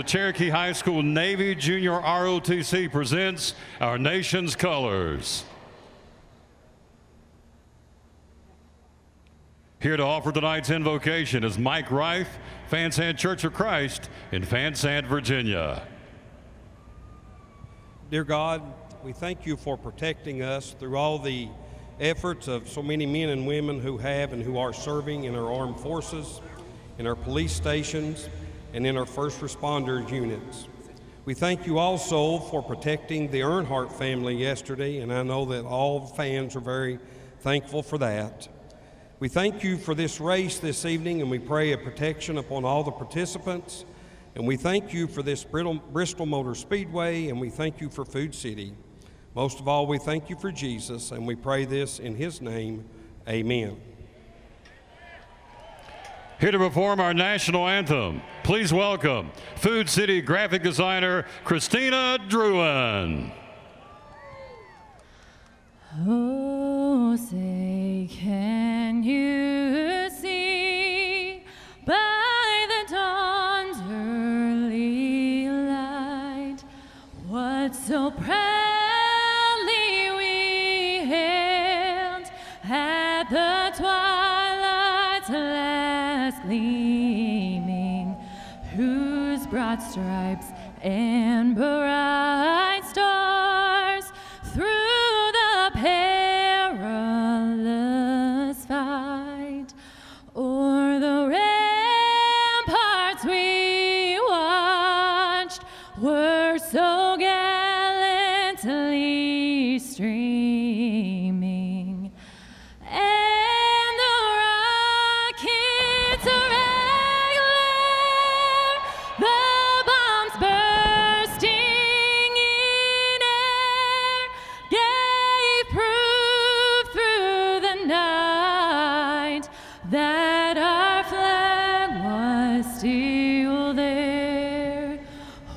The Cherokee High School Navy Junior ROTC presents our nation's colors. Here to offer tonight's invocation is Mike Reif, Fansand Church of Christ in Fansand, Virginia. Dear God, we thank you for protecting us through all the efforts of so many men and women who have and who are serving in our armed forces, in our police stations, and in our first responders units. We thank you also for protecting the Earnhardt family yesterday, and I know that all fans are very thankful for that. We thank you for this race this evening, and we pray a protection upon all the participants. And we thank you for this Bristol Motor Speedway, and we thank you for Food City. Most of all, we thank you for Jesus, and we pray this in his name. Amen. Here to perform our national anthem, please welcome Food City graphic designer Christina Druin. Oh, say, can you see by the dawn's early light what so proudly we hailed at the twilight's last gleaming, whose broad stripes and bright stars through the perilous fight o'er the ramparts we watched were so gallantly streaming, and the rockets irregular, the bombs bursting in air, gave proof through the night that our flag was still there.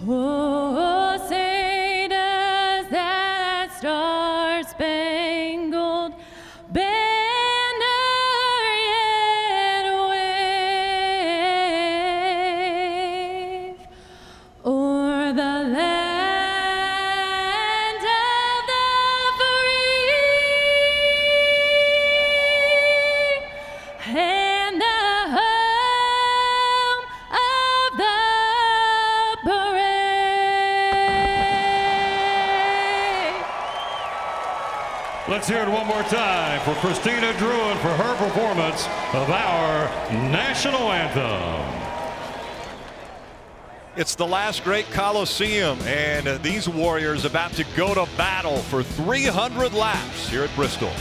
Oh, say does that star-spangled banner yet wave o'er the land of the free and the home of the brave. Let's hear it one more time for Christina Druin for her performance of our national anthem. It's the last great Coliseum, and these warriors about to go to battle for 300 laps here at Bristol.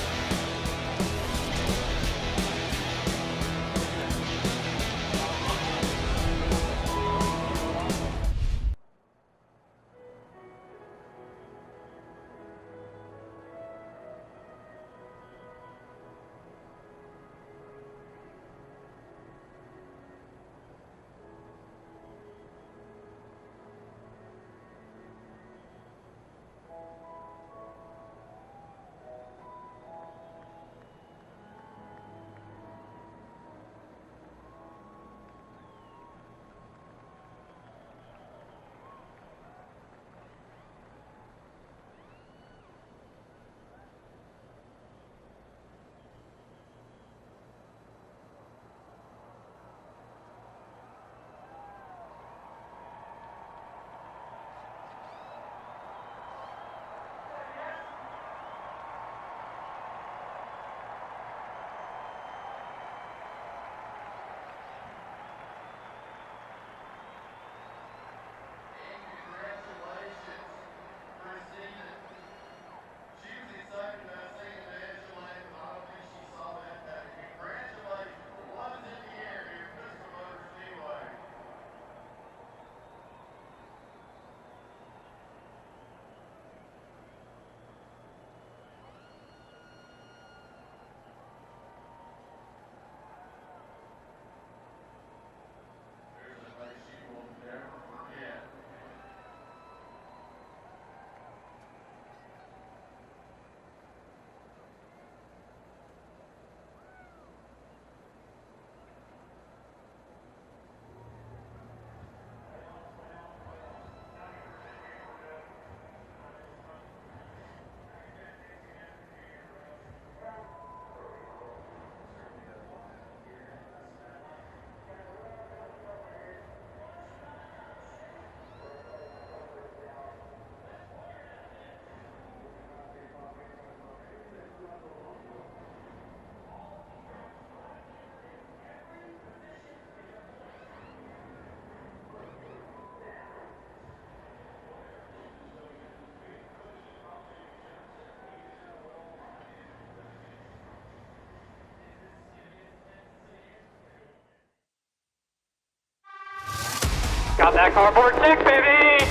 Got that cardboard stick, baby!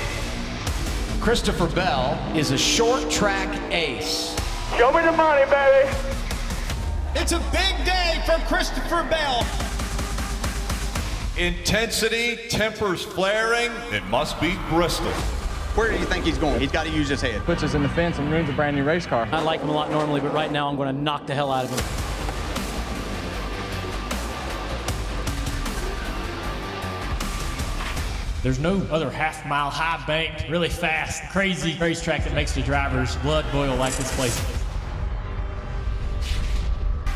Christopher Bell is a short track ace. Show me the money, baby! It's a big day for Christopher Bell. Intensity, tempers flaring. It must be Bristol. Where do you think he's going? He's got to use his head. Puts us in the fence and ruins a brand new race car. I like him a lot normally, but right now I'm going to knock the hell out of him. There's no other half-mile, high-banked, really fast, crazy racetrack that makes the drivers' blood boil like this place.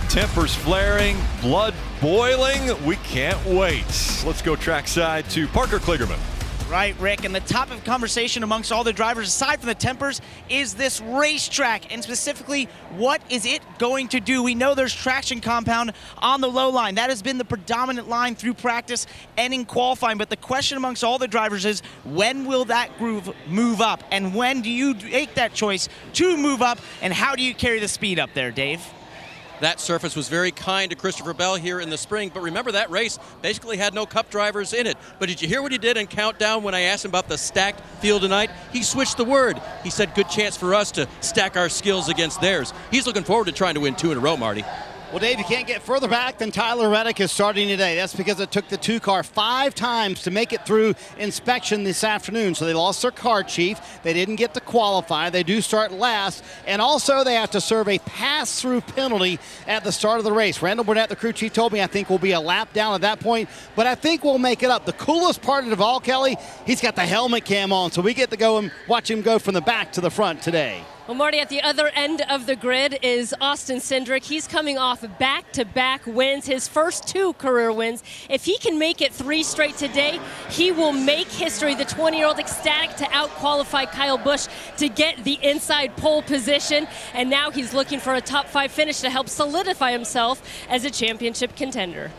Tempers flaring, blood boiling. We can't wait. Let's go trackside to Parker Kligerman. Right, Rick, and the topic of conversation amongst all the drivers, aside from the tempers, is this racetrack, and specifically, what is it going to do? We know there's traction compound on the low line. That has been the predominant line through practice and in qualifying, but the question amongst all the drivers is, when will that groove move up? And when do you make that choice to move up, and how do you carry the speed up there, Dave? That surface was very kind to Christopher Bell here in the spring, but remember that race basically had no Cup drivers in it. But did you hear what he did in Countdown when I asked him about the stacked field tonight? He switched the word. He said, good chance for us to stack our skills against theirs. He's looking forward to trying to win 2 in a row, Marty. Well, Dave, you can't get further back than Tyler Reddick is starting today. That's because it took the 2 car 5 times to make it through inspection this afternoon. So they lost their car chief. They didn't get to qualify. They do start last. And also they have to serve a pass-through penalty at the start of the race. Randall Burnett, the crew chief, told me I think we'll be a lap down at that point. But I think we'll make it up. The coolest part of all, Kelly, he's got the helmet cam on. So we get to go and watch him go from the back to the front today. Well, Marty, at the other end of the grid is Austin Syndrich. He's coming off back-to-back wins, his first 2 career wins. If he can make it 3 straight today, he will make history. The 20-year-old ecstatic to out-qualify Kyle Busch to get the inside pole position, and now he's looking for a top 5 finish to help solidify himself as a championship contender.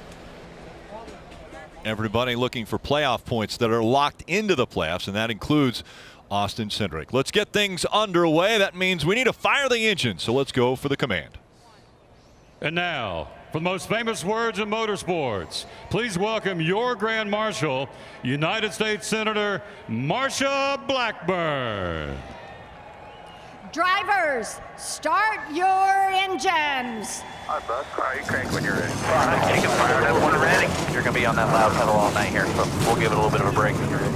Everybody looking for playoff points that are locked into the playoffs, and that includes Austin Syndrich. Let's get things underway. That means we need to fire the engine, so let's go for the command. And now, for the most famous words in motorsports, please welcome your Grand Marshal, United States Senator Marsha Blackburn. Drivers, start your engines. All right, bud. All right, you crank when you're ready. All right, take it fired up when we're ready. You're going to be on that loud pedal all night here, so we'll give it a little bit of a break when you're ready.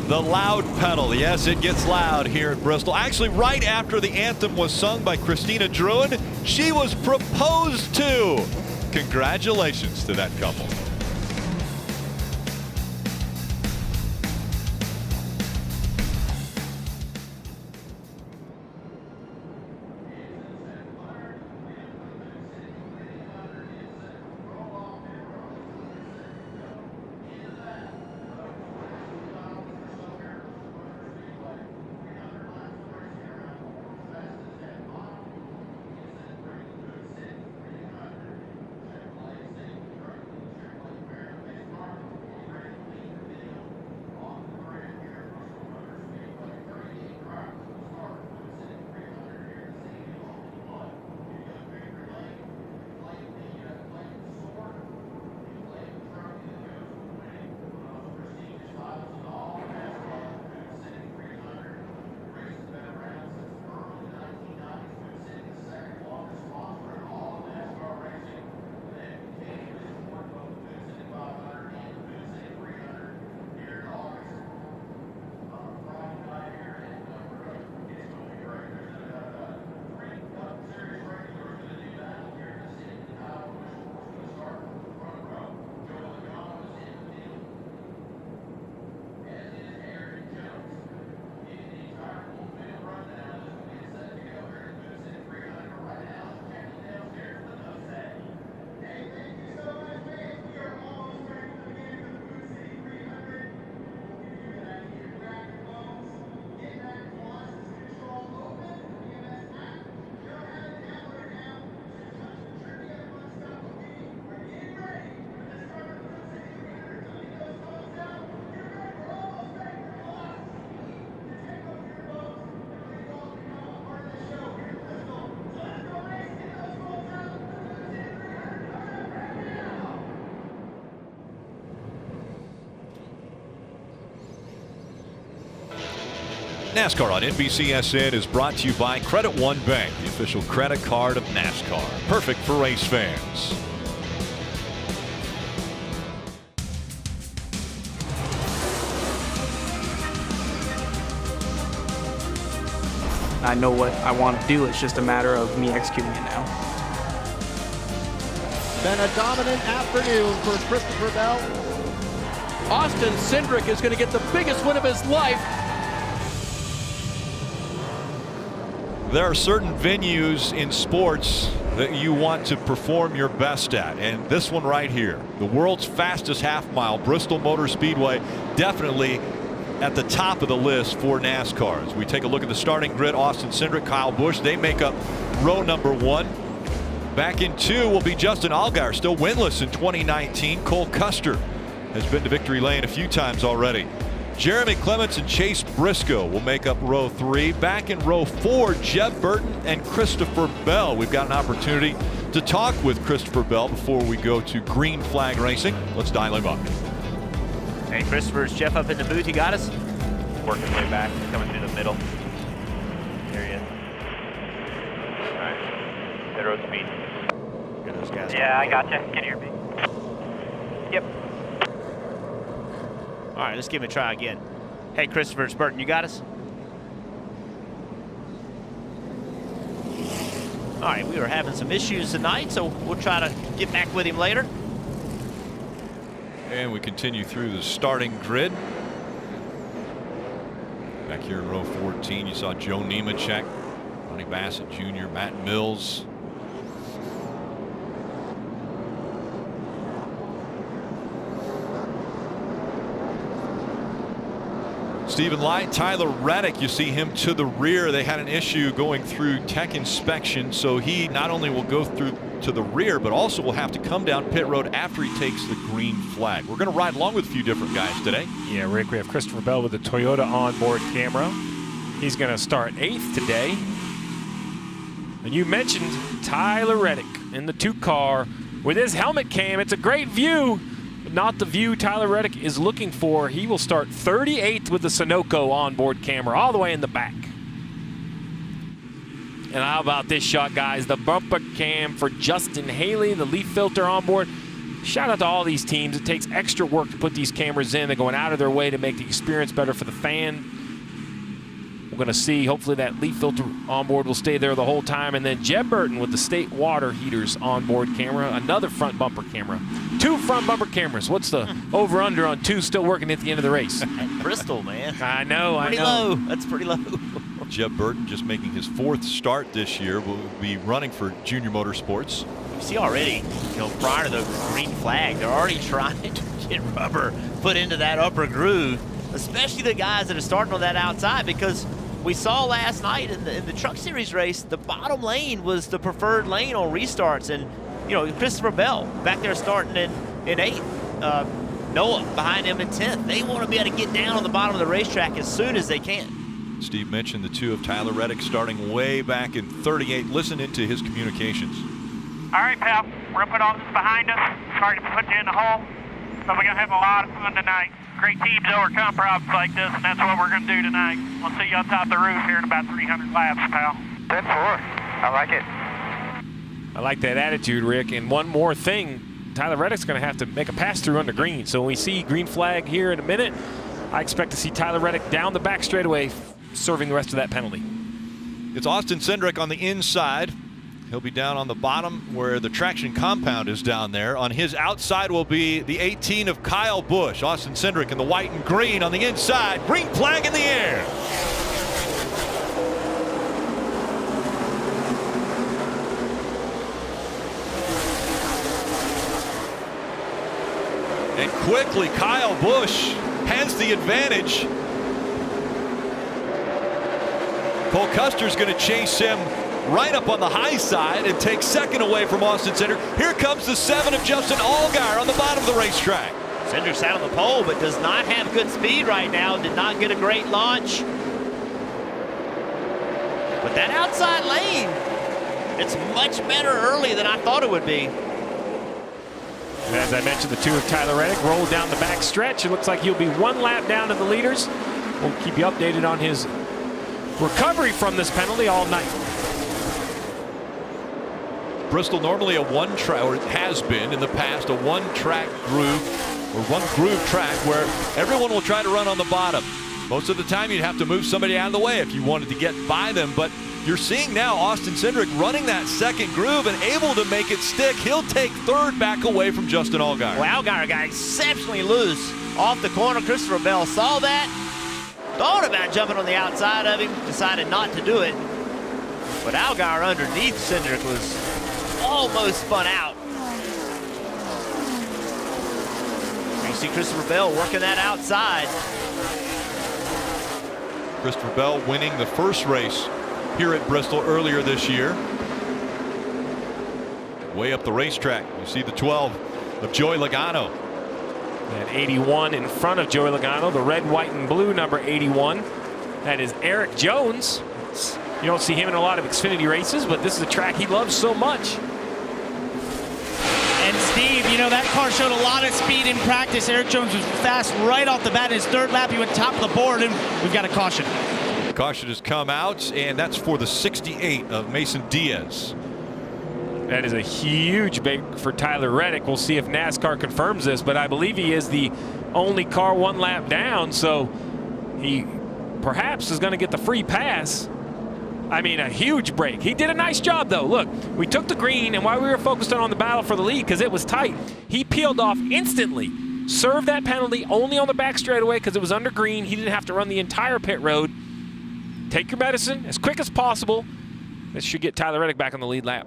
The loud pedal. Yes, it gets loud here at Bristol. Actually, right after the anthem was sung by Christina Druin, she was proposed to. Congratulations to that couple. NASCAR on NBCSN is brought to you by Credit One Bank, the official credit card of NASCAR. Perfect for race fans. I know what I want to do. It's just a matter of me executing it now. Been a dominant afternoon for Christopher Bell. Austin Syndrich is going to get the biggest win of his life. There are certain venues in sports that you want to perform your best at, and this one right here, the world's fastest half mile, Bristol Motor Speedway, definitely at the top of the list for NASCAR. As we take a look at the starting grid, Austin Syndrich, Kyle Busch, they make up row number 1. Back in 2 will be Justin Allgaier, still winless in 2019. Cole Custer has been to victory lane a few times already. Jeremy Clements and Chase Briscoe will make up row 3. Back in row 4, Jeb Burton and Christopher Bell. We've got an opportunity to talk with Christopher Bell before we go to green flag racing. Let's dial him up. Hey, Christopher, is Jeff up in the booth? You got us? Working way back, coming through the middle. There he is. All right. Pit road speed. Get those guys. Yeah, I got you. Can you hear me? Yep. All right, let's give him a try again. Hey, Christopher, it's Burton. You got us? All right, we were having some issues tonight, so we'll try to get back with him later. And we continue through the starting grid. Back here in row 14, you saw Joe Nemechek, Ronnie Bassett Jr., Matt Mills. Stephen Light, Tyler Reddick, you see him to the rear. They had an issue going through tech inspection, so he not only will go through to the rear, but also will have to come down pit road after he takes the green flag. We're going to ride along with a few different guys today. Yeah, Rick, we have Christopher Bell with the Toyota onboard camera. He's going to start 8th today. And you mentioned Tyler Reddick in the 2 car with his helmet cam. It's a great view. Not the view Tyler Reddick is looking for. He will start 38th with the Sunoco onboard camera all the way in the back. And how about this shot, guys? The bumper cam for Justin Haley, the leaf filter onboard. Shout out to all these teams. It takes extra work to put these cameras in. They're going out of their way to make the experience better for the fan. We're going to see, hopefully that leaf filter onboard will stay there the whole time. And then Jeb Burton with the state water heaters onboard camera, another front bumper camera. 2 front bumper cameras. What's the over-under on 2 still working at the end of the race? Bristol, man. I know, pretty low. That's pretty low. Jeb Burton just making his 4th start this year. Will be running for Junior Motorsports. You see already, prior to the green flag, they're already trying to get rubber put into that upper groove, especially the guys that are starting on that outside, because we saw last night in the Truck Series race, the bottom lane was the preferred lane on restarts. And, Christopher Bell back there starting in 8th. Noah behind him in 10th. They want to be able to get down on the bottom of the racetrack as soon as they can. Steve mentioned the 2 of Tyler Reddick starting way back in 38. Listen into his communications. All right, pal. We're going to put all this behind us. Sorry to put you in the hole, but we're going to have a lot of fun tonight. Great teams overcome problems like this, and that's what we're going to do tonight. We'll see you on top of the roof here in about 300 laps, pal. 10-4. I like it. I like that attitude, Rick. And one more thing, Tyler Reddick's going to have to make a pass-through under green. So when we see green flag here in a minute, I expect to see Tyler Reddick down the back straightaway serving the rest of that penalty. It's Austin Syndrich on the inside. He'll be down on the bottom where the traction compound is down there. On his outside will be the 18 of Kyle Busch. Austin Syndrich in the white and green on the inside. Green flag in the air. And quickly, Kyle Busch has the advantage. Cole Custer's going to chase him right up on the high side and take 2nd away from Austin Syndrich. Here comes the 7 of Justin Allgaier on the bottom of the racetrack. Syndrich's out on the pole, but does not have good speed right now. Did not get a great launch. But that outside lane, it's much better early than I thought it would be. As I mentioned, the 2 of Tyler Reddick rolled down the back stretch. It looks like he'll be 1 lap down to the leaders. We'll keep you updated on his recovery from this penalty all night. Bristol normally a one-track, or it has been in the past, a one-track groove, or one-groove track where everyone will try to run on the bottom. Most of the time you'd have to move somebody out of the way if you wanted to get by them, but you're seeing now Austin Syndrich running that second groove and able to make it stick. He'll take third back away from Justin Allgaier. Well, Allgaier got exceptionally loose off the corner. Christopher Bell saw that, thought about jumping on the outside of him, decided not to do it. But Allgaier underneath Syndrich was almost spun out. You see Christopher Bell working that outside. Christopher Bell winning the first race here at Bristol earlier this year. Way up the racetrack, you see the 12 of Joey Logano. And 81 in front of Joey Logano, the red, white, and blue number 81. That is Erik Jones. You don't see him in a lot of Xfinity races, but this is a track he loves so much. And Steve, you know, that car showed a lot of speed in practice. Erik Jones was fast right off the bat. In his third lap, he went top of the board, and we've got a caution. Caution has come out, and that's for the 68 of Mason Diaz. That is a huge break for Tyler Reddick. We'll see if NASCAR confirms this, but I believe he is the only car one lap down, so he perhaps is going to get the free pass. I mean, a huge break. He did a nice job, though. Look, we took the green, and while we were focused on the battle for the lead because it was tight, he peeled off instantly, served that penalty only on the back straightaway because it was under green. He didn't have to run the entire pit road. Take your medicine as quick as possible. This should get Tyler Reddick back on the lead lap.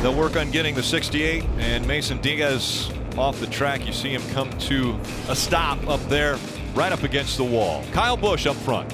They'll work on getting the 68 and Mason Diaz off the track. You see him come to a stop up there, right up against the wall. Kyle Busch up front.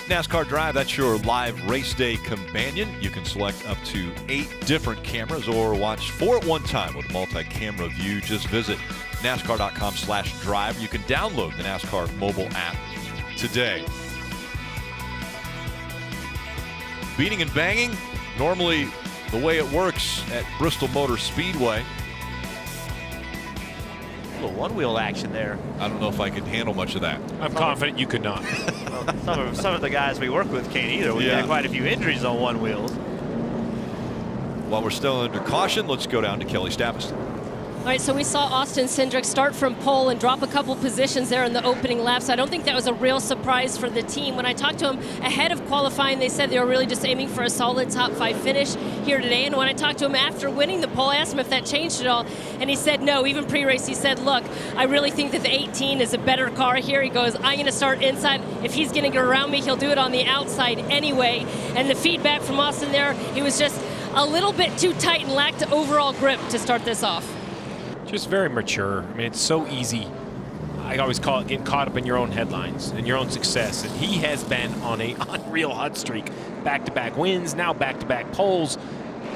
NASCAR Drive, that's your live race day companion. You can select up to 8 different cameras or watch 4 at one time with multi-camera view. Just visit NASCAR.com/drive. You can download the NASCAR mobile app today. Beating and banging, normally the way it works at Bristol Motor Speedway. A little one-wheel action there. I don't know if I could handle much of that. I'm confident you could not. Well, some of the guys we work with can't either. We've had quite a few injuries on one wheels. While we're still under caution, let's go down to Kelly Stavist. All right, so we saw Austin Syndrich start from pole and drop a couple positions there in the opening lap, so I don't think that was a real surprise for the team. When I talked to him ahead of qualifying, they said they were really just aiming for a solid top 5 finish here today. And when I talked to him after winning the pole, I asked him if that changed at all, and he said no. Even pre-race, he said, look, I really think that the 18 is a better car here. He goes, I'm going to start inside. If he's going to get around me, he'll do it on the outside anyway. And the feedback from Austin there, he was just a little bit too tight and lacked overall grip to start this off. Just very mature. I mean, it's so easy. I always call it getting caught up in your own headlines and your own success. And he has been on an unreal hot streak. Back-to-back wins, now back-to-back poles.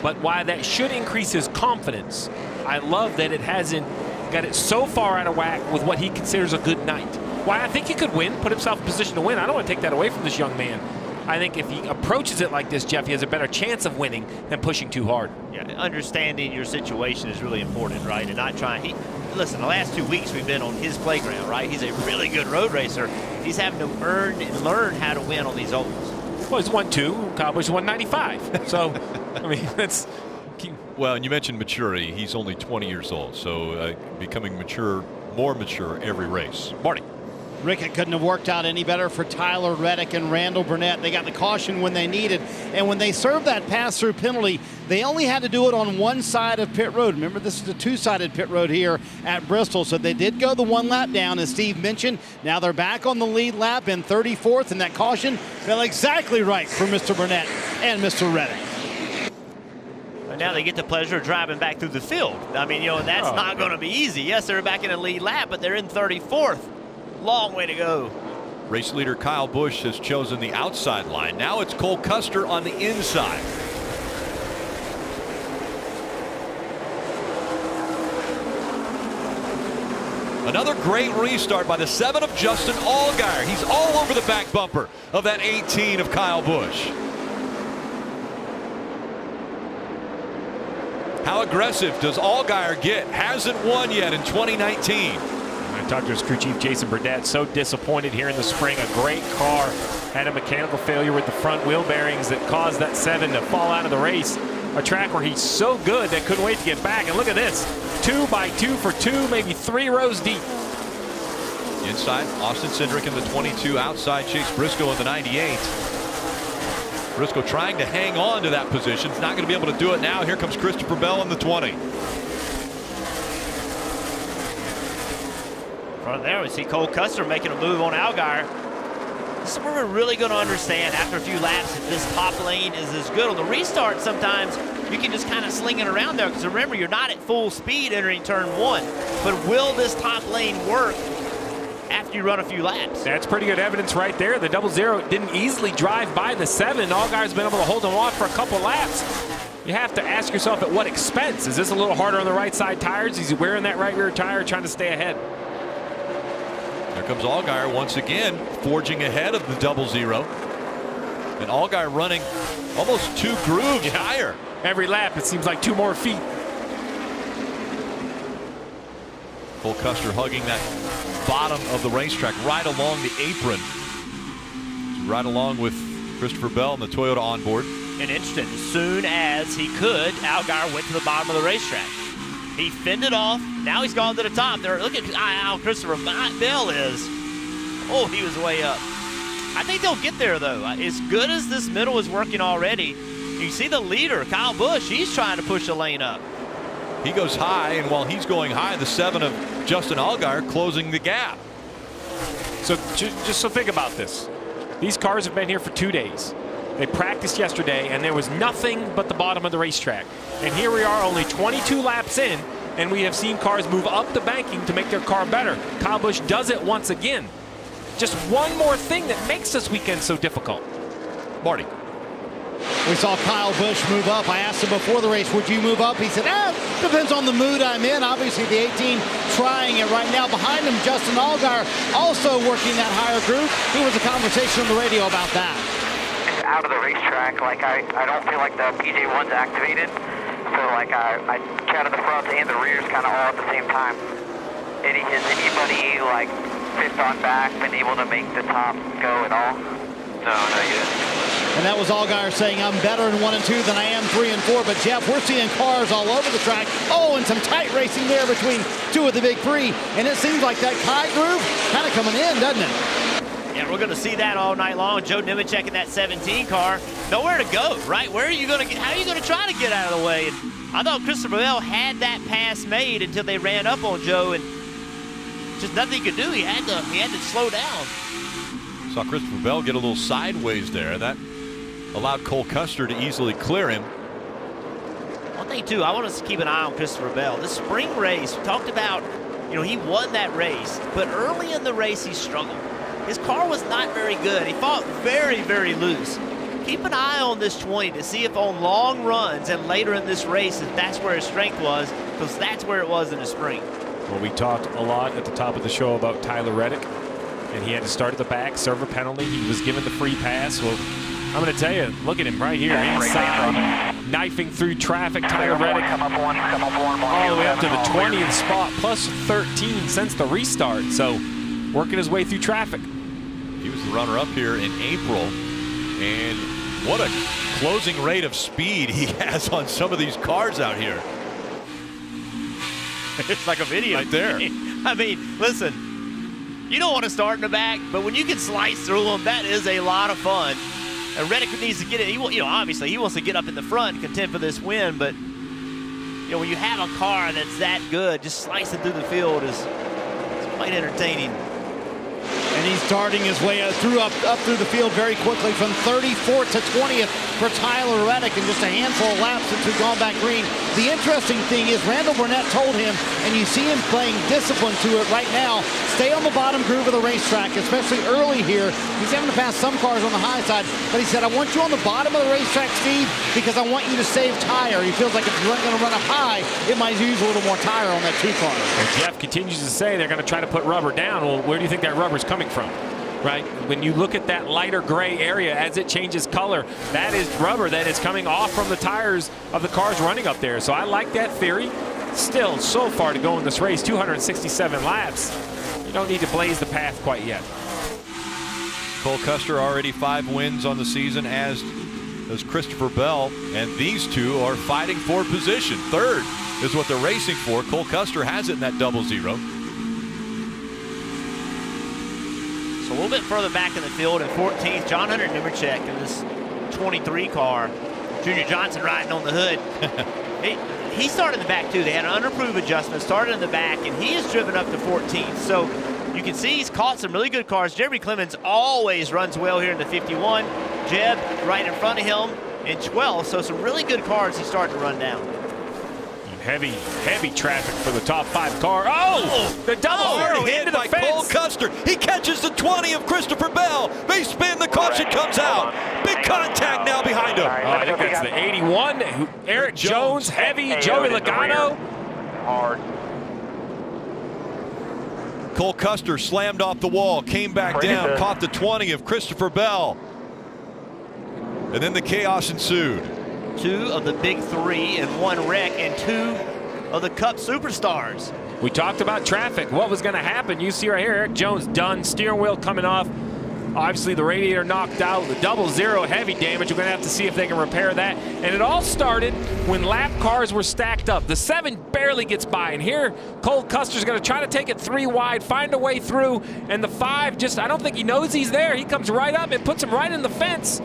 But while that should increase his confidence, I love that it hasn't got it so far out of whack with what he considers a good night. Why I think he could win, put himself in position to win. I don't want to take that away from this young man. I think if he approaches it like this, Jeff, he has a better chance of winning than pushing too hard. Yeah, understanding your situation is really important, right? And not trying. Listen, the last 2 weeks we've been on his playground, right? He's a really good road racer. He's having to earn and learn how to win on these ovals. Well, he's won 2. Kyle Busch won 95. So, I mean, that's. Well, and you mentioned maturity. He's only 20 years old, so becoming mature, more mature every race. Marty. Rick, it couldn't have worked out any better for Tyler Reddick and Randall Burnett. They got the caution when they needed, and when they served that pass-through penalty, they only had to do it on one side of pit road. Remember, this is a two-sided pit road here at Bristol, so they did go the one lap down, as Steve mentioned. Now they're back on the lead lap in 34th, and that caution fell exactly right for Mr. Burnett and Mr. Reddick. And now they get the pleasure of driving back through the field. I mean, you know, that's not going to be easy. Yes, they're back in the lead lap, but they're in 34th. Long way to go. Race leader Kyle Busch has chosen the outside line. Now it's Cole Custer on the inside. Another great restart by the 7 of Justin Allgaier. He's all over the back bumper of that 18 of Kyle Busch. How aggressive does Allgaier get? Hasn't won yet in 2019. I talked to his crew chief, Jason Burdett, so disappointed here in the spring. A great car had a mechanical failure with the front wheel bearings that caused that 7 to fall out of the race. A track where he's so good that couldn't wait to get back. And look at this, 2 by 2 for 2, maybe 3 rows deep. Inside, Austin Syndrich in the 22. Outside, Chase Briscoe in the 98. Briscoe trying to hang on to that position. He's not going to be able to do it now. Here comes Christopher Bell in the 20. Front there, we see Cole Custer making a move on Allgaier. This is where we're really going to understand after a few laps if this top lane is as good. On the restart, sometimes you can just kind of sling it around there, because remember, you're not at full speed entering turn 1. But will this top lane work after you run a few laps? That's pretty good evidence right there. The 00 didn't easily drive by the 7. Allgaier's been able to hold him off for a couple laps. You have to ask yourself, at what expense? Is this a little harder on the right side tires? Is he wearing that right rear tire trying to stay ahead? Here comes Allgaier once again, forging ahead of the 00. And Allgaier running almost 2 grooves higher. Every lap, it seems like 2 more feet. Cole Custer hugging that bottom of the racetrack right along the apron. Right along with Christopher Bell and the Toyota onboard. And interesting, as soon as he could, Allgaier went to the bottom of the racetrack. He fended off. Now he's gone to the top. There, look at how Christopher Bell is. Oh, he was way up. I think they'll get there, though. As good as this middle is working already, you see the leader, Kyle Busch, he's trying to push the lane up. He goes high, and while he's going high, the 7 of Justin Allgaier closing the gap. So just so think about this. These cars have been here for 2 days. They practiced yesterday, and there was nothing but the bottom of the racetrack. And here we are, only 22 laps in, and we have seen cars move up the banking to make their car better. Kyle Busch does it once again. Just one more thing that makes this weekend so difficult. Marty. We saw Kyle Busch move up. I asked him before the race, would you move up? He said, depends on the mood I'm in. Obviously, the 18 trying it right now. Behind him, Justin Allgaier also working that higher groove. There was a conversation on the radio about that. Out of the racetrack, like I don't feel like the PJ1's activated. So like I counted the front and the rears kind of all at the same time. Has anybody like fifth on back been able to make the top go at all? No, not yet. And that was Allgaier saying, I'm better in 1 and 2 than I am 3 and 4. But Jeff, we're seeing cars all over the track. Oh, and some tight racing there between two of the big three. And it seems like that kite groove kind of coming in, doesn't it? Yeah, we're going to see that all night long. Joe Nemechek in that 17 car. Nowhere to go, right? Where are you going to get? How are you going to try to get out of the way? And I thought Christopher Bell had that pass made until they ran up on Joe, and just nothing he could do. He had to slow down. Saw Christopher Bell get a little sideways there. That allowed Cole Custer to easily clear him. One thing, too, I want us to keep an eye on Christopher Bell. This spring race, we talked about, he won that race, but early in the race, he struggled. His car was not very good. He fought very, very loose. Keep an eye on this 20 to see if on long runs and later in this race, if that's where his strength was, because that's where it was in the spring. Well, we talked a lot at the top of the show about Tyler Reddick, and he had to start at the back, serve a penalty. He was given the free pass. Well, I'm going to tell you, look at him right here, inside, knifing through traffic. Tyler Reddick all the way up to the 20th spot, plus 13 since the restart. So working his way through traffic. He was the runner-up here in April, and what a closing rate of speed he has on some of these cars out here. It's like a video right there. I mean, listen, you don't want to start in the back, but when you can slice through them, that is a lot of fun. And Reddick needs to get it. Obviously, he wants to get up in the front and contend for this win, but when you have a car that's that good, just slicing through the field is quite entertaining. And he's darting his way up through the field very quickly from 34th to 20th for Tyler Reddick in just a handful of laps since we've gone back green. The interesting thing is Randall Burnett told him, and you see him playing discipline to it right now, stay on the bottom groove of the racetrack, especially early here. He's having to pass some cars on the high side, but he said, I want you on the bottom of the racetrack, Steve, because I want you to save tire. He feels like if you're going to run up high, it might use a little more tire on that 2 car. And Jeff continues to say they're going to try to put rubber down. Well, where do you think that rubber's coming from? Right? When you look at that lighter gray area as it changes color, that is rubber that is coming off from the tires of the cars running up there. So I like that theory. Still, so far to go in this race, 267 laps. You don't need to blaze the path quite yet. Cole Custer already 5 wins on the season, as does Christopher Bell, and these two are fighting for position. 3rd is what they're racing for. Cole Custer has it in that 0-0. So a little bit further back in the field in 14th, John Hunter Nemechek in this 23 car. Junior Johnson riding on the hood. He started in the back too. They had an unapproved adjustment, started in the back, and he is driven up to 14th. So you can see he's caught some really good cars. Jeremy Clemens always runs well here in the 51. Jeb right in front of him in 12th. So some really good cars he's starting to run down. Heavy traffic for the top 5 car. Oh, the double zero into the fence. Cole Custer. He catches the 20 of Christopher Bell. They spin, the caution comes out. Big contact now behind him. Oh, I think that's the 81. Erik Jones, heavy. Joey Logano. Hard. Cole Custer slammed off the wall, came back down, caught the 20 of Christopher Bell. And then the chaos ensued. 2 of the big 3 and 1 wreck, and 2 of the Cup superstars. We talked about traffic, what was going to happen. You see right here, Erik Jones done, steering wheel coming off. Obviously the radiator knocked out, the 0-0 heavy damage. We're going to have to see if they can repair that. And it all started when lap cars were stacked up. The 7 barely gets by, and here Cole Custer's going to try to take it 3 wide, find a way through, and the 5 just, I don't think he knows he's there. He comes right up and puts him right in the fence.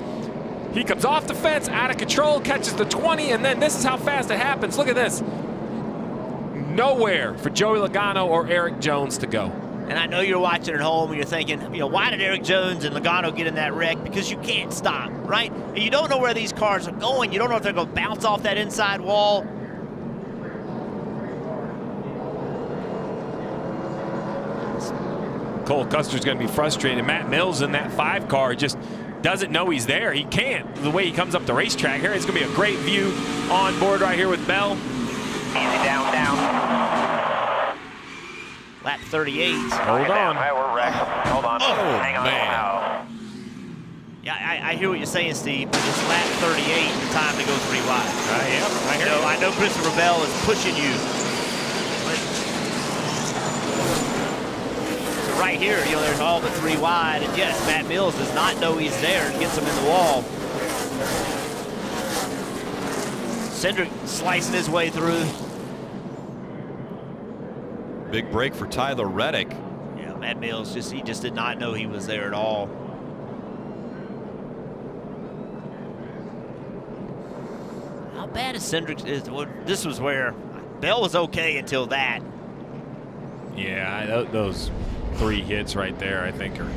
He comes off the fence, out of control, catches the 20, and then this is how fast it happens. Look at this. Nowhere for Joey Logano or Erik Jones to go. And I know you're watching at home and you're thinking, why did Erik Jones and Logano get in that wreck? Because you can't stop, right? And you don't know where these cars are going. You don't know if they're going to bounce off that inside wall. Cole Custer's going to be frustrated. Matt Mills in that 5 car just doesn't know he's there. He can't. The way he comes up the racetrack here, it's going to be a great view on board right here with Bell. Easy down. Lap 38. Hold on. We're wrecked. Hold on. Hang on. Man. Yeah, I hear what you're saying, Steve. It's lap 38, the time to go 3 wide. Yep, I hear you. I know Christopher Bell is pushing you. So right here, there's all but 3 wide. And yes, Matt Mills does not know he's there and gets him in the wall. Syndrich slicing his way through. Big break for Tyler Reddick. Yeah, Matt Mills he just did not know he was there at all. How bad is Syndrich? Well, this was where Bell was okay until that. Yeah, those 3 hits right there, I think, are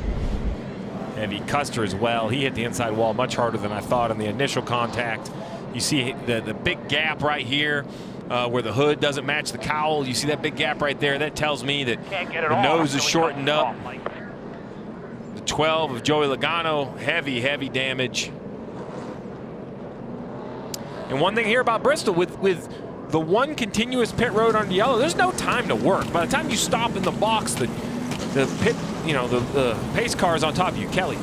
heavy. Custer as well. He hit the inside wall much harder than I thought in the initial contact. You see the big gap right here where the hood doesn't match the cowl. You see that big gap right there? That tells me that the nose is shortened up. The 12 of Joey Logano, heavy, heavy damage. And one thing here about Bristol, with the one continuous pit road on the yellow, there's no time to work. By the time you stop in the box, the pit, the pace car is on top of you. Kelly.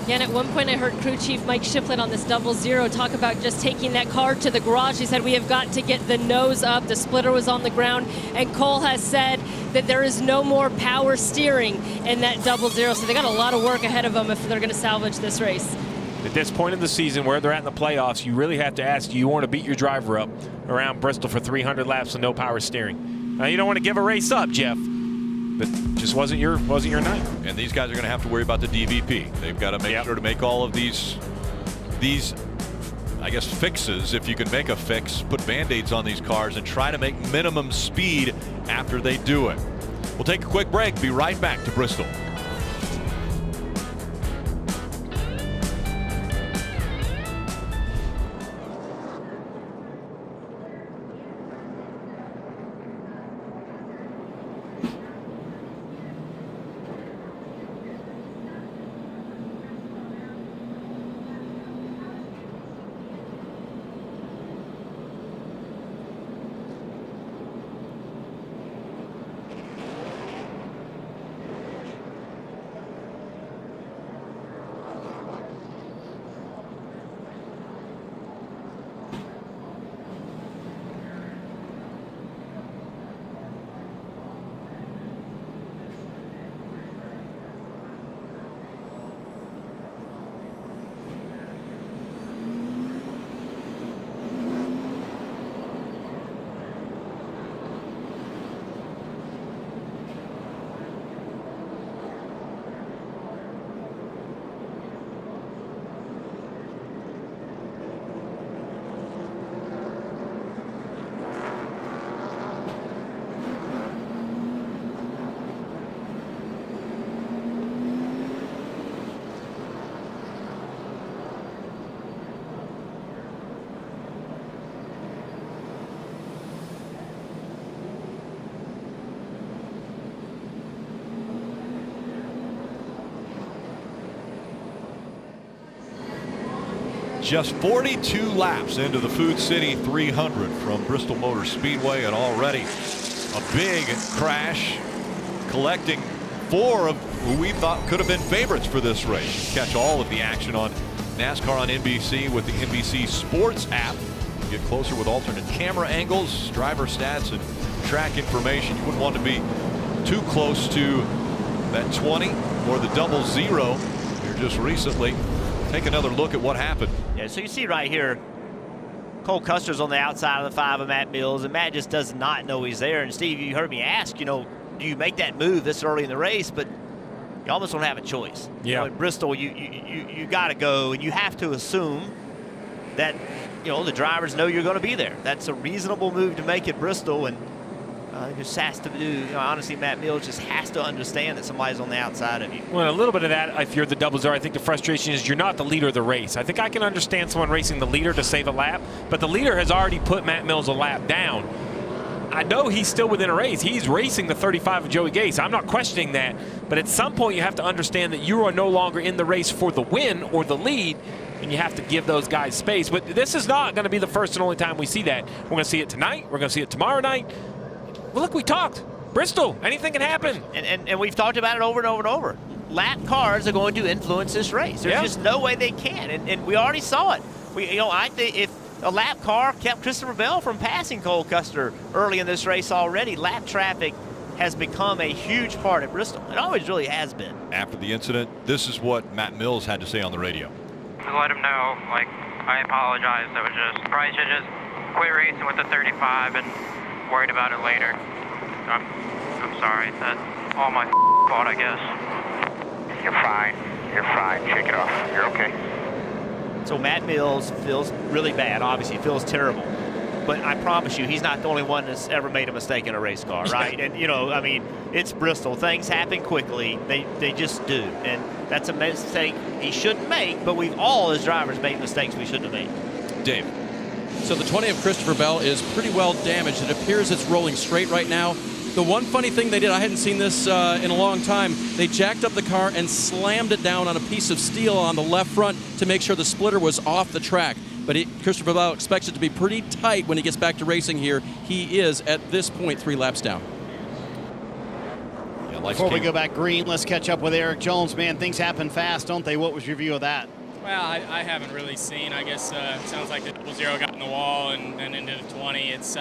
Yeah, and at one point I heard crew chief Mike Shiflett on this 00 talk about just taking that car to the garage. He said, we have got to get the nose up. The splitter was on the ground. And Cole has said that there is no more power steering in that 00. So they got a lot of work ahead of them if they're going to salvage this race. At this point in the season, where they're at in the playoffs, you really have to ask, do you want to beat your driver up around Bristol for 300 laps with no power steering? Now, you don't want to give a race up, Jeff. But just wasn't your night. And these guys are going to have to worry about the DVP. They've got to make sure to make all of these, I guess, fixes. If you can make a fix, put Band-Aids on these cars and try to make minimum speed after they do it. We'll take a quick break. Be right back to Bristol. Just 42 laps into the Food City 300 from Bristol Motor Speedway, and already a big crash, collecting 4 of who we thought could have been favorites for this race. Catch all of the action on NASCAR on NBC with the NBC Sports app. Get closer with alternate camera angles, driver stats, and track information. You wouldn't want to be too close to that 20 or the 00 here just recently. Take another look at what happened. Yeah, so you see right here, Cole Custer's on the outside of the 5 of Matt Mills, and Matt just does not know he's there. And Steve, you heard me ask, do you make that move this early in the race? But you almost don't have a choice. Yeah. At Bristol, you got to go, and you have to assume that the drivers know you're going to be there. That's a reasonable move to make at Bristol, and just has to do. Honestly, Matt Mills just has to understand that somebody's on the outside of you. Well, a little bit of that, if you're the 00, I think the frustration is you're not the leader of the race. I think I can understand someone racing the leader to save a lap, but the leader has already put Matt Mills a lap down. I know he's still within a race. He's racing the 35 of Joey Gase. I'm not questioning that, but at some point you have to understand that you are no longer in the race for the win or the lead, and you have to give those guys space. But this is not going to be the first and only time we see that. We're going to see it tonight. We're going to see it tomorrow night. Well, look, we talked. Bristol, anything can happen. And we've talked about it over and over and over. Lap cars are going to influence this race. There's just no way they can, and we already saw it. I think if a lap car kept Christopher Bell from passing Cole Custer early in this race already, lap traffic has become a huge part at Bristol. It always really has been. After the incident, this is what Matt Mills had to say on the radio. To let him know, I apologize. That was just, probably should just quit racing with the 35 and worried about it later. I'm sorry. That's all my fault, I guess. You're fine. You're fine. Shake it off. You're okay. So Matt Mills feels really bad. Obviously, he feels terrible. But I promise you, he's not the only one that's ever made a mistake in a race car, right? And, you know, I mean, it's Bristol. Things happen quickly. They just do. And that's a mistake he shouldn't make, but we've all, as drivers, made mistakes we shouldn't have made. Dave. So the 20 of Christopher Bell is pretty well damaged. It appears it's rolling straight right now. The one funny thing they did, I hadn't seen this in a long time, they jacked up the car and slammed it down on a piece of steel on the left front to make sure the splitter was off the track. But Christopher Bell expects it to be pretty tight when he gets back to racing here. He is, at this point, 3 laps down. Yeah, before we go back green, let's catch up with Erik Jones. Man, things happen fast, don't they? What was your view of that? Well, I haven't really seen. I guess it sounds like the 0-0 got in the wall and into the 20. It's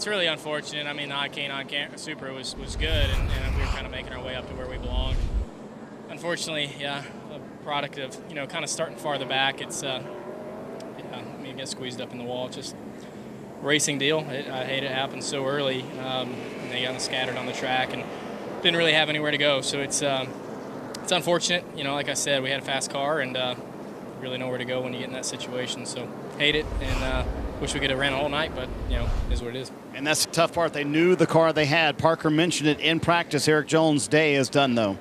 really unfortunate. I mean, the Icane Super was good, and we were kind of making our way up to where we belonged. Unfortunately, yeah, a product of, you know, kind of starting farther back. It's I mean, it gets squeezed up in the wall. Just racing deal. I hate it happened so early. And they got scattered on the track and didn't really have anywhere to go. So it's unfortunate. You know, like I said, we had a fast car and really nowhere to go when you get in that situation. So hate it and wish we could have ran a whole night, but you know, it is what it is. And that's the tough part. They knew the car they had. Parker mentioned it in practice. Erik Jones' day is done, though.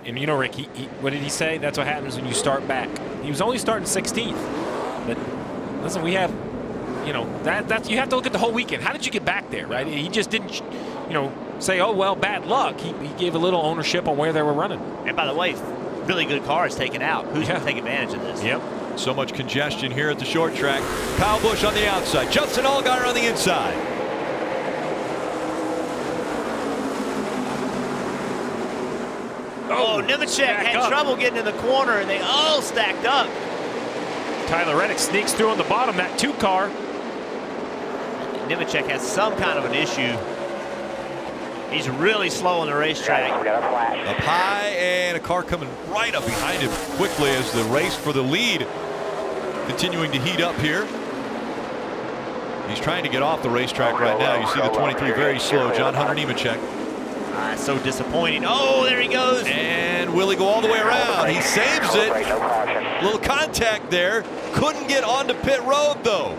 And you know, Rick, what did he say? That's what happens when you start back. He was only starting 16th. But listen, we have, you know, that's you have to look at the whole weekend. How did you get back there, right? He just didn't, you know, say, oh, well, bad luck. He gave a little ownership on where they were running. And by the way, really good cars taken out. Who's going to take advantage of this? Yep. So much congestion here at the short track. Kyle Busch on the outside. Justin Allgaier on the inside. Oh, Nemechek had trouble getting in the corner, and they all stacked up. Tyler Reddick sneaks through on the bottom, that 2 car. Nemechek has some kind of an issue. He's really slow on the racetrack. Up high, and a car coming right up behind him quickly as the race for the lead continuing to heat up here. He's trying to get off the racetrack right now. You see the 23 very slow, John Hunter Nemechek. So disappointing. Oh, there he goes. And will he go all the way around? He saves it. Little contact there. Couldn't get onto pit road, though.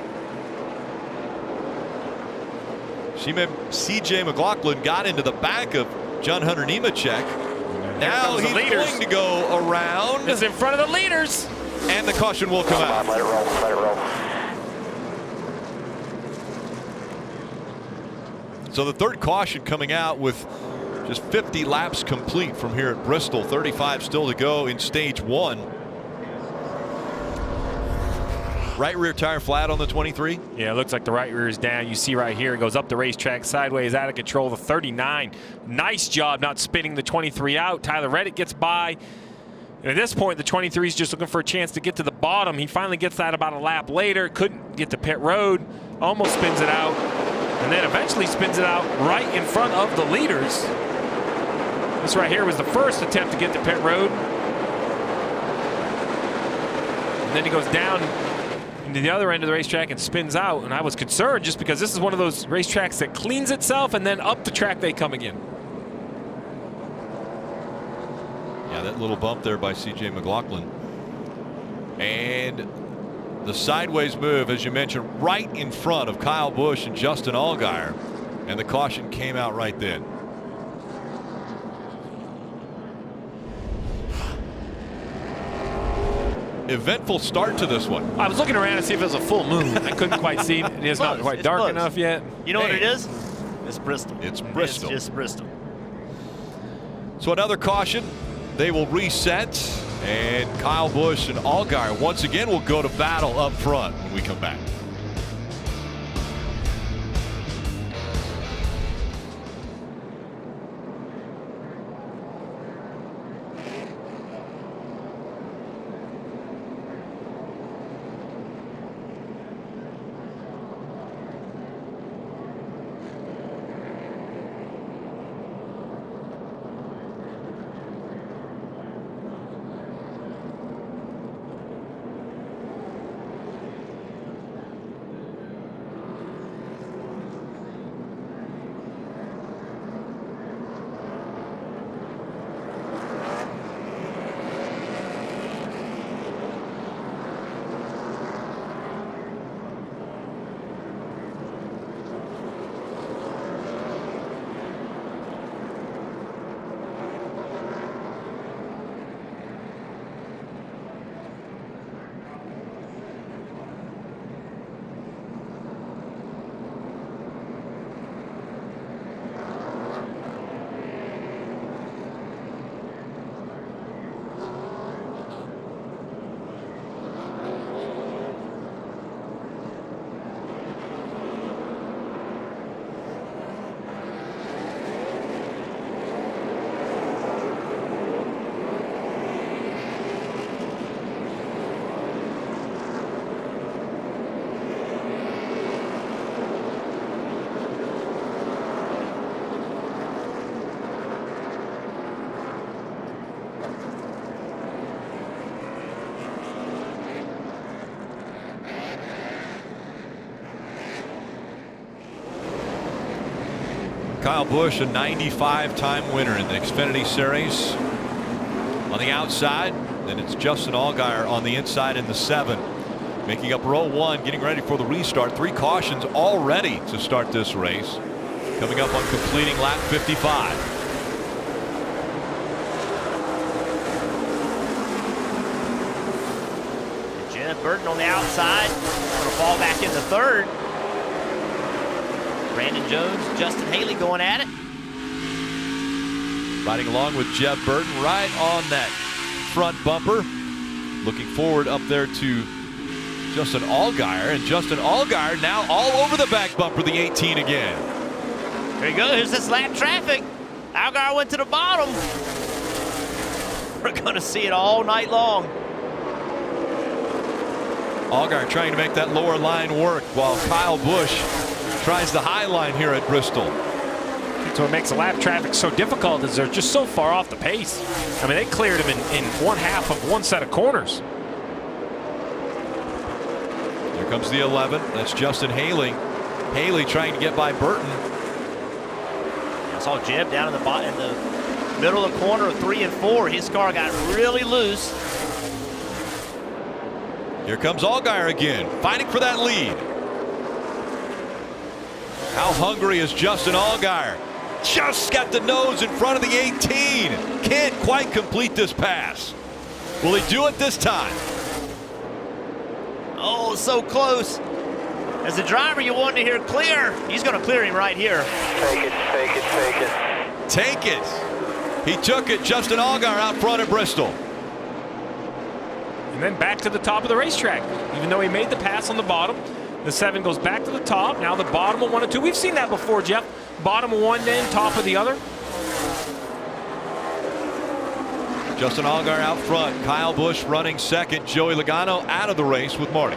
CJ McLaughlin got into the back of John Hunter Nemechek. Now he's going to go around. It's in front of the leaders. And the caution will come out. Let it roll. Let it roll. So the third caution coming out with just 50 laps complete from here at Bristol. 35 still to go in stage 1. Right rear tire flat on the 23. Yeah, it looks like the right rear is down. You see right here, it goes up the racetrack sideways, out of control. The 39. Nice job not spinning the 23 out. Tyler Reddick gets by. And at this point, the 23 is just looking for a chance to get to the bottom. He finally gets that about a lap later. Couldn't get to pit road. Almost spins it out. And then eventually spins it out right in front of the leaders. This right here was the first attempt to get to pit road. And then he goes down into the other end of the racetrack and spins out. And I was concerned just because this is one of those racetracks that cleans itself and then up the track they come again. Yeah, that little bump there by CJ McLaughlin. And the sideways move, as you mentioned, right in front of Kyle Busch and Justin Allgaier. And the caution came out right then. Eventful start to this one. I was looking around to see if it was a full moon. I couldn't quite see it. It's not quite dark enough yet. You know what it is? It's Bristol. It's Bristol. It's just Bristol. So another caution. They will reset. And Kyle Busch and Allgaier once again will go to battle up front when we come back. Kyle Busch, a 95-time winner in the Xfinity Series. On the outside, then it's Justin Allgaier on the inside in the 7. Making up row 1, getting ready for the restart. 3 cautions already to start this race. Coming up on completing lap 55. Jeb Burton on the outside. Going to fall back into 3rd. Brandon Jones, Justin Haley going at it. Riding along with Jeb Burton right on that front bumper. Looking forward up there to Justin Allgaier, and Justin Allgaier now all over the back bumper, the 18 again. There you go. Here's this lap traffic. Allgaier went to the bottom. We're going to see it all night long. Allgaier trying to make that lower line work while Kyle Busch tries the high line here at Bristol. So what makes the lap traffic so difficult is they're just so far off the pace. I mean, they cleared him in one half of one set of corners. Here comes the 11. That's Justin Haley. Haley trying to get by Burton. I saw Jeb down in the middle of the corner of 3 and 4. His car got really loose. Here comes Allgaier again, fighting for that lead. How hungry is Justin Allgaier? Just got the nose in front of the 18. Can't quite complete this pass. Will he do it this time? Oh, so close. As a driver, you want to hear clear. He's going to clear him right here. Take it, take it, take it. Take it. He took it. Justin Allgaier out front at Bristol. And then back to the top of the racetrack. Even though he made the pass on the bottom, the 7 goes back to the top. Now the bottom of 1 and 2. We've seen that before, Jeff. Bottom of 1, then top of the other. Justin Allgaier out front. Kyle Busch running 2nd. Joey Logano out of the race with Marty.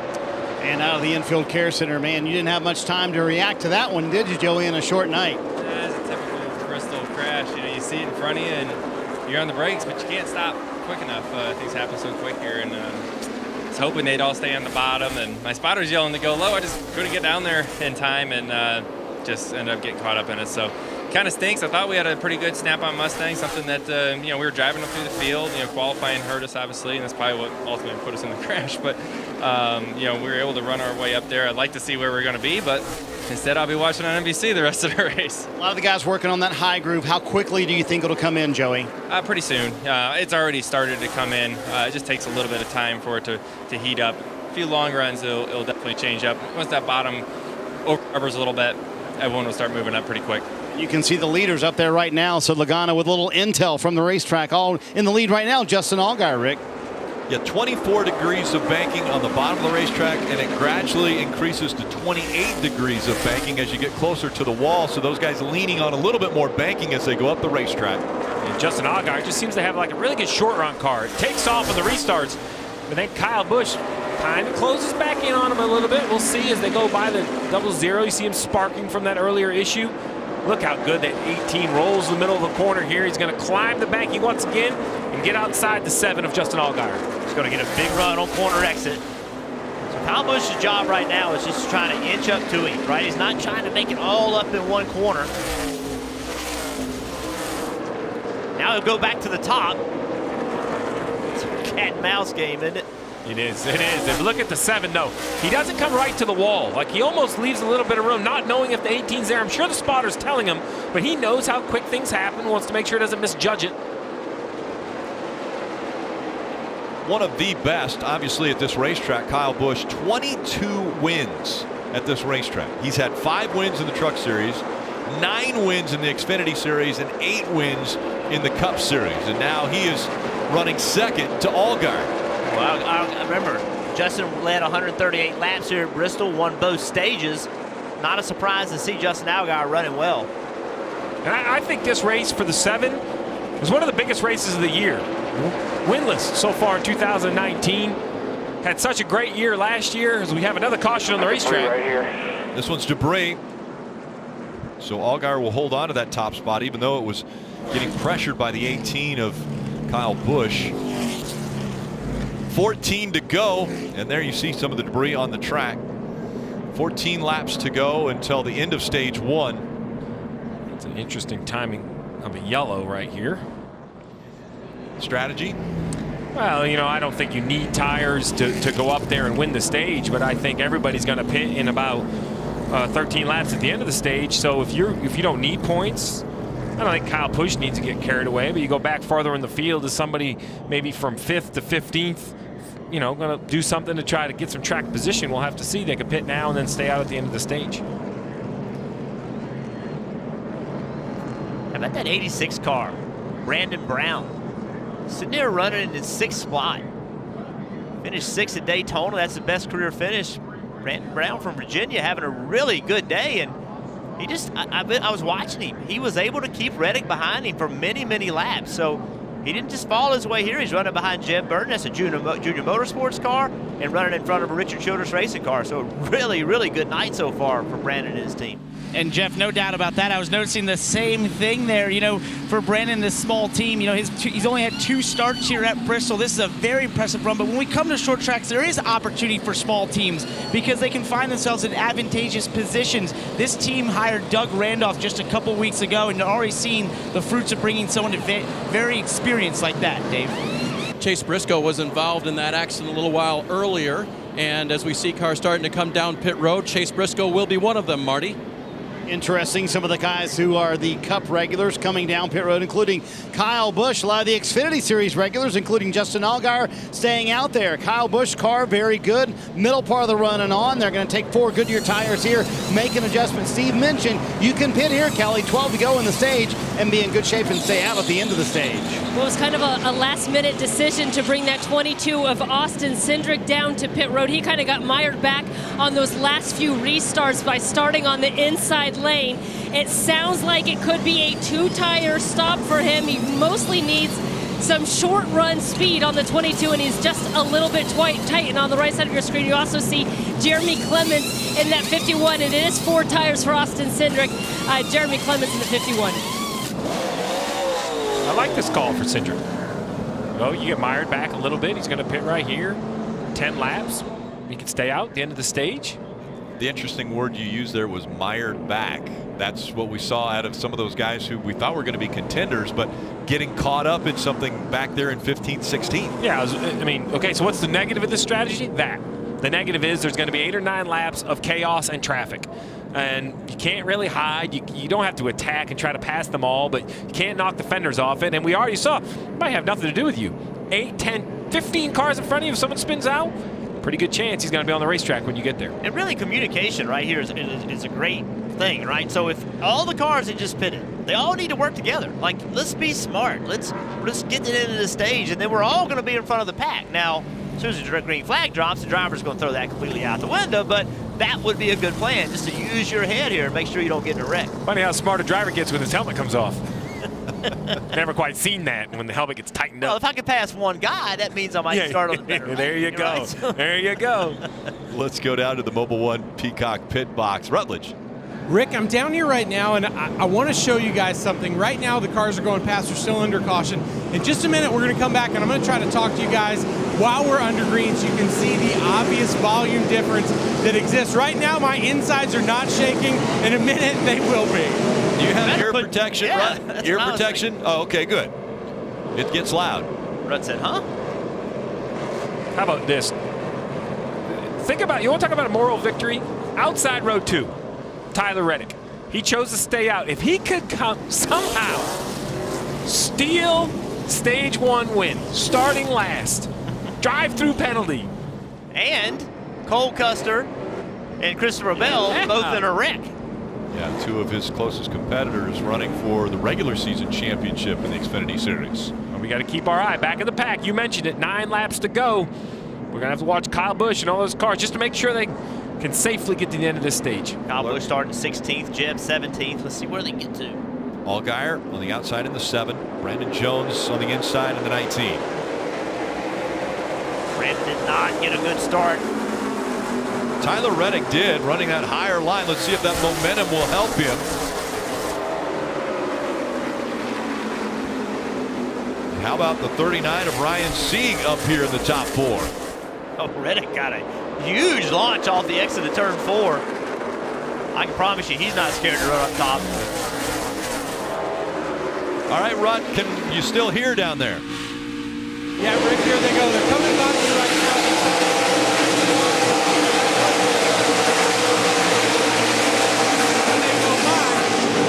And out of the infield care center, man, you didn't have much time to react to that one, did you, Joey, in a short night? Yeah, it's a typical Bristol crash. You know, you see it in front of you, and you're on the brakes, but you can't stop quick enough. Things happen so quick here, and I was hoping they'd all stay on the bottom. And my spotter's yelling to go low. I just couldn't get down there in time, and just ended up getting caught up in it. So kind of stinks. I thought we had a pretty good snap-on Mustang, something that we were driving up through the field. Qualifying hurt us obviously, and that's probably what ultimately put us in the crash. But we were able to run our way up there. I'd like to see where we're going to be, but instead I'll be watching on NBC the rest of the race. A lot of the guys working on that high groove. How quickly do you think it'll come in, Joey? Pretty soon. It's already started to come in. It just takes a little bit of time for it to heat up. A few long runs, it'll definitely change up. Once that bottom recovers a little bit, everyone will start moving up pretty quick. You can see the leaders up there right now. So Logano with a little intel from the racetrack. All in the lead right now, Justin Allgaier, Rick. Yeah, 24 degrees of banking on the bottom of the racetrack, and it gradually increases to 28 degrees of banking as you get closer to the wall. So those guys leaning on a little bit more banking as they go up the racetrack. And Justin Allgaier just seems to have like a really good short run car. It takes off on the restarts, but then Kyle Busch kind of closes back in on him a little bit. We'll see as they go by the 00. You see him sparking from that earlier issue. Look how good that 18 rolls in the middle of the corner here. He's going to climb the banking once again and get outside the 7 of Justin Allgaier. He's going to get a big run on corner exit. So Kyle Busch's job right now is just trying to inch up to him, right? He's not trying to make it all up in one corner. Now he'll go back to the top. It's a cat and mouse game, isn't it? It is. And look at the 7, though. He doesn't come right to the wall. Like, he almost leaves a little bit of room, not knowing if the 18's there. I'm sure the spotter's telling him, but he knows how quick things happen, wants to make sure he doesn't misjudge it. One of the best, obviously, at this racetrack, Kyle Busch, 22 wins at this racetrack. He's had 5 wins in the Truck Series, 9 wins in the Xfinity Series, and 8 wins in the Cup Series. And now he is running 2nd to Allgaier. Well, I remember Justin led 138 laps here at Bristol, won both stages. Not a surprise to see Justin Allgaier running well. And I think this race for the 7 was one of the biggest races of the year. Winless so far in 2019. Had such a great year last year as we have another caution on the racetrack. Right here. This one's debris. So Allgaier will hold on to that top spot, even though it was getting pressured by the 18 of Kyle Busch. 14 to go, and there you see some of the debris on the track. 14 laps to go until the end of stage 1. It's an interesting timing of a yellow right here. Strategy? Well, you know, I don't think you need tires to go up there and win the stage, but I think everybody's going to pit in about 13 laps at the end of the stage. So if you don't need points, I don't think Kyle Busch needs to get carried away, but you go back farther in the field as somebody maybe from 5th to 15th, you know, going to do something to try to get some track position. We'll have to see. They could pit now and then stay out at the end of the stage. How about that 86 car? Brandon Brown. Sitting there running in his 6th spot. Finished 6th at Daytona. That's the best career finish. Brandon Brown from Virginia having a really good day. And he just, I was watching him. He was able to keep Reddick behind him for many, many laps. So he didn't just fall his way here. He's running behind Jeb Burton. That's a junior motorsports car, and running in front of a Richard Childress racing car. So really, really good night so far for Brandon and his team. And Jeff, no doubt about that. I was noticing the same thing there. You know, for Brandon, this small team, you know, he's only had 2 starts here at Bristol. This is a very impressive run. But when we come to short tracks, there is opportunity for small teams because they can find themselves in advantageous positions. This team hired Doug Randolph just a couple weeks ago, and they're already seeing the fruits of bringing someone very experienced like that, Dave. Chase Briscoe was involved in that accident a little while earlier, and as we see cars starting to come down pit road, Chase Briscoe will be one of them, Marty. Interesting, some of the guys who are the Cup regulars coming down pit road, including Kyle Busch, a lot of the Xfinity Series regulars, including Justin Allgaier, staying out there. Kyle Busch's car, very good. Middle part of the run and on. They're going to take 4 Goodyear tires here, make an adjustment. Steve mentioned you can pit here, Kelly, 12 to go in the stage, and be in good shape and stay out at the end of the stage. Well, it was kind of a last-minute decision to bring that 22 of Austin Syndrich down to pit road. He kind of got mired back on those last few restarts by starting on the inside lane. It sounds like it could be a 2-tire stop for him. He mostly needs some short run speed on the 22, and he's just a little bit tight. And on the right side of your screen, you also see Jeremy Clements in that 51, and it is 4 tires for Austin Syndrich. Jeremy Clements in the 51. I like this call for Syndrich. Oh, you get mired back a little bit. He's going to pit right here. 10 laps. He can stay out at the end of the stage. The interesting word you used there was mired back. That's what we saw out of some of those guys who we thought were going to be contenders, but getting caught up in something back there in 15, 16. Yeah, I mean, okay, so what's the negative of this strategy? The negative is there's going to be 8 or 9 laps of chaos and traffic. And you can't really hide. You don't have to attack and try to pass them all, but you can't knock the fenders off it. And we already saw, it might have nothing to do with you. 8, 10, 15 cars in front of you, if someone spins out, pretty good chance he's going to be on the racetrack when you get there. And really, communication right here is a great thing, right? So if all the cars that just pitted, they all need to work together. Like, let's be smart. Let's get it into the stage, and then we're all going to be in front of the pack. Now, as soon as the green flag drops, the driver's going to throw that completely out the window, but that would be a good plan, just to use your head here and make sure you don't get in a wreck. Funny how smart a driver gets when his helmet comes off. Never quite seen that when the helmet gets tightened up. Well, if I could pass one guy, that means I might start on the better. There you go. Right? There you go. Let's go down to the Mobile One Peacock pit box. Rutledge. Rick, I'm down here right now, and I want to show you guys something. Right now, the cars are going past. They're still under caution. In just a minute, we're going to come back, and I'm going to try to talk to you guys while we're under greens. You can see the obvious volume difference that exists. Right now, my insides are not shaking. In a minute, they will be. Do you have ear protection, Rut? Ear protection? Oh, okay, good. It gets loud. Rut said, huh? How about this? Think about, you want to talk about a moral victory? Outside row 2. Tyler Reddick. He chose to stay out. If he could somehow steal stage 1 win, starting last, drive-through penalty. And Cole Custer and Christopher Bell both in a wreck. Yeah, 2 of his closest competitors running for the regular season championship in the Xfinity Series. Well, we got to keep our eye back in the pack. You mentioned it, 9 laps to go. We're going to have to watch Kyle Busch and all those cars just to make sure they can safely get to the end of this stage. Kyle Busch starting 16th, Jeb 17th. Let's see where they get to. Allgaier on the outside in the 7. Brandon Jones on the inside in the 19. Brandon did not get a good start. Tyler Reddick did, running that higher line. Let's see if that momentum will help him. And how about the 39 of Ryan Sieg up here in the top 4? Oh, Reddick got a huge launch off the exit of turn 4. I can promise you he's not scared to run up top. All right, Rutt, can you still hear down there? Yeah, Rick, here they go. They're coming by me right now.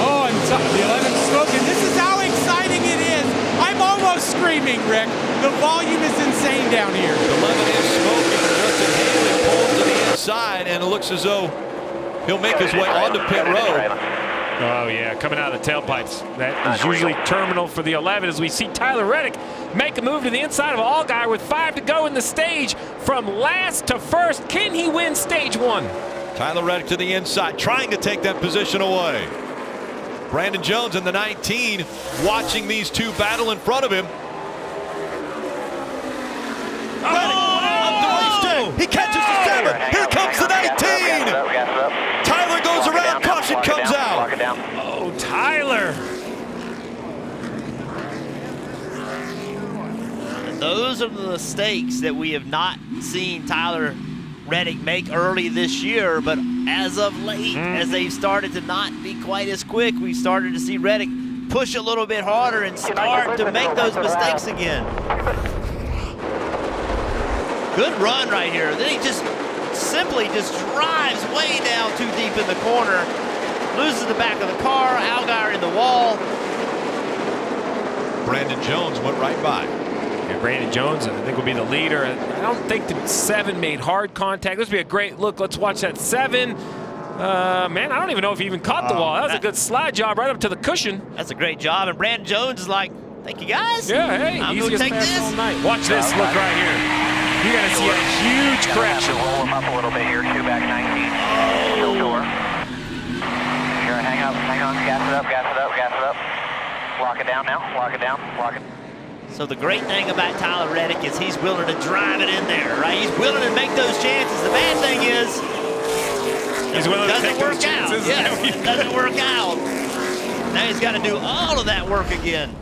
Oh, and the 11's smoking. This is how exciting it is. I'm almost screaming, Rick. The volume is insane down here. The 11 is smoking. Justin Haley pulls to the inside, and it looks as though he'll make his way onto pit road. Oh, yeah, coming out of the tailpipes. That is usually terminal for the 11 as we see Tyler Reddick make a move to the inside of Allgaier with 5 to go in the stage from last to first. Can he win stage 1? Tyler Reddick to the inside, trying to take that position away. Brandon Jones in the 19, watching these two battle in front of him. He catches the 7. Here comes the 19. Tyler goes around. Caution comes out. Oh, Tyler. Those are the mistakes that we have not seen Tyler Reddick make early this year, but as of late, as they've started to not be quite as quick, we've started to see Reddick push a little bit harder and start to make those mistakes again. Good run right here. Then he just simply drives way down too deep in the corner, loses the back of the car, Allgaier in the wall. Brandon Jones went right by. Yeah, Brandon Jones, I think, will be the leader. I don't think the 7 made hard contact. This would be a great look. Let's watch that 7. Man, I don't even know if he even caught the wall. That was a good slide job right up to the cushion. That's a great job. And Brandon Jones is like, thank you, guys. Yeah, hey, I'm going to take this. All night. Watch this look right here. You got to see a huge correction. Roll him up a little bit here. 2 back 19. Still door. Here, hang on. Gas it up. Lock it down now. Lock it. So the great thing about Tyler Reddick is he's willing to drive it in there, right? He's willing to make those chances. The bad thing is, he's willing to take those chances. Yes, it doesn't work out. Now he's got to do all of that work again.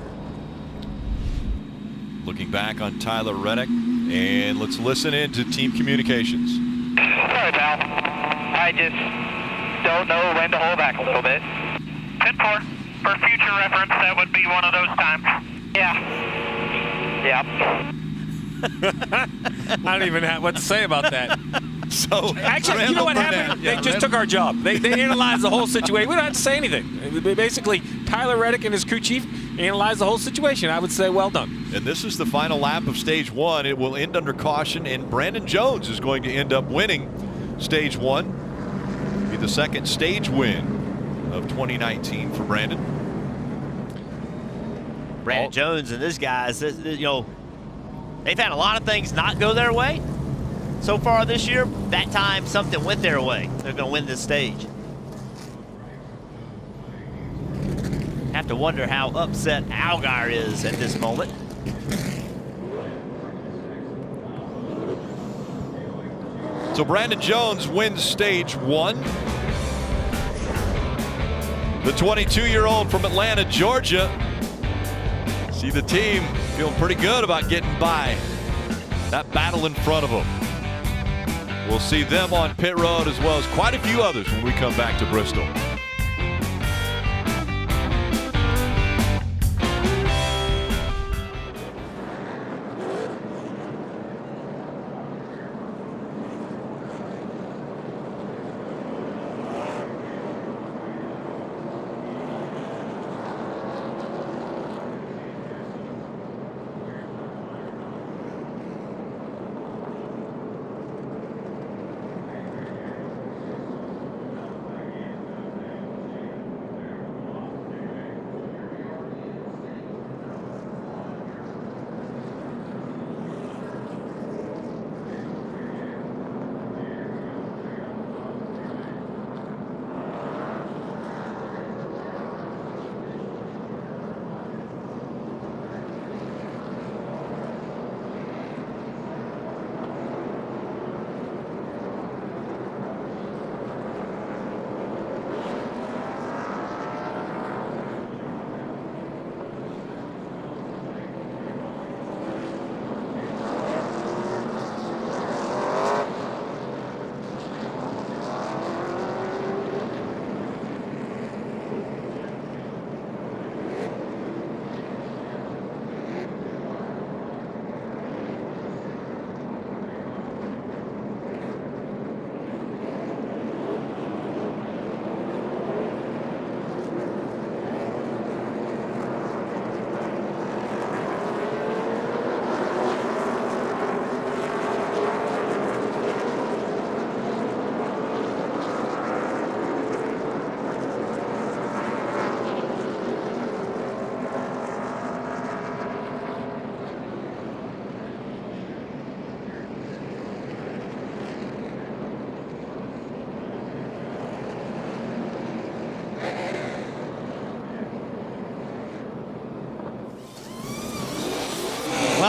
Looking back on Tyler Reddick, and let's listen in to team communications. Sorry, pal. I just don't know when to hold back a little bit. 10-4. For future reference, that would be one of those times. Yeah. Yep. I don't even have what to say about that. So actually, you know what happened? Yeah, they just took our job. They analyzed the whole situation. We don't have to say anything. Basically, Tyler Reddick and his crew chief analyzed the whole situation. I would say well done. And this is the final lap of stage 1. It will end under caution, and Brandon Jones is going to end up winning stage 1. Be the second stage win of 2019 for Brandon. Brandon Jones and this guys, you know, they've had a lot of things not go their way so far this year. That time something went their way. They're going to win this stage. Have to wonder how upset Allgaier is at this moment. So Brandon Jones wins stage 1. The 22-year-old from Atlanta, Georgia. See the team feeling pretty good about getting by that battle in front of them. We'll see them on pit road as well as quite a few others when we come back to Bristol.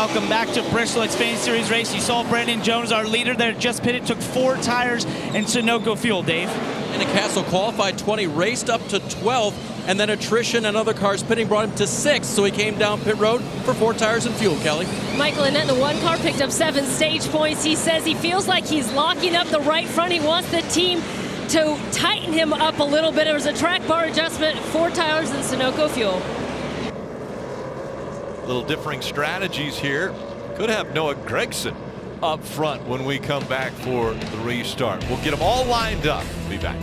Welcome back to Bristol Xfinity Series race. You saw Brandon Jones, our leader there, just pitted, took 4 tires and Sunoco fuel, Dave. And Castle qualified 20, raced up to 12, and then attrition and other cars pitting brought him to 6, so he came down pit road for 4 tires and fuel, Kelly. Michael Annett in the 1 car picked up 7 stage points. He says he feels like he's locking up the right front. He wants the team to tighten him up a little bit. It was a track bar adjustment, 4 tires and Sunoco fuel. Little differing strategies here. Could have Noah Gragson up front when we come back for the restart. We'll get them all lined up. Be back.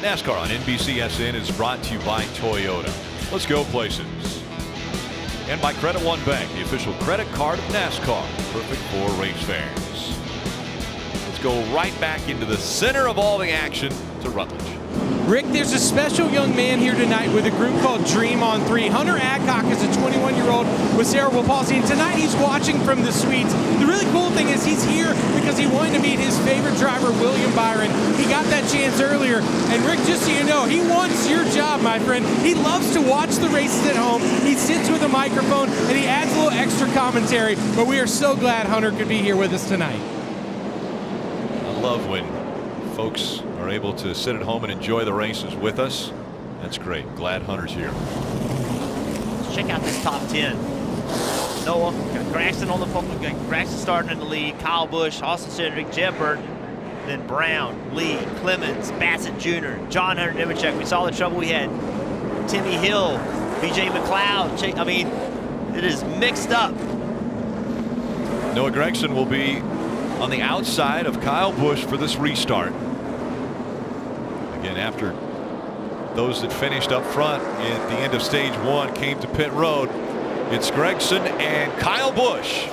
NASCAR on NBCSN is brought to you by Toyota. Let's go places. And by Credit One Bank, the official credit card of NASCAR. Perfect for race fans. Let's go right back into the center of all the action to Rutledge. Rick, there's a special young man here tonight with a group called Dream on 3. Hunter Adcock is a 21-year-old with cerebral palsy, and tonight he's watching from the suites. The really cool thing is he's here because he wanted to meet his favorite driver, William Byron. He got that chance earlier, and Rick, just so you know, he wants your job, my friend. He loves to watch the races at home. He sits with a microphone, and he adds a little extra commentary, but we are so glad Hunter could be here with us tonight. I love when folks are able to sit at home and enjoy the races with us. That's great. Glad Hunter's here. Let's check out this top 10. Noah, got Gragson on the phone. Gragson starting in the lead. Kyle Busch, Austin Syndrich, Jeb Burton, then Brown, Lee, Clemens, Bassett Jr., John Hunter Nemechek. We saw the trouble we had. Timmy Hill, BJ McLeod. I mean, it is mixed up. Noah Gragson will be on the outside of Kyle Busch for this restart. Again, after those that finished up front at the end of stage 1 came to pit road, it's Gragson and Kyle Busch.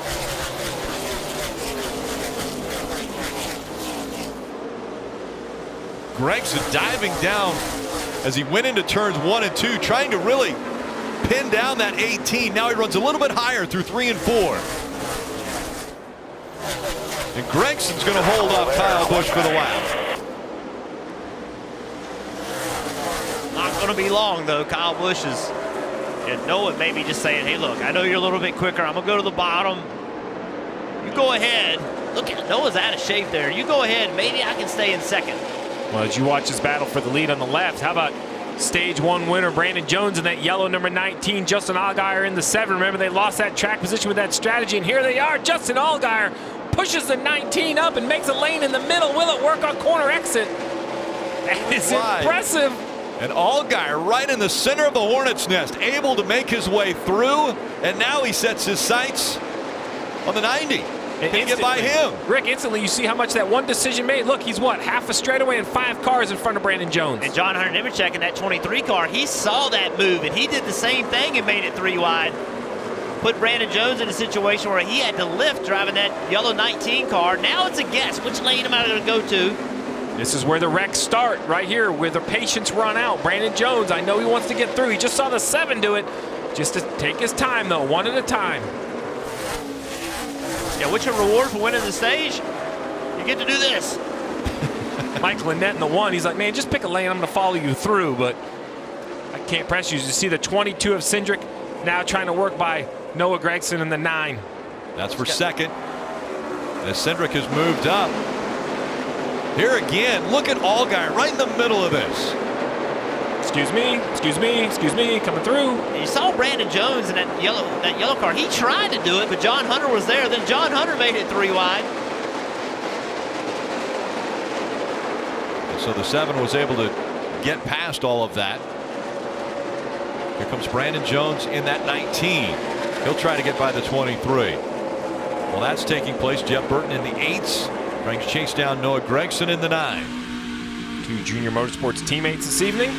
Gragson diving down as he went into turns 1 and 2, trying to really pin down that 18. Now he runs a little bit higher through 3 and 4. And Gregson's going to hold off Kyle Busch for the lap. Not going to be long, though. Kyle Busch is, and Noah maybe just saying, hey, look, I know you're a little bit quicker. I'm going to go to the bottom. You go ahead. Look at Noah's out of shape there. You go ahead. Maybe I can stay in second. Well, as you watch this battle for the lead on the left, how about stage 1 winner Brandon Jones in that yellow number 19, Justin Allgaier in the 7. Remember, they lost that track position with that strategy, and here they are. Justin Allgaier pushes the 19 up and makes a lane in the middle. Will it work on corner exit? That is impressive. And Allgaier right in the center of the hornet's nest, able to make his way through, and now he sets his sights on the 90. can get by him. Rick, instantly you see how much that one decision made. Look, he's what, half a straightaway and 5 cars in front of Brandon Jones. And John Hunter Nemechek in that 23 car, he saw that move, and he did the same thing and made it 3 wide. Put Brandon Jones in a situation where he had to lift driving that yellow 19 car. Now it's a guess. Which lane am I going to go to? This is where the wrecks start, right here, where the patience run out. Brandon Jones, I know he wants to get through. He just saw the 7 do it. Just to take his time, though, one at a time. Yeah, what's your reward for winning the stage? You get to do this. Mike Lynette in the 1, he's like, man, just pick a lane. I'm going to follow you through, but I can't press you. You see the 22 of Syndrich now trying to work by Noah Gragson in the 9. That's for second. As Syndrich has moved up. Here again, look at Allgaier right in the middle of this. Excuse me, coming through. And you saw Brandon Jones in that yellow car. He tried to do it, but John Hunter was there. Then John Hunter made it 3 wide. And so the 7 was able to get past all of that. Here comes Brandon Jones in that 19. He'll try to get by the 23. Well, that's taking place. Jeff Burton in the 8s. Trying to chase down Noah Gragson in the 9. 2 Junior Motorsports teammates this evening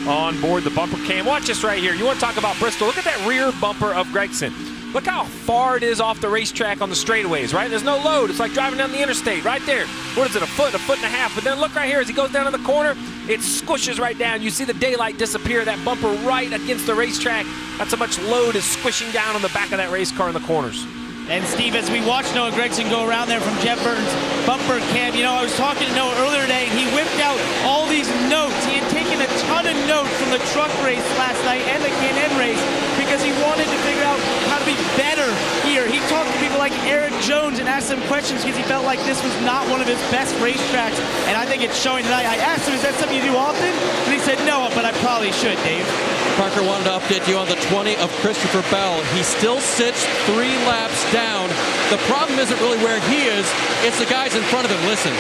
on board the bumper cam. Watch this right here. You want to talk about Bristol? Look at that rear bumper of Gragson. Look how far it is off the racetrack on the straightaways, right? There's no load. It's like driving down the interstate right there. What is it, a foot and a half? But then look right here as he goes down to the corner, it squishes right down. You see the daylight disappear, that bumper right against the racetrack. That's how much load is squishing down on the back of that race car in the corners. And Steve, as we watch Noah Gragson go around there from Jeff Burton's bumper cam, you know, I was talking to Noah earlier today, and he whipped out all these notes. He had taken a ton of notes from the truck race last night and the Can-Am race because he wanted to figure out how to be better here. He talked to people like Erik Jones and asked them questions because he felt like this was not one of his best racetracks, and I think it's showing tonight. I asked him, is that something you do often? And he said, no, but I probably should, Dave. Parker wanted to update you on the 20 of Christopher Bell. He still sits 3 laps down. The problem isn't really where he is, it's the guys in front of him. Listen.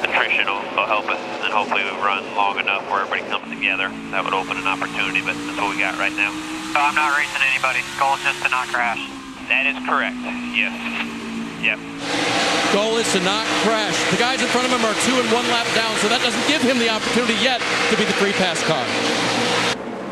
Attrition will help us, and hopefully we run long enough where everybody comes together. That would open an opportunity, but that's what we got right now. So I'm not racing anybody. Goal is just to not crash. That is correct. Yes. Yep. Goal is to not crash. The guys in front of him are 2 and 1 lap down, so that doesn't give him the opportunity yet to be the free pass car.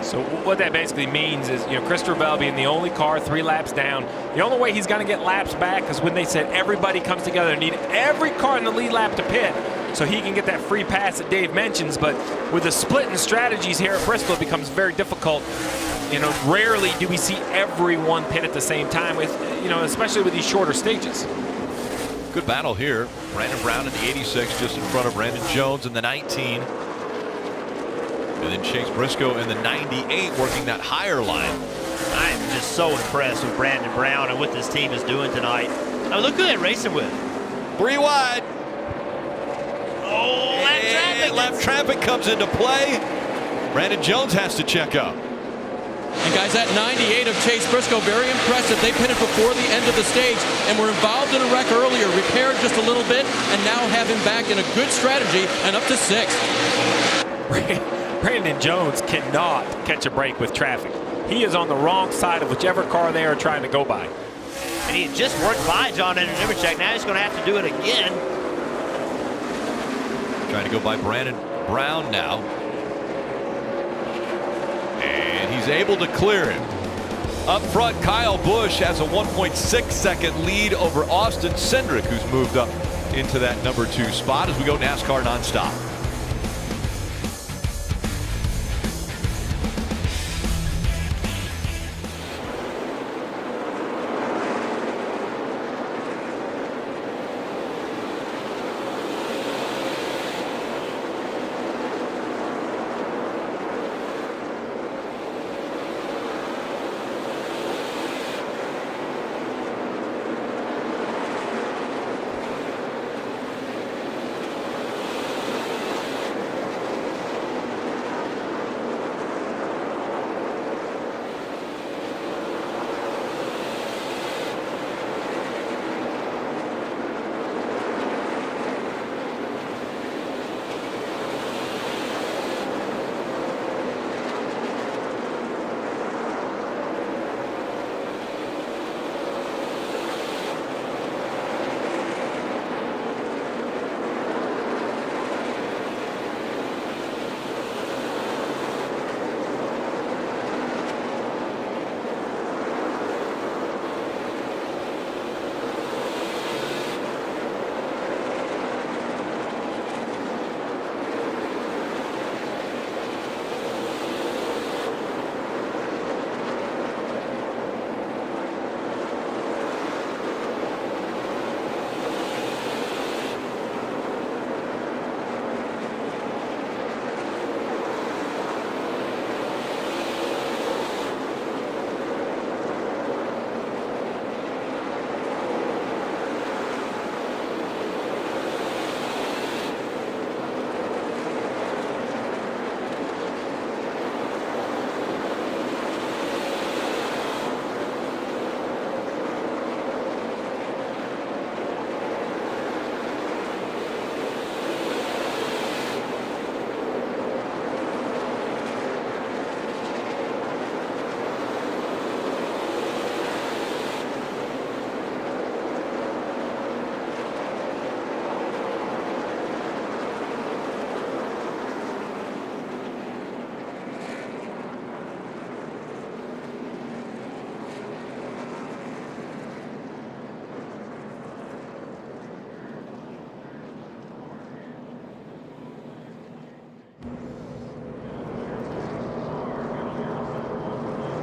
So what that basically means is, you know, Christopher Bell being the only car 3 laps down, the only way he's going to get laps back is when they said everybody comes together and need every car in the lead lap to pit so he can get that free pass that Dave mentions. But with the split in strategies here at Bristol, it becomes very difficult. You know, rarely do we see everyone pit at the same time, with, you know, especially with these shorter stages. Good battle here. Brandon Brown in the 86 just in front of Brandon Jones in the 19. And then Chase Briscoe in the 98 working that higher line. I am just so impressed with Brandon Brown and what this team is doing tonight. Oh, look who they're racing with. 3 wide. Oh, lap traffic. Lap traffic comes into play. Brandon Jones has to check up. And guys, that 98 of Chase Briscoe, very impressive. They pitted before the end of the stage and were involved in a wreck earlier, repaired just a little bit, and now have him back in a good strategy and up to 6th. Brandon Jones cannot catch a break with traffic. He is on the wrong side of whichever car they are trying to go by. And he had just worked by John Hunter Nemechek. Now he's going to have to do it again. Trying to go by Brandon Brown now. And he's able to clear him. Up front, Kyle Busch has a 1.6 second lead over Austin Syndrich, who's moved up into that number 2 spot as we go NASCAR nonstop.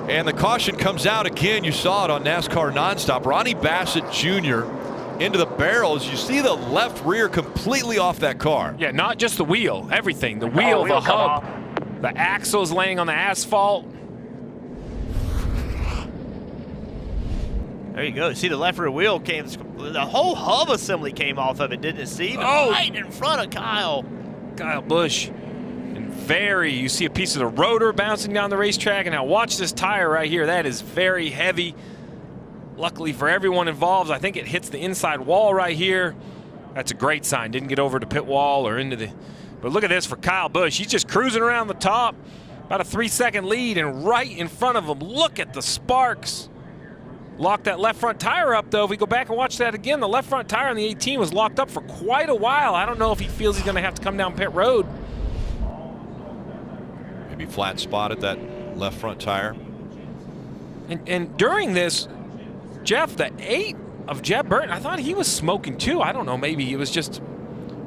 And the caution comes out again. You saw it on NASCAR Nonstop. Ronnie Bassett Jr. into the barrels. You see the left rear completely off that car. Yeah, not just the wheel, everything. The wheel, the hub, the axle's laying on the asphalt. There you go. See, the left rear wheel came, the whole hub assembly came off of it, didn't it, Steve? Right in front of Kyle Busch. And you see a piece of the rotor bouncing down the racetrack. And now watch this tire right here. That is very heavy. Luckily for everyone involved, I think it hits the inside wall right here. That's a great sign. Didn't get over the pit wall or into the... But look at this for Kyle Busch. He's just cruising around the top. About a 3-second lead, and right in front of him, look at the sparks. Locked that left front tire up, though. If we go back and watch that again, the left front tire on the 18 was locked up for quite a while. I don't know if he feels he's going to have to come down pit road. Maybe flat spot at that left front tire. And during this, Jeff, the 8 of Jeb Burton, I thought he was smoking too. I don't know, maybe it was just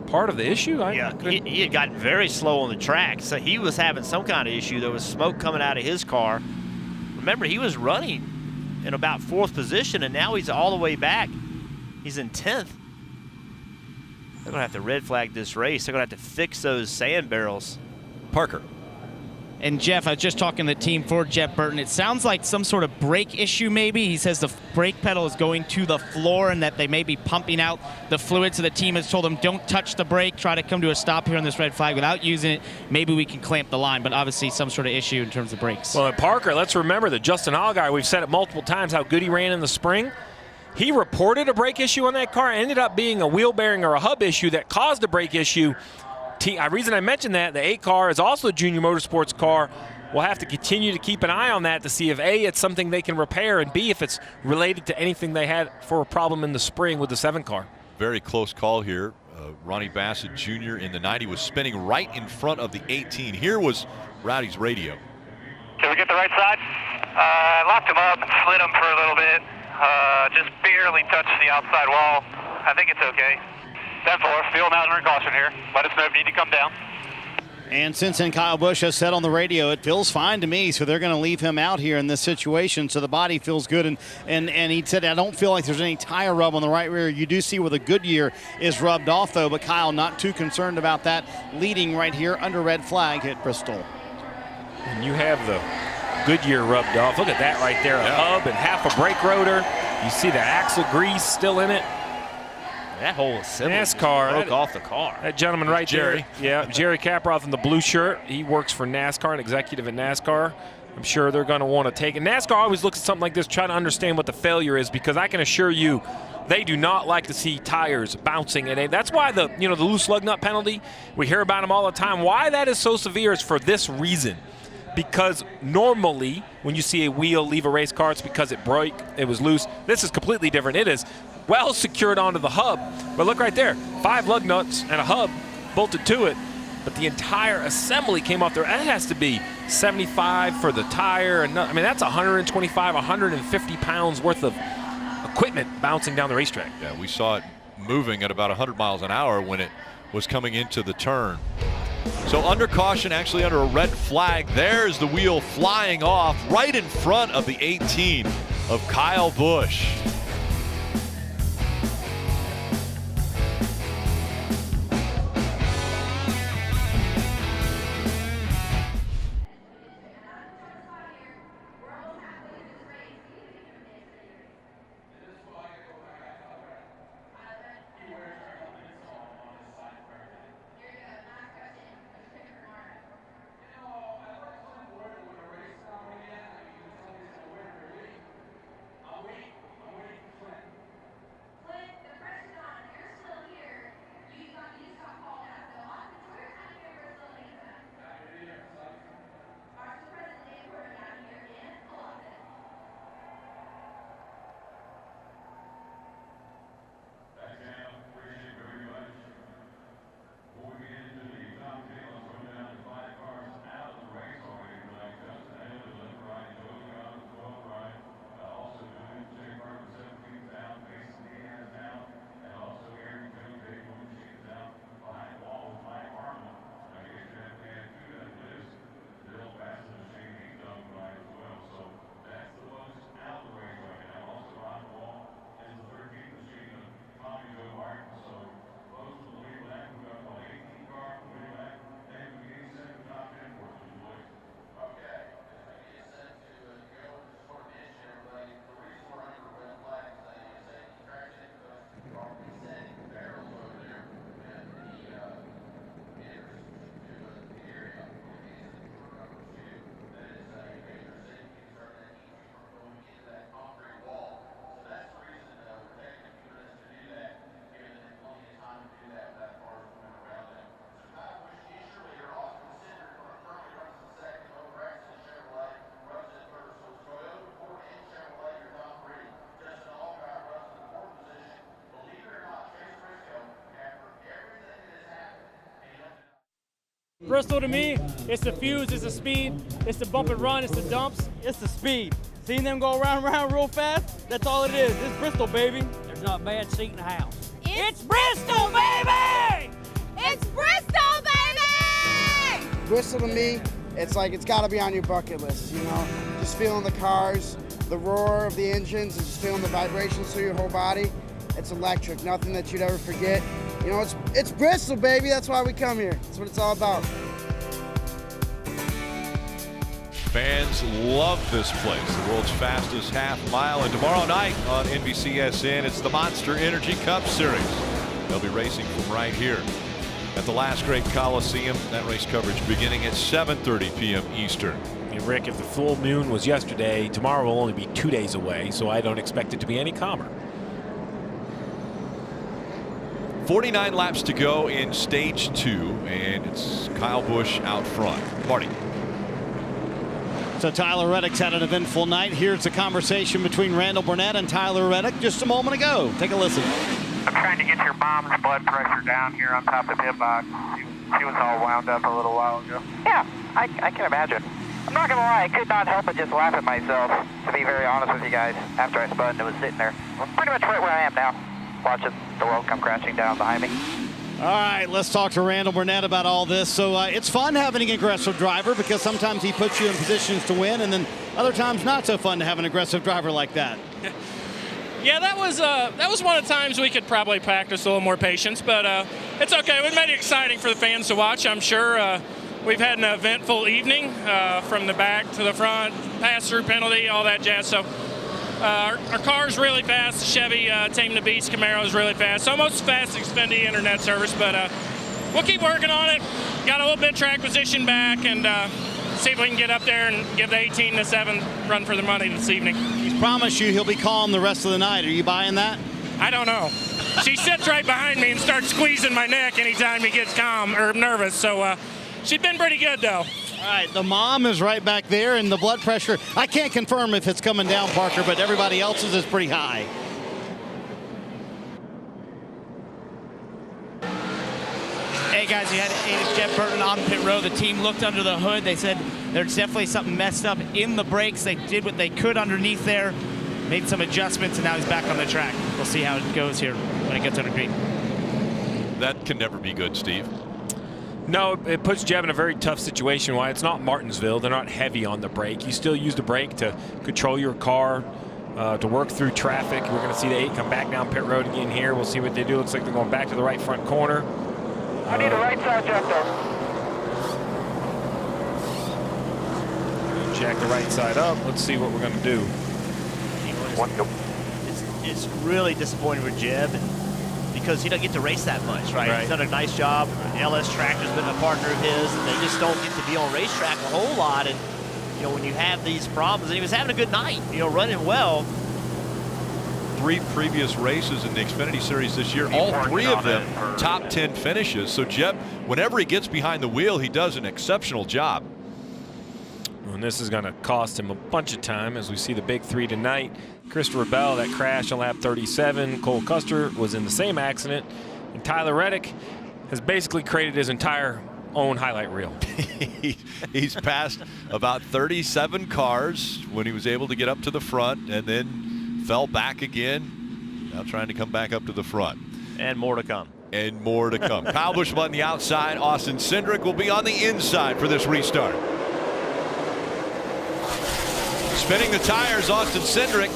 part of the issue. He had gotten very slow on the track, so he was having some kind of issue. There was smoke coming out of his car. Remember, he was running in about 4th position, and now he's all the way back. He's in 10th. They're going to have to red flag this race. They're going to have to fix those sand barrels. Parker. And Jeff, I was just talking to the team for Jeff Burton. It sounds like some sort of brake issue maybe. He says the brake pedal is going to the floor and that they may be pumping out the fluid. So the team has told them, don't touch the brake, try to come to a stop here on this red flag without using it. Maybe we can clamp the line, but obviously some sort of issue in terms of brakes. Well, at Parker, let's remember that Justin Allgaier, we've said it multiple times how good he ran in the spring. He reported a brake issue on that car, ended up being a wheel bearing or a hub issue that caused a brake issue. The reason I mentioned that, the 8 car is also a Junior Motorsports car. We'll have to continue to keep an eye on that to see if A, it's something they can repair, and B, if it's related to anything they had for a problem in the spring with the 7 car. Very close call here. Ronnie Bassett Jr. in the 90 was spinning right in front of the 18. Here was Rowdy's radio. Can we get the right side? Locked him up and slid him for a little bit. Just barely touched the outside wall. I think it's okay. 10-4, field out under caution here. Let us know if you need to come down. And since then, Kyle Busch has said on the radio, it feels fine to me, so they're going to leave him out here in this situation, so the body feels good. And he said, I don't feel like there's any tire rub on the right rear. You do see where the Goodyear is rubbed off, though, but Kyle not too concerned about that, leading right here under red flag at Bristol. And you have the Goodyear rubbed off. Look at that right there, a hub and half a brake rotor. You see the axle grease still in it. That whole assembly NASCAR broke off the car. That gentleman right Jerry. there. Yeah, Jerry Caproth in the blue shirt. He works for NASCAR, an executive at NASCAR. I'm sure they're going to want to take it. NASCAR always looks at something like this, try to understand what the failure is, because I can assure you they do not like to see tires bouncing at it. That's why the loose lug nut penalty, we hear about them all the time. Why that is so severe is for this reason. Because normally when you see a wheel leave a race car, it's because it broke, it was loose. This is completely different. It is well secured onto the hub. But look right there, 5 lug nuts and a hub bolted to it. But the entire assembly came off there. That has to be 75 for the tire. And I mean, that's 125, 150 pounds worth of equipment bouncing down the racetrack. Yeah, we saw it moving at about 100 miles an hour when it was coming into the turn. So under caution, actually under a red flag, there's the wheel flying off right in front of the 18 of Kyle Busch. Bristol to me, it's the fuse, it's the speed, it's the bump and run, it's the dumps. It's the speed. Seeing them go around real fast, that's all it is. It's Bristol, baby. There's not a bad seat in the house. It's Bristol, baby! It's Bristol, baby! Bristol to me, it's like it's got to be on your bucket list, you know? Just feeling the cars, the roar of the engines, and just feeling the vibrations through your whole body. It's electric, nothing that you'd ever forget. You know, it's Bristol, baby. That's why we come here. That's what it's all about. Fans love this place, the world's fastest half mile. And tomorrow night on NBCSN, it's the Monster Energy Cup Series. They'll be racing from right here at the Last Great Coliseum. That race coverage beginning at 7:30 p.m. Eastern. Hey, Rick, if the full moon was yesterday, tomorrow will only be 2 days away, so I don't expect it to be any calmer. 49 laps to go in stage 2, and it's Kyle Busch out front. Marty. So Tyler Reddick's had an eventful night. Here's the conversation between Randall Burnett and Tyler Reddick just a moment ago. Take a listen. I'm trying to get your mom's blood pressure down here on top of the pit box. She was all wound up a little while ago. Yeah, I can imagine. I'm not gonna lie, I could not help but just laugh at myself, to be very honest with you guys, after I spun and it was sitting there. I'm pretty much right where I am now, watching the world come crashing down behind me. All right, let's talk to Randall Burnett about all this. So it's fun having an aggressive driver because sometimes he puts you in positions to win, and then other times not so fun to have an aggressive driver like that. Yeah, that was one of the times we could probably practice a little more patience, but it's okay. We made it exciting for the fans to watch. I'm sure we've had an eventful evening from the back to the front, pass-through penalty, all that jazz. So our car's really fast. Chevy Tame the Beast Camaro is really fast. Almost as fast as Xfinity internet service, but we'll keep working on it. Got a little bit of track position back, and see if we can get up there and give the 18-7 run for the money this evening. He's promised you he'll be calm the rest of the night. Are you buying that? I don't know. She sits right behind me and starts squeezing my neck anytime he gets calm or nervous. So she's been pretty good, though. All right, the mom is right back there, and the blood pressure, I can't confirm if it's coming down, Parker, but everybody else's is pretty high. Hey guys, you had Jeff Burton on pit road. The team looked under the hood. They said there's definitely something messed up in the brakes. They did what they could underneath there, made some adjustments, and now he's back on the track. We'll see how it goes here when it gets under green. That can never be good, Steve. No, it puts Jeb in a very tough situation. Why? It's not Martinsville. They're not heavy on the brake. You still use the brake to control your car, to work through traffic. We're going to see the 8 come back down pit road again here. We'll see what they do. Looks like they're going back to the right front corner. I need a right side check though. Jack the right side up. Let's see what we're going to do. It's really disappointing for Jeb because he doesn't get to race that much, right? He's done a nice job. LS Tractor's been a partner of his, and they just don't get to be on racetrack a whole lot. And you know, when you have these problems, and he was having a good night, you know, running well. 3 previous races in the Xfinity Series this year, all 3 of them top 10 finishes. So Jeb, whenever he gets behind the wheel, he does an exceptional job. And this is going to cost him a bunch of time as we see the big 3 tonight. Christopher Bell, that crash on lap 37. Cole Custer was in the same accident. And Tyler Reddick has basically created his entire own highlight reel. He's passed about 37 cars when he was able to get up to the front, and then fell back again. Now trying to come back up to the front. And more to come. And more to come. Kyle Busch on the outside. Austin Syndrich will be on the inside for this restart. Spinning the tires, Austin Syndrich.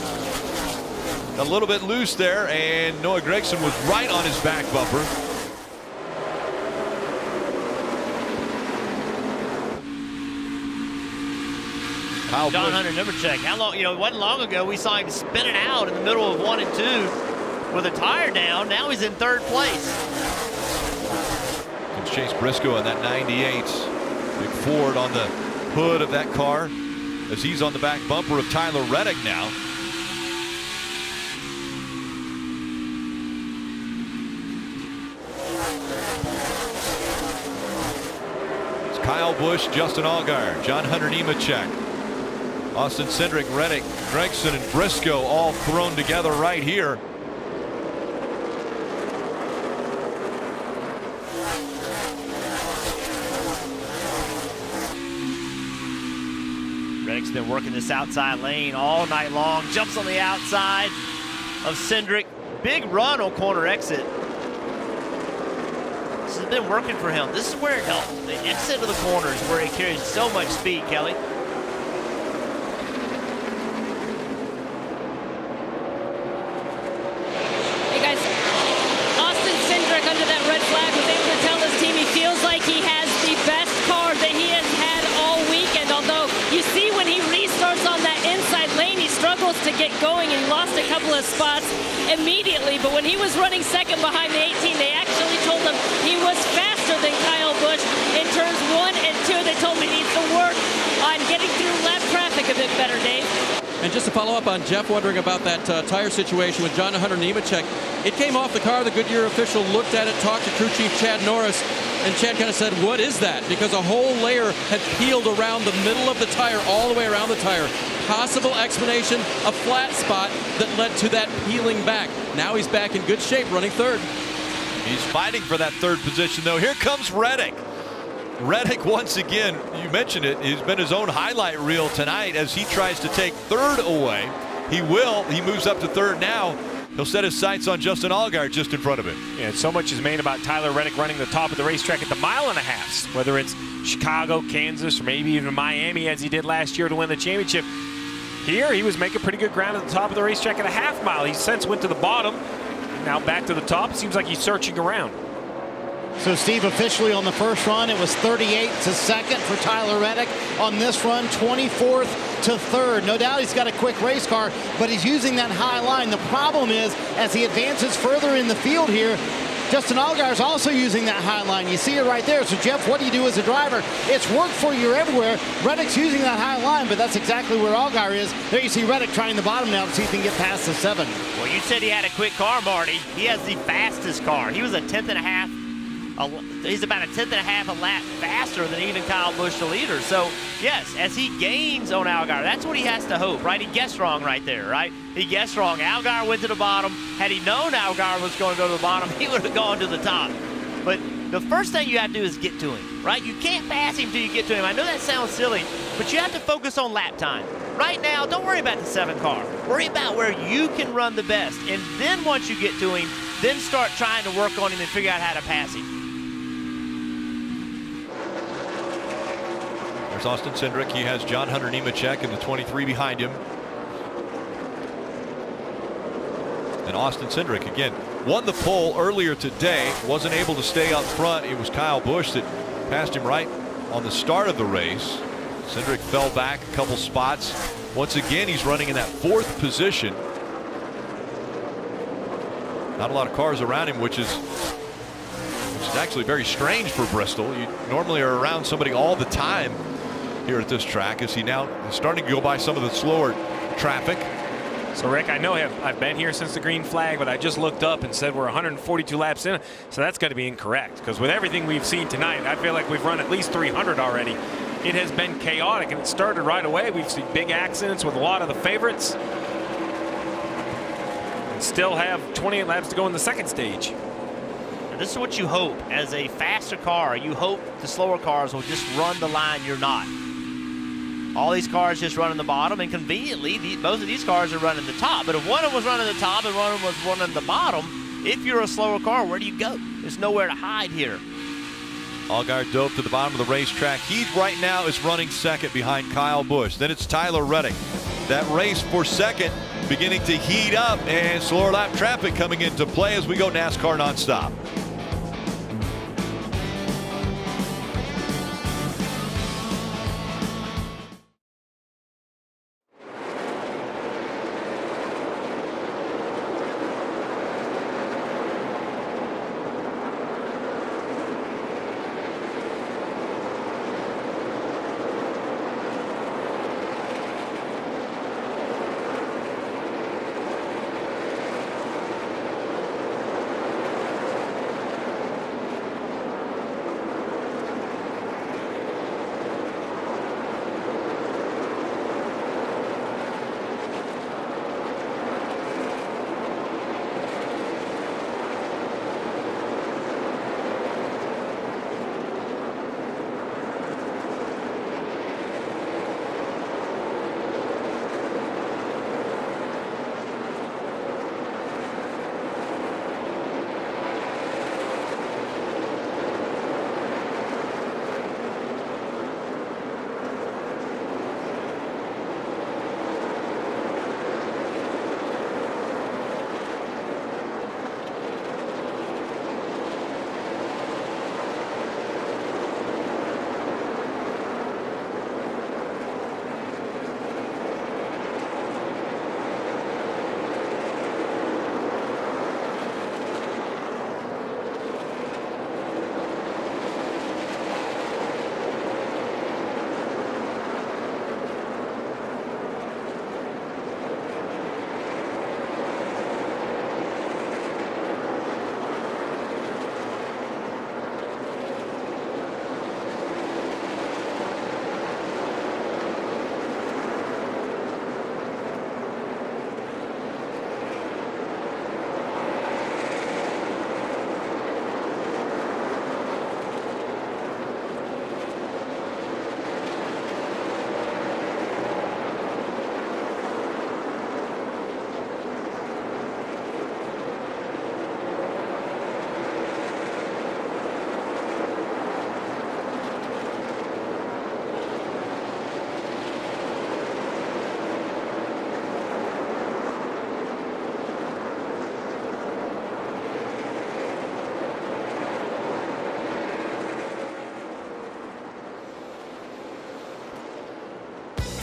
A little bit loose there, and Noah Gragson was right on his back bumper. Don Hunter, number check. How long? You know, it wasn't long ago we saw him spinning out in the middle of 1 and 2 with a tire down. Now he's in 3rd place. It's Chase Briscoe in that 98. Big Ford on the hood of that car as he's on the back bumper of Tyler Reddick now. It's Kyle Busch, Justin Allgaier, John Hunter Nemechek, Austin Syndrich, Reddick, Gragson, and Briscoe all thrown together right here. Reddick's been working this outside lane all night long. Jumps on the outside of Syndrich. Big run on corner exit. This has been working for him. This is where it helps. The exit of the corner is where he carries so much speed, Kelly. Hey guys, Austin Syndrich under that red flag was able to tell his team he feels like he has the best car that he has had all weekend. Although you see when he restarts on that inside lane, he struggles to get going and he lost a couple of spots immediately. But when he was running second behind the 18, they actually told him he was faster than Kyle Busch in turns 1 and 2. They told him he needs to work on getting through lap traffic a bit better, Dave. And just to follow up on Jeff wondering about that tire situation with John Hunter Nemechek, it came off the car. The Goodyear official looked at it, talked to crew chief Chad Norris, and Chad kind of said, what is that? Because a whole layer had peeled around the middle of the tire, all the way around the tire. Possible explanation, a flat spot that led to that peeling back. Now he's back in good shape, running third. He's fighting for that third position, though. Here comes Reddick. Reddick, once again, you mentioned it, he's been his own highlight reel tonight as he tries to take third away. He moves up to third now. He'll set his sights on Justin Allgaier just in front of him. Yeah, so much is made about Tyler Reddick running the top of the racetrack at the 1.5 miles, whether it's Chicago, Kansas, or maybe even Miami as he did last year to win the championship. Here, he was making pretty good ground at the top of the racetrack at a 1/2 mile. He since went to the bottom, now back to the top. It seems like he's searching around. So, Steve, officially on the first run, it was 38 to second for Tyler Reddick. On this run, 24th to third. No doubt he's got a quick race car, but he's using that high line. The problem is, as he advances further in the field here, Justin Allgaier is also using that high line. You see it right there. So, Jeff, what do you do as a driver? It's worked for you everywhere. Reddick's using that high line, but that's exactly where Allgaier is. There you see Reddick trying the bottom now to see if he can get past the 7. Well, you said he had a quick car, Marty. He has the fastest car. He was a 10.5. He's about a 10.5 a lap faster than even Kyle Busch, the leader. So, yes, as he gains on Allgaier, that's what he has to hope, right? He guessed wrong right there, right? He guessed wrong. Allgaier went to the bottom. Had he known Allgaier was going to go to the bottom, he would have gone to the top. But the first thing you have to do is get to him, right? You can't pass him till you get to him. I know that sounds silly, but you have to focus on lap time. Right now, don't worry about the 7 car. Worry about where you can run the best. And then once you get to him, then start trying to work on him and figure out how to pass him. There's Austin Syndrich. He has John Hunter Nemechek in the 23 behind him. And Austin Syndrich, again, won the pole earlier today. Wasn't able to stay up front. It was Kyle Busch that passed him right on the start of the race. Syndrich fell back a couple spots. Once again, he's running in that 4th position. Not a lot of cars around him, which is actually very strange for Bristol. You normally are around somebody all the time here at this track, as he now is starting to go by some of the slower traffic. So, Rick, I know I've been here since the green flag, but I just looked up and said we're 142 laps in. So that's going to be incorrect, because with everything we've seen tonight, I feel like we've run at least 300 already. It has been chaotic, and it started right away. We've seen big accidents with a lot of the favorites. And still have 28 laps to go in the second stage. This is what you hope as a faster car. You hope the slower cars will just run the line you're not. All these cars just running the bottom, and conveniently, both of these cars are running the top. But if one of them was running the top and one of them was running the bottom, if you're a slower car, where do you go? There's nowhere to hide here. Allgaier dove to the bottom of the racetrack. He right now is running second behind Kyle Busch. Then it's Tyler Reddick. That race for second beginning to heat up, and slower lap traffic coming into play as we go NASCAR nonstop.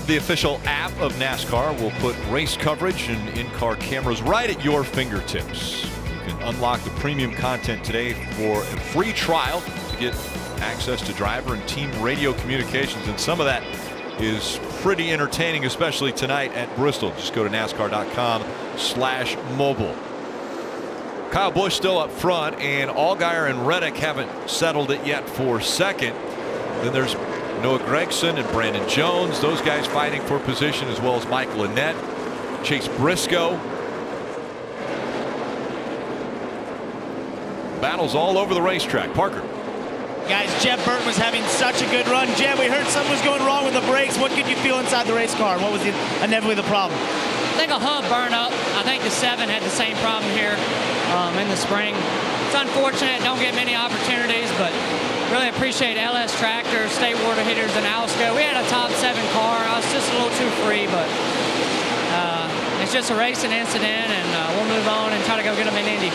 the official app of NASCAR. We'll put race coverage and in-car cameras right at your fingertips. You can unlock the premium content today for a free trial to get access to driver and team radio communications, and some of that is pretty entertaining, especially tonight at Bristol. Just go to NASCAR.com/mobile. Kyle Busch still up front, and Allgaier and Reddick haven't settled it yet for second. Then there's Noah Gragson and Brandon Jones, those guys fighting for position, as well as Michael Annett, Chase Briscoe. Battles all over the racetrack. Parker. Guys, Jeb Burton was having such a good run. Jeb, we heard something was going wrong with the brakes. What could you feel inside the race car? What was inevitably the problem? I think a hub burned up. I think the 7 had the same problem here in the spring. It's unfortunate, don't get many opportunities, but really appreciate LS Tractor, State Water Heaters, and Alsco. We had a top 7 car. I was just a little too free, but it's just a racing incident, and we'll move on and try to go get them in Indy.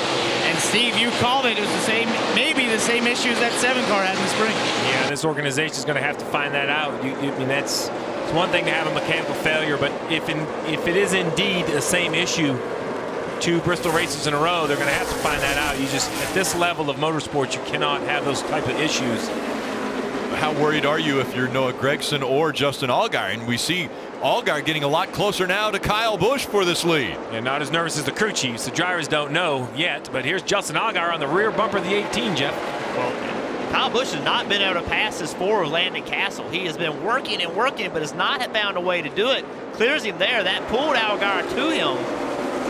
And Steve, you called it. It was the same, maybe the same issues that 7 car had in the spring. Yeah, this organization is going to have to find that out. I mean, it's one thing to have a mechanical failure, but if it is indeed the same issue, 2 Bristol races in a row, they're going to have to find that out. You just, at this level of motorsports, you cannot have those type of issues. How worried are you if you're Noah Gragson or Justin Allgaier? And we see Allgaier getting a lot closer now to Kyle Busch for this lead. And not as nervous as the crew chiefs. The drivers don't know yet, but here's Justin Allgaier on the rear bumper of the 18, Jeff. Well, Kyle Busch has not been able to pass his 4 of Landon Castle. He has been working and working, but has not found a way to do it. Clears him there. That pulled Allgaier to him.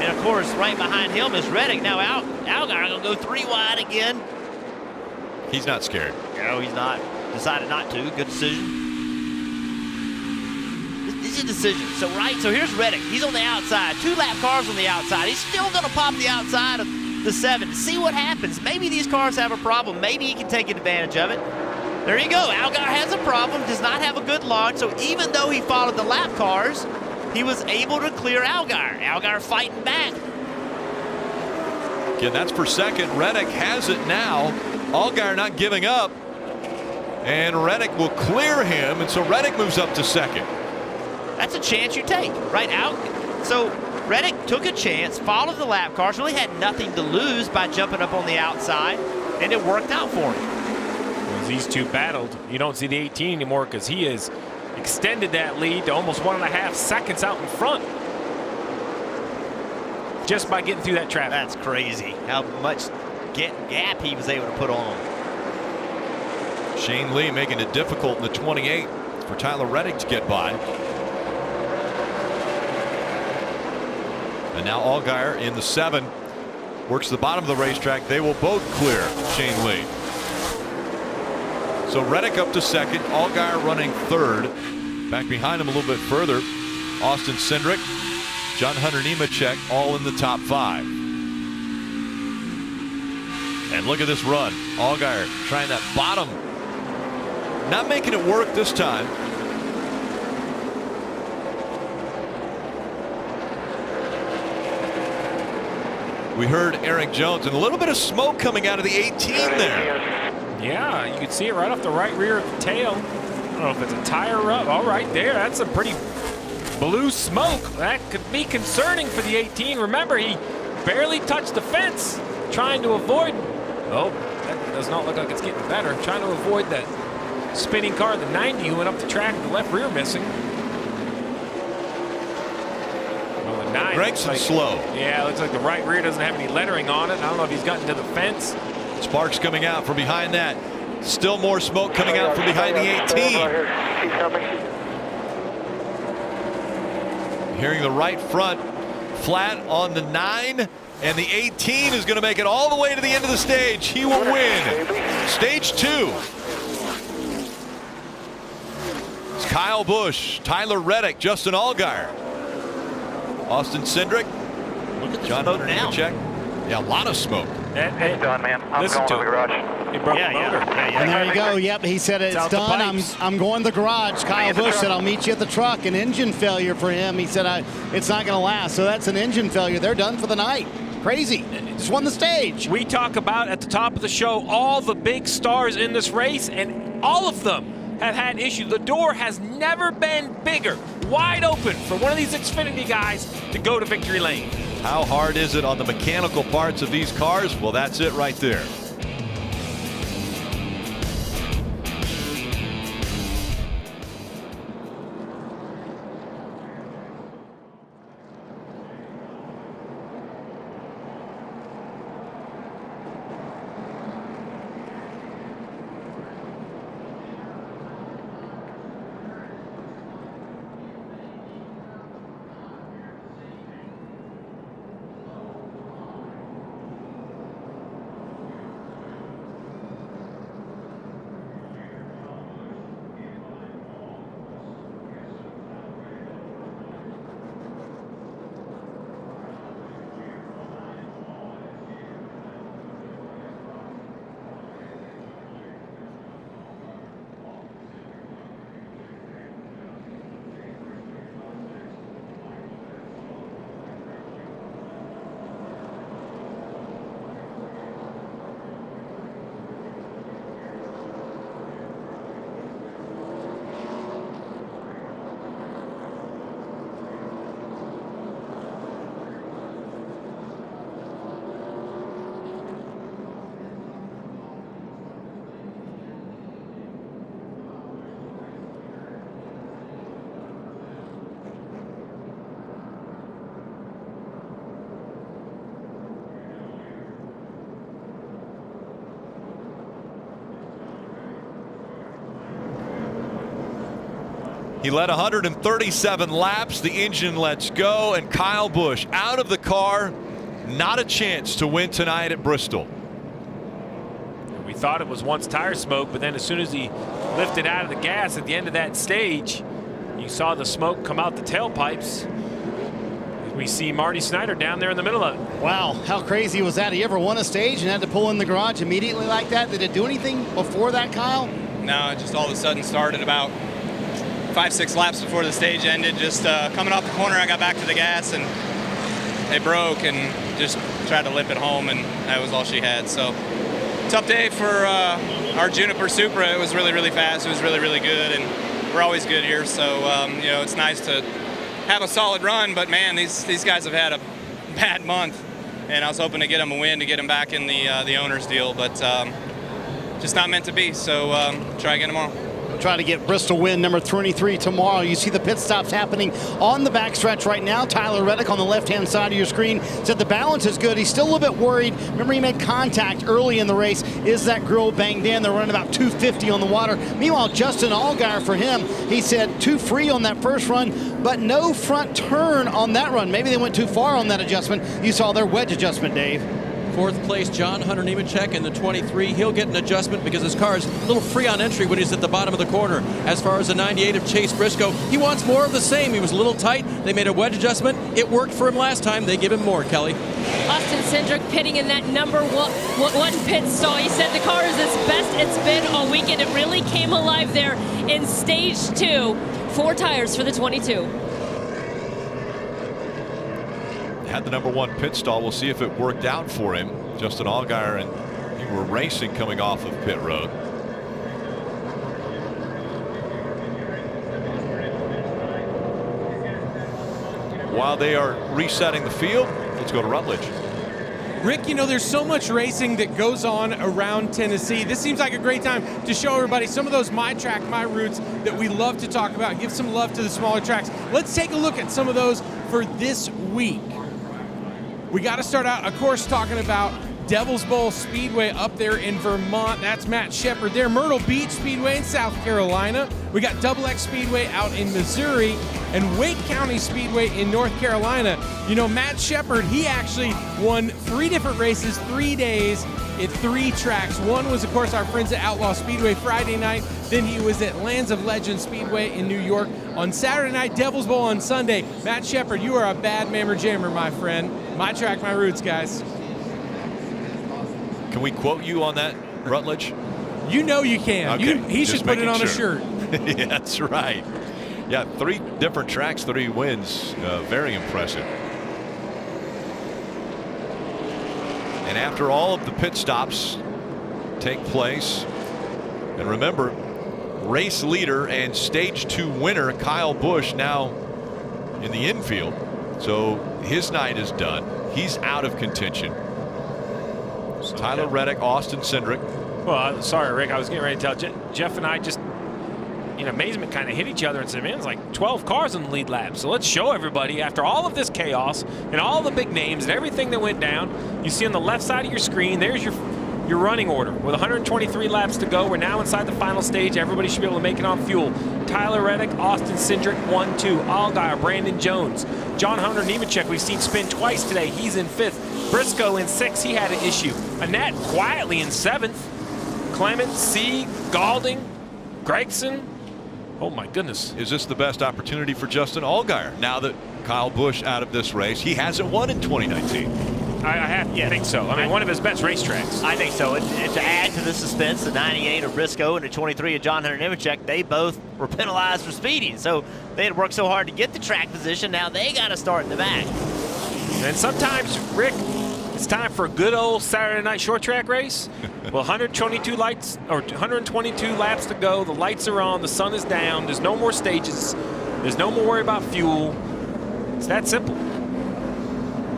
And, of course, right behind him is Reddick. Now Allgaier going to go 3 wide again. He's not scared. No, he's not. Decided not to. Good decision. This is a decision. So here's Reddick. He's on the outside. 2 lap cars on the outside. He's still going to pop the outside of the 7 to see what happens. Maybe these cars have a problem. Maybe he can take advantage of it. There you go. Allgaier has a problem. Does not have a good launch. So even though he followed the lap cars, he was able to clear Allgaier. Allgaier fighting back. Again, that's for second. Reddick has it now. Allgaier not giving up. And Reddick will clear him, and so Reddick moves up to second. That's a chance you take, right? So Reddick took a chance, followed the lap cars, really had nothing to lose by jumping up on the outside, and it worked out for him. As these 2 battled, you don't see the 18 anymore because he has extended that lead to almost 1.5 seconds out in front. Just by getting through that traffic. That's crazy how much gap he was able to put on. Shane Lee making it difficult in the 28 for Tyler Reddick to get by. And now Allgaier in the 7 works the bottom of the racetrack. They will both clear Shane Lee. So Reddick up to second, Allgaier running 3rd. Back behind him a little bit further, Austin Syndrich, John Hunter Nemechek, all in the top 5. And look at this run. Allgaier trying that bottom. Not making it work this time. We heard Erik Jones and a little bit of smoke coming out of the 18 there. Yeah, you can see it right off the right rear of the tail. I don't know if it's a tire rub. All right there, that's a pretty blue smoke. That could be concerning for the 18. Remember, he barely touched the fence trying to avoid. Oh, that does not look like it's getting better. Trying to avoid that spinning car, the 90, who went up the track, the left rear missing. Well, the 9. Gregson's slow. Yeah, it looks like the right rear doesn't have any lettering on it. I don't know if he's gotten to the fence. Sparks coming out from behind that. Still more smoke coming out from behind the 18. Hearing the right front flat on the 9, and the 18 is going to make it all the way to the end of the stage. He will win stage 2. It's Kyle Busch, Tyler Reddick, Justin Allgaier, Austin Syndrich, John Hunter Nemechek. Yeah, a lot of smoke. It's done, man. I'm going to the garage. He broke the motor. And there you go. Yep, he said it's done. I'm going to the garage. Kyle Busch said, I'll meet you at the truck. An engine failure for him. He said, it's not going to last. So that's an engine failure. They're done for the night. Crazy. Just won the stage. We talk about at the top of the show all the big stars in this race, and all of them have had issues. The door has never been bigger wide open for one of these Xfinity guys to go to victory lane. How hard is it on the mechanical parts of these cars? Well, that's it right there. He led 137 laps. The engine lets go, and Kyle Busch out of the car. Not a chance to win tonight at Bristol. We thought it was once tire smoke, but then as soon as he lifted out of the gas at the end of that stage, you saw the smoke come out the tailpipes. We see Marty Snyder down there in the middle of it. Wow, how crazy was that? He ever won a stage and had to pull in the garage immediately like that? Did it do anything before that, Kyle? No, it just all of a sudden started about 5-6 laps before the stage ended. Just coming off the corner, I got back to the gas and it broke, and just tried to limp it home, and that was all she had. So tough day for our Juniper Supra. It was really, really fast. It was really, really good, and we're always good here. So you know, it's nice to have a solid run. But man, these guys have had a bad month, and I was hoping to get them a win to get them back in the owner's deal, but just not meant to be. So try again tomorrow. Try to get Bristol win number 23 tomorrow. You see the pit stops happening on the backstretch right now. Tyler Reddick on the left-hand side of your screen said the balance is good. He's still a little bit worried. Remember, he made contact early in the race. Is that grill banged in? They're running about 250 on the water. Meanwhile, Justin Allgaier, for him, he said too free on that first run, but no front turn on that run. Maybe they went too far on that adjustment. You saw their wedge adjustment, Dave. Fourth place, John Hunter Nemechek in the 23. He'll get an adjustment because his car is a little free on entry when he's at the bottom of the corner. As far as the 98 of Chase Briscoe, he wants more of the same. He was a little tight. They made a wedge adjustment. It worked for him last time. They give him more, Kelly. Austin Syndrich pitting in that number one pit stall. He said the car is its best it's been all weekend. It really came alive there in stage 2. 4 tires for the 22. Had the number 1 pit stall. We'll see if it worked out for him. Justin Allgaier and he were racing coming off of pit road. While they are resetting the field, let's go to Rutledge. Rick, you know, there's so much racing that goes on around Tennessee. This seems like a great time to show everybody some of those My Track, My Routes that we love to talk about. Give some love to the smaller tracks. Let's take a look at some of those for this week. We got to start out, of course, talking about Devil's Bowl Speedway up there in Vermont. That's Matt Shepard there. Myrtle Beach Speedway in South Carolina. We got Double X Speedway out in Missouri and Wake County Speedway in North Carolina. You know, Matt Shepard, he actually won 3 different races, 3 days at 3 tracks. One was, of course, our friends at Outlaw Speedway Friday night. Then he was at Lands of Legend Speedway in New York on Saturday night, Devil's Bowl on Sunday. Matt Shepard, you are a bad mammer jammer, my friend. My Track, My Routes, guys. Can we quote you on that, Rutledge? You know you can. Okay, he should put it on a shirt. Yeah, that's right. Yeah, 3 different tracks, 3 wins. Very impressive. And after all of the pit stops take place, and remember, race leader and stage 2 winner Kyle Busch now in the infield. So his night is done. He's out of contention. So Tyler Reddick, Austin Syndrich. Well, sorry, Rick. I was getting ready to tell Jeff and I just, in amazement, kind of hit each other and said, man, it's like 12 cars in the lead lap. So let's show everybody, after all of this chaos and all the big names and everything that went down, you see on the left side of your screen, there's your running order. With 123 laps to go, we're now inside the final stage. Everybody should be able to make it on fuel. Tyler Reddick, Austin Syndrich, 1-2. Allgaier, Brandon Jones. John Hunter Nemechek, we've seen spin twice today. He's in 5th. Briscoe in 6th. He had an issue. Annette quietly in 7th. Clement, C, Galding, Gregson. Oh my goodness. Is this the best opportunity for Justin Allgaier now that Kyle Busch out of this race? He hasn't won in 2019. I think so. I mean, one of his best racetracks. I think so. And to add to the suspense, the 98 of Briscoe and the 23 of John Hunter Nemechek, they both were penalized for speeding. So they had worked so hard to get the track position. Now they got to start in the back. And sometimes, Rick, it's time for a good old Saturday night short track race. Well, 122 laps to go. The lights are on. The sun is down. There's no more stages. There's no more worry about fuel. It's that simple.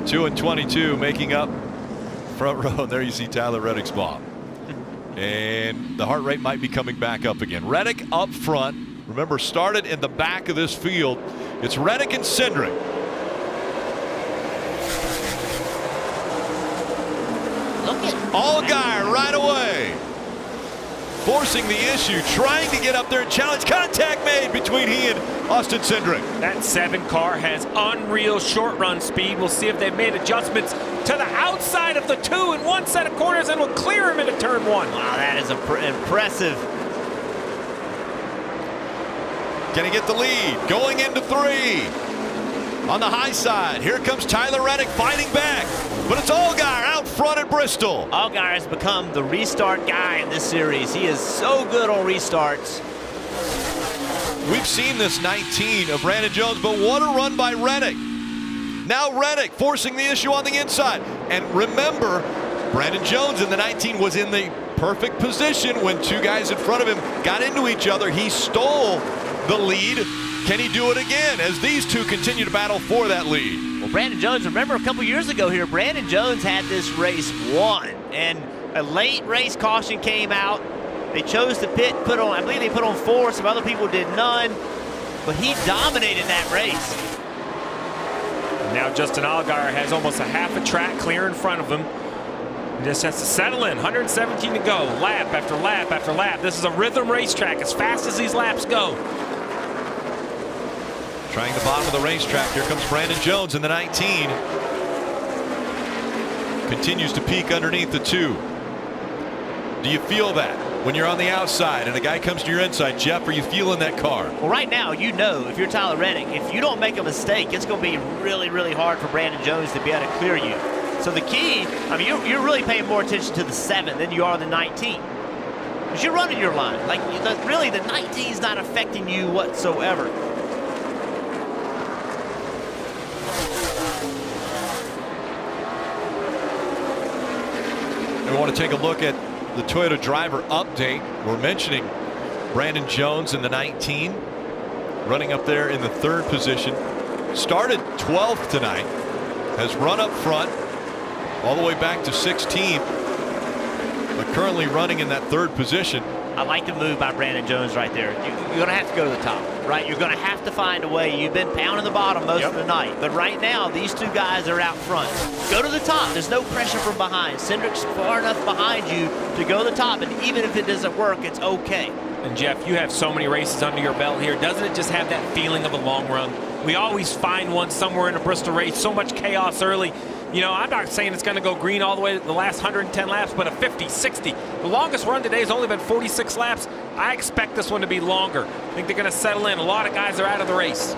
2 and 22 making up front row. And there you see Tyler Reddick's bomb. And the heart rate might be coming back up again. Reddick up front. Remember, started in the back of this field. It's Reddick and Syndrich. Look at Allgaier right away. Forcing the issue, trying to get up there and challenge. Contact made between he and Austin Syndrich. That 7 car has unreal short run speed. We'll see if they've made adjustments to the outside of the 2 in one set of corners and will clear him into turn 1. Wow, that is impressive. Can he get the lead? Going into 3. On the high side, here comes Tyler Reddick fighting back. But it's Allgaier out front at Bristol. Allgaier has become the restart guy in this series. He is so good on restarts. We've seen this 19 of Brandon Jones, but what a run by Reddick. Now Reddick forcing the issue on the inside. And remember, Brandon Jones in the 19 was in the perfect position when 2 guys in front of him got into each other. He stole the lead. Can he do it again as these 2 continue to battle for that lead? Well, Brandon Jones, remember a couple years ago here, Brandon Jones had this race won, and a late race caution came out. They chose to I believe they put on 4, some other people did none, but he dominated that race. Now Justin Allgaier has almost a half a track clear in front of him. He just has to settle in. 117 to go, lap after lap after lap. This is a rhythm racetrack as fast as these laps go. Trying the bottom of the racetrack. Here comes Brandon Jones in the 19. Continues to peak underneath the 2. Do you feel that when you're on the outside and a guy comes to your inside? Jeff, are you feeling that car? Well, right now, you know, if you're Tyler Reddick, if you don't make a mistake, it's going to be really, really hard for Brandon Jones to be able to clear you. So the key, I mean, you're really paying more attention to the 7 than you are the 19. Because you're running your line. Like, really, the 19 is not affecting you whatsoever. And we want to take a look at the Toyota driver update. We're mentioning Brandon Jones in the 19, running up there in the 3rd position. Started 12th tonight, has run up front all the way back to 16th, but currently running in that 3rd position. I like the move by Brandon Jones right there. You're going to have to go to the top, right? You're going to have to find a way. You've been pounding the bottom most of the night, but right now these 2 guys are out front. Go to the top. There's no pressure from behind. Syndrich's far enough behind you to go to the top, and even if it doesn't work, it's okay. And Jeff, you have so many races under your belt here. Doesn't it just have that feeling of a long run? We always find one somewhere in a Bristol race. So much chaos early. You know, I'm not saying it's going to go green all the way to the last 110 laps, but a 50, 60. The longest run today has only been 46 laps. I expect this one to be longer. I think they're going to settle in. A lot of guys are out of the race.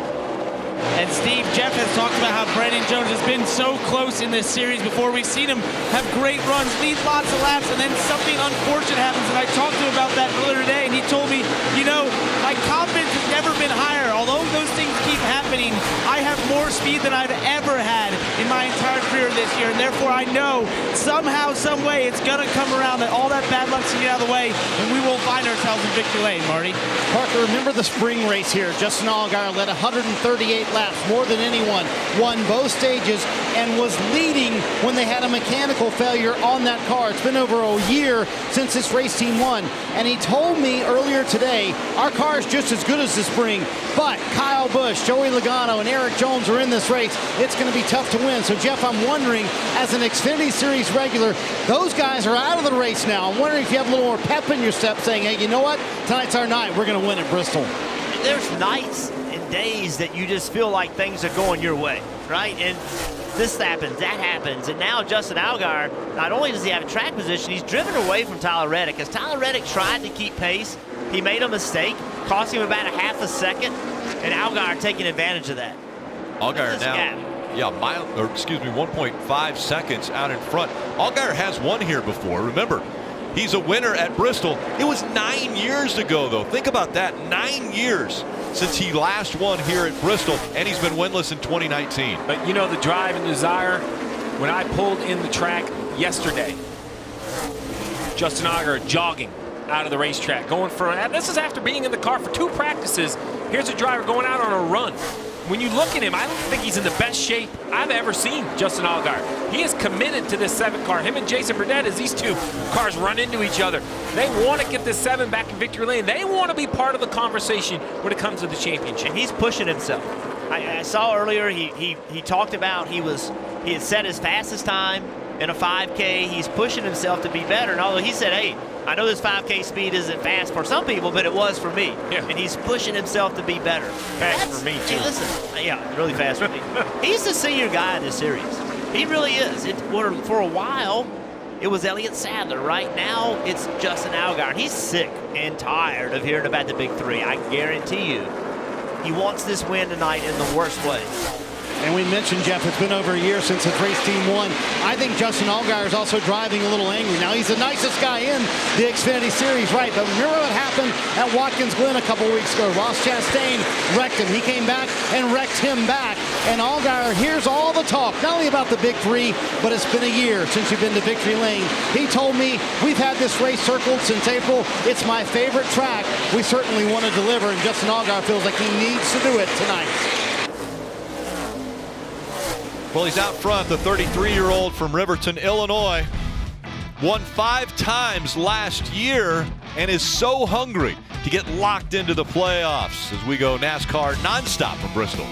And Steve, Jeff has talked about how Brandon Jones has been so close in this series before. We've seen him have great runs, lead lots of laps, and then something unfortunate happens. And I talked to him about that earlier today, and he told me, you know, my confidence has never been higher. Although those things keep happening, I have more speed than I've ever had in my entire career in this year, and therefore I know somehow, some way, it's going to come around that all that bad luck's going to get out of the way, and we will find ourselves in victory lane, Marty. Parker, remember the spring race here. Justin Allgaier led 138 laps, more than anyone, won both stages, and was leading when they had a mechanical failure on that car. It's been over a year since this race team won, and he told me earlier today, our car is just as good as the spring, but Kyle Busch, Joey Logano, and Erik Jones are in this race. It's going to be tough to win. So, Jeff, I'm wondering, as an Xfinity Series regular, those guys are out of the race now. I'm wondering if you have a little more pep in your step, saying, hey, you know what? Tonight's our night. We're going to win at Bristol. There's nights and days that you just feel like things are going your way, right? And this happens, that happens, and now Justin Allgaier, not only does he have a track position, he's driven away from Tyler Reddick. As Tyler Reddick tried to keep pace, he made a mistake, cost him about a half a second, and Allgaier taking advantage of that. Allgaier now, 1.5 seconds out in front. Allgaier has won here before. Remember, he's a winner at Bristol. It was 9 years ago, though. Think about that, 9 years since he last won here at Bristol, and he's been winless in 2019. But you know, the drive and desire, when I pulled in the track yesterday, Justin Allgaier jogging out of the racetrack, going for, this is after being in the car for 2 practices. Here's a driver going out on a run. When you look at him, I don't think he's in the best shape I've ever seen Justin Allgaier. He is committed to this 7 car. Him and Jason Burdett, as these 2 cars run into each other, they want to get this 7 back in victory lane. They want to be part of the conversation when it comes to the championship. And he's pushing himself. I saw earlier he talked about he had set his fastest time in a 5K. He's pushing himself to be better. And although he said, hey, I know this 5K speed isn't fast for some people, but it was for me. Yeah. And he's pushing himself to be better. Fast for me, too. Hey, listen, yeah, really fast for me. He's the senior guy in this series. He really is. For a while, it was Elliott Sadler. Right now, it's Justin Allgaier. He's sick and tired of hearing about the big 3. I guarantee you, he wants this win tonight in the worst way. And we mentioned, Jeff, it's been over a year since his race team won. I think Justin Allgaier is also driving a little angry. Now, he's the nicest guy in the Xfinity Series, right? But remember what happened at Watkins Glen a couple weeks ago. Ross Chastain wrecked him. He came back and wrecked him back. And Allgaier hears all the talk, not only about the big 3, but it's been a year since you've been to victory lane. He told me, we've had this race circled since April. It's my favorite track. We certainly want to deliver, and Justin Allgaier feels like he needs to do it tonight. Well, he's out front, the 33-year-old from Riverton, Illinois. Won 5 times last year and is so hungry to get locked into the playoffs as we go NASCAR nonstop from Bristol.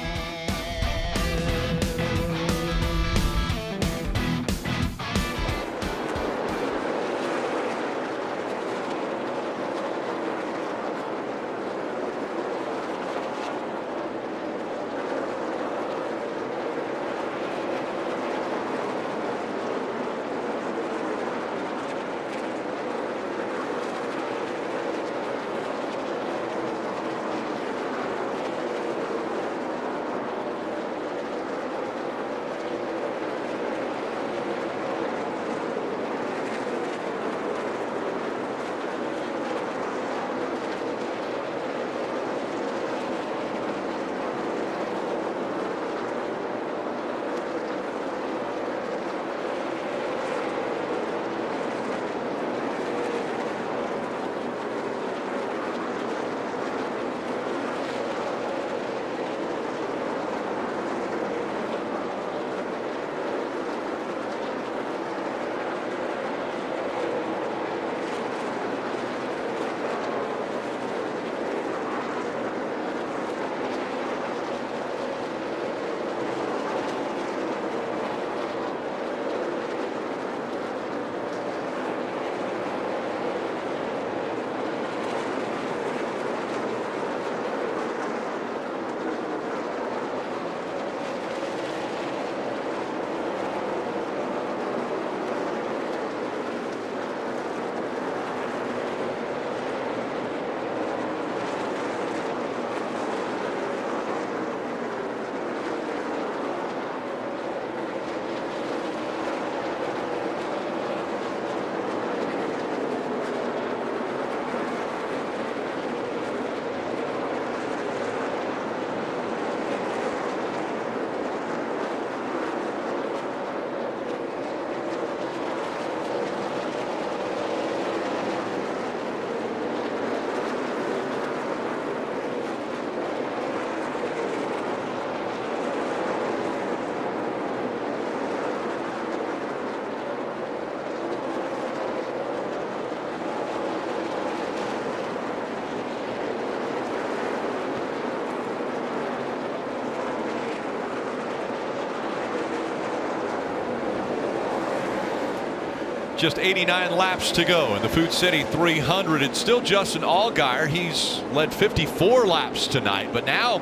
Just 89 laps to go in the Food City 300. It's still Justin Allgaier. He's led 54 laps tonight. But now,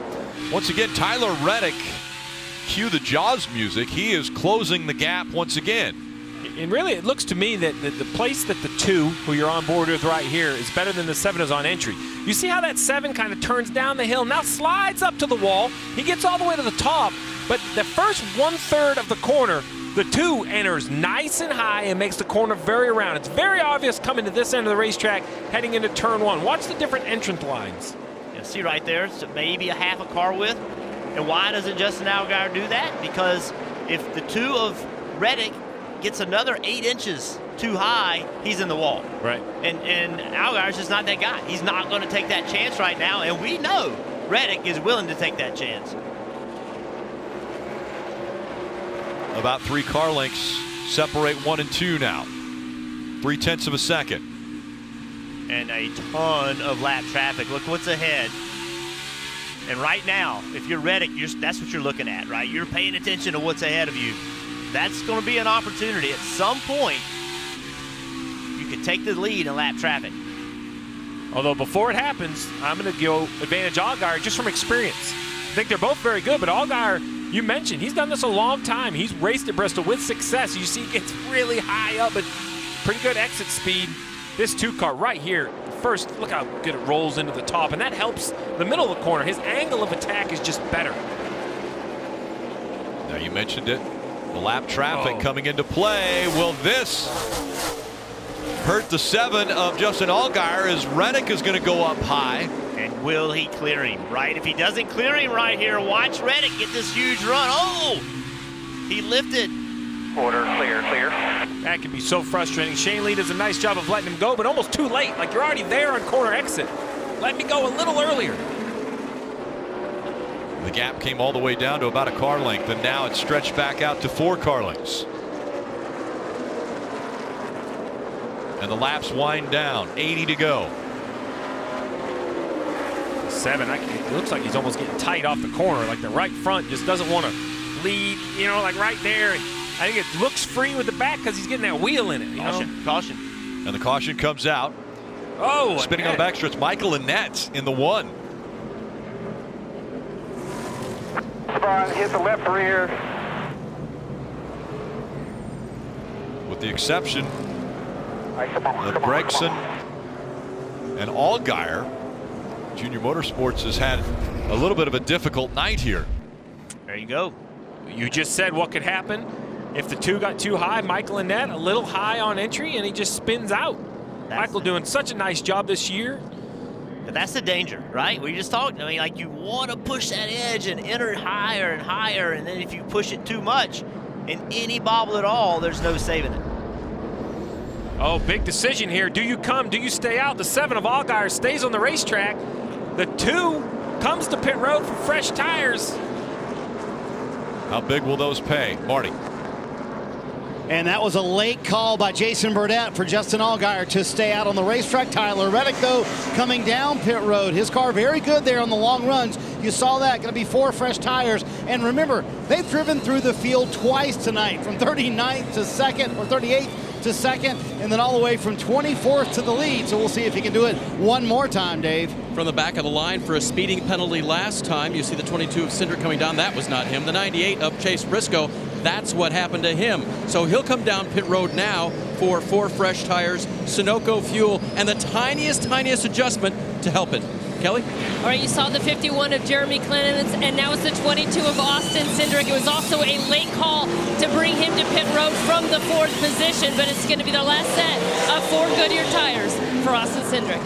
once again, Tyler Reddick, cue the Jaws music, he is closing the gap once again. And really, it looks to me that the place that the 2, who you're on board with right here, is better than the 7 is on entry. You see how that 7 kind of turns down the hill, now slides up to the wall. He gets all the way to the top, but the first 1/3 of the corner, the 2 enters nice and high and makes the corner very round. It's very obvious coming to this end of the racetrack, heading into turn 1. Watch the different entrance lines. Yeah, see right there, it's maybe a half a car width. And why doesn't Justin Allgaier do that? Because if the 2 of Reddick gets another 8 inches too high, he's in the wall. Right. And Allgaier's just not that guy. He's not going to take that chance right now, and we know Reddick is willing to take that chance. About 3 car lengths separate 1 and 2 now. 0.3 of a second. And a ton of lap traffic. Look what's ahead. And right now, if you're Reddick, that's what you're looking at, right? You're paying attention to what's ahead of you. That's going to be an opportunity at some point. You could take the lead in lap traffic. Although before it happens, I'm going to go advantage Allgaier just from experience. I think they're both very good, but Allgaier, you mentioned, he's done this a long time. He's raced at Bristol with success. You see he gets really high up, but pretty good exit speed. This 2 car right here, first, look how good it rolls into the top, and that helps the middle of the corner. His angle of attack is just better. Now you mentioned it. The lap traffic coming into play. Will this hurt the 7 of Justin Allgaier as Reddick is going to go up high? And will he clear him, right? If he doesn't clear him right here, watch Reddick get this huge run. Oh! He lifted. Order, clear, clear. That can be so frustrating. Shane Lee does a nice job of letting him go, but almost too late. Like, you're already there on corner exit. Let me go a little earlier. The gap came all the way down to about a car length, and now it's stretched back out to 4 car lengths. And the laps wind down. 80 to go. 7, it looks like he's almost getting tight off the corner. Like the right front just doesn't want to lead, you know, like right there. I think it looks free with the back because he's getting that wheel in it. Caution. And the caution comes out. Oh, spinning on the back stretch. Michael Annette in the 1. Hit the left rear. With the exception of Gregson and Allgaier, Junior Motorsports has had a little bit of a difficult night here. There you go. You just said what could happen if the 2 got too high. Michael Annette a little high on entry, and he just spins out. Michael doing such a nice job this year. But that's the danger, right? We just talked. I mean, like, you want to push that edge and enter higher and higher, and then if you push it too much in any bobble at all, there's no saving it. Oh, big decision here. Do you come? Do you stay out? The 7 of Allgaier stays on the racetrack. The 2 comes to pit road for fresh tires. How big will those pay? Marty. And that was a late call by Jason Burdett for Justin Allgaier to stay out on the racetrack. Tyler Reddick, though, coming down pit road. His car very good there on the long runs. You saw that. Going to be 4 fresh tires. And remember, they've driven through the field twice tonight, from 39th to 2nd, or 38th to 2nd, and then all the way from 24th to the lead. So we'll see if he can do it one more time, Dave. From the back of the line for a speeding penalty last time, you see the 22 of Syndrich coming down. That was not him. The 98 of Chase Briscoe, that's what happened to him. So he'll come down pit road now for 4 fresh tires, Sunoco fuel, and the tiniest adjustment to help it. Kelly? All right, you saw the 51 of Jeremy Clemens, and now it's the 22 of Austin Syndrich. It was also a late call to bring him to pit road from the 4th position, but it's going to be the last set of 4 Goodyear tires for Austin Syndrich.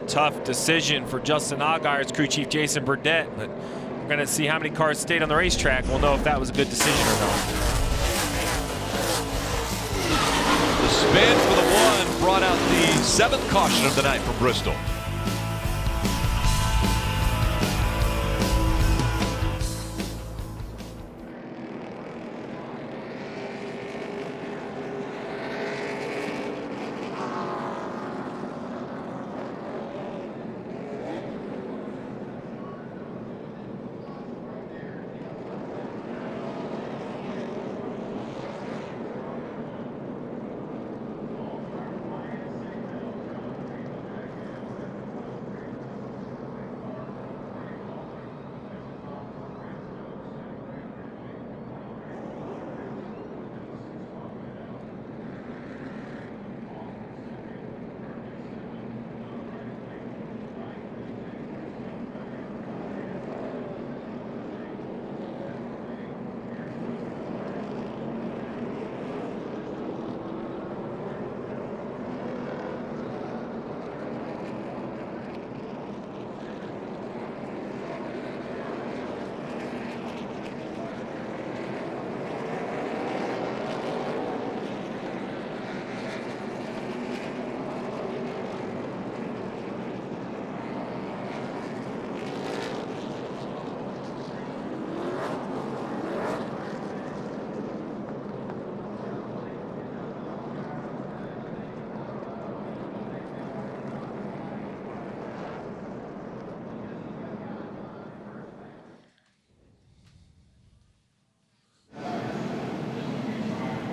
Tough decision for Justin Allgaier's crew chief Jason Burdett, but we're going to see how many cars stayed on the racetrack. We'll know if that was a good decision or not. The spin for the 1 brought out the 7th caution of the night from Bristol.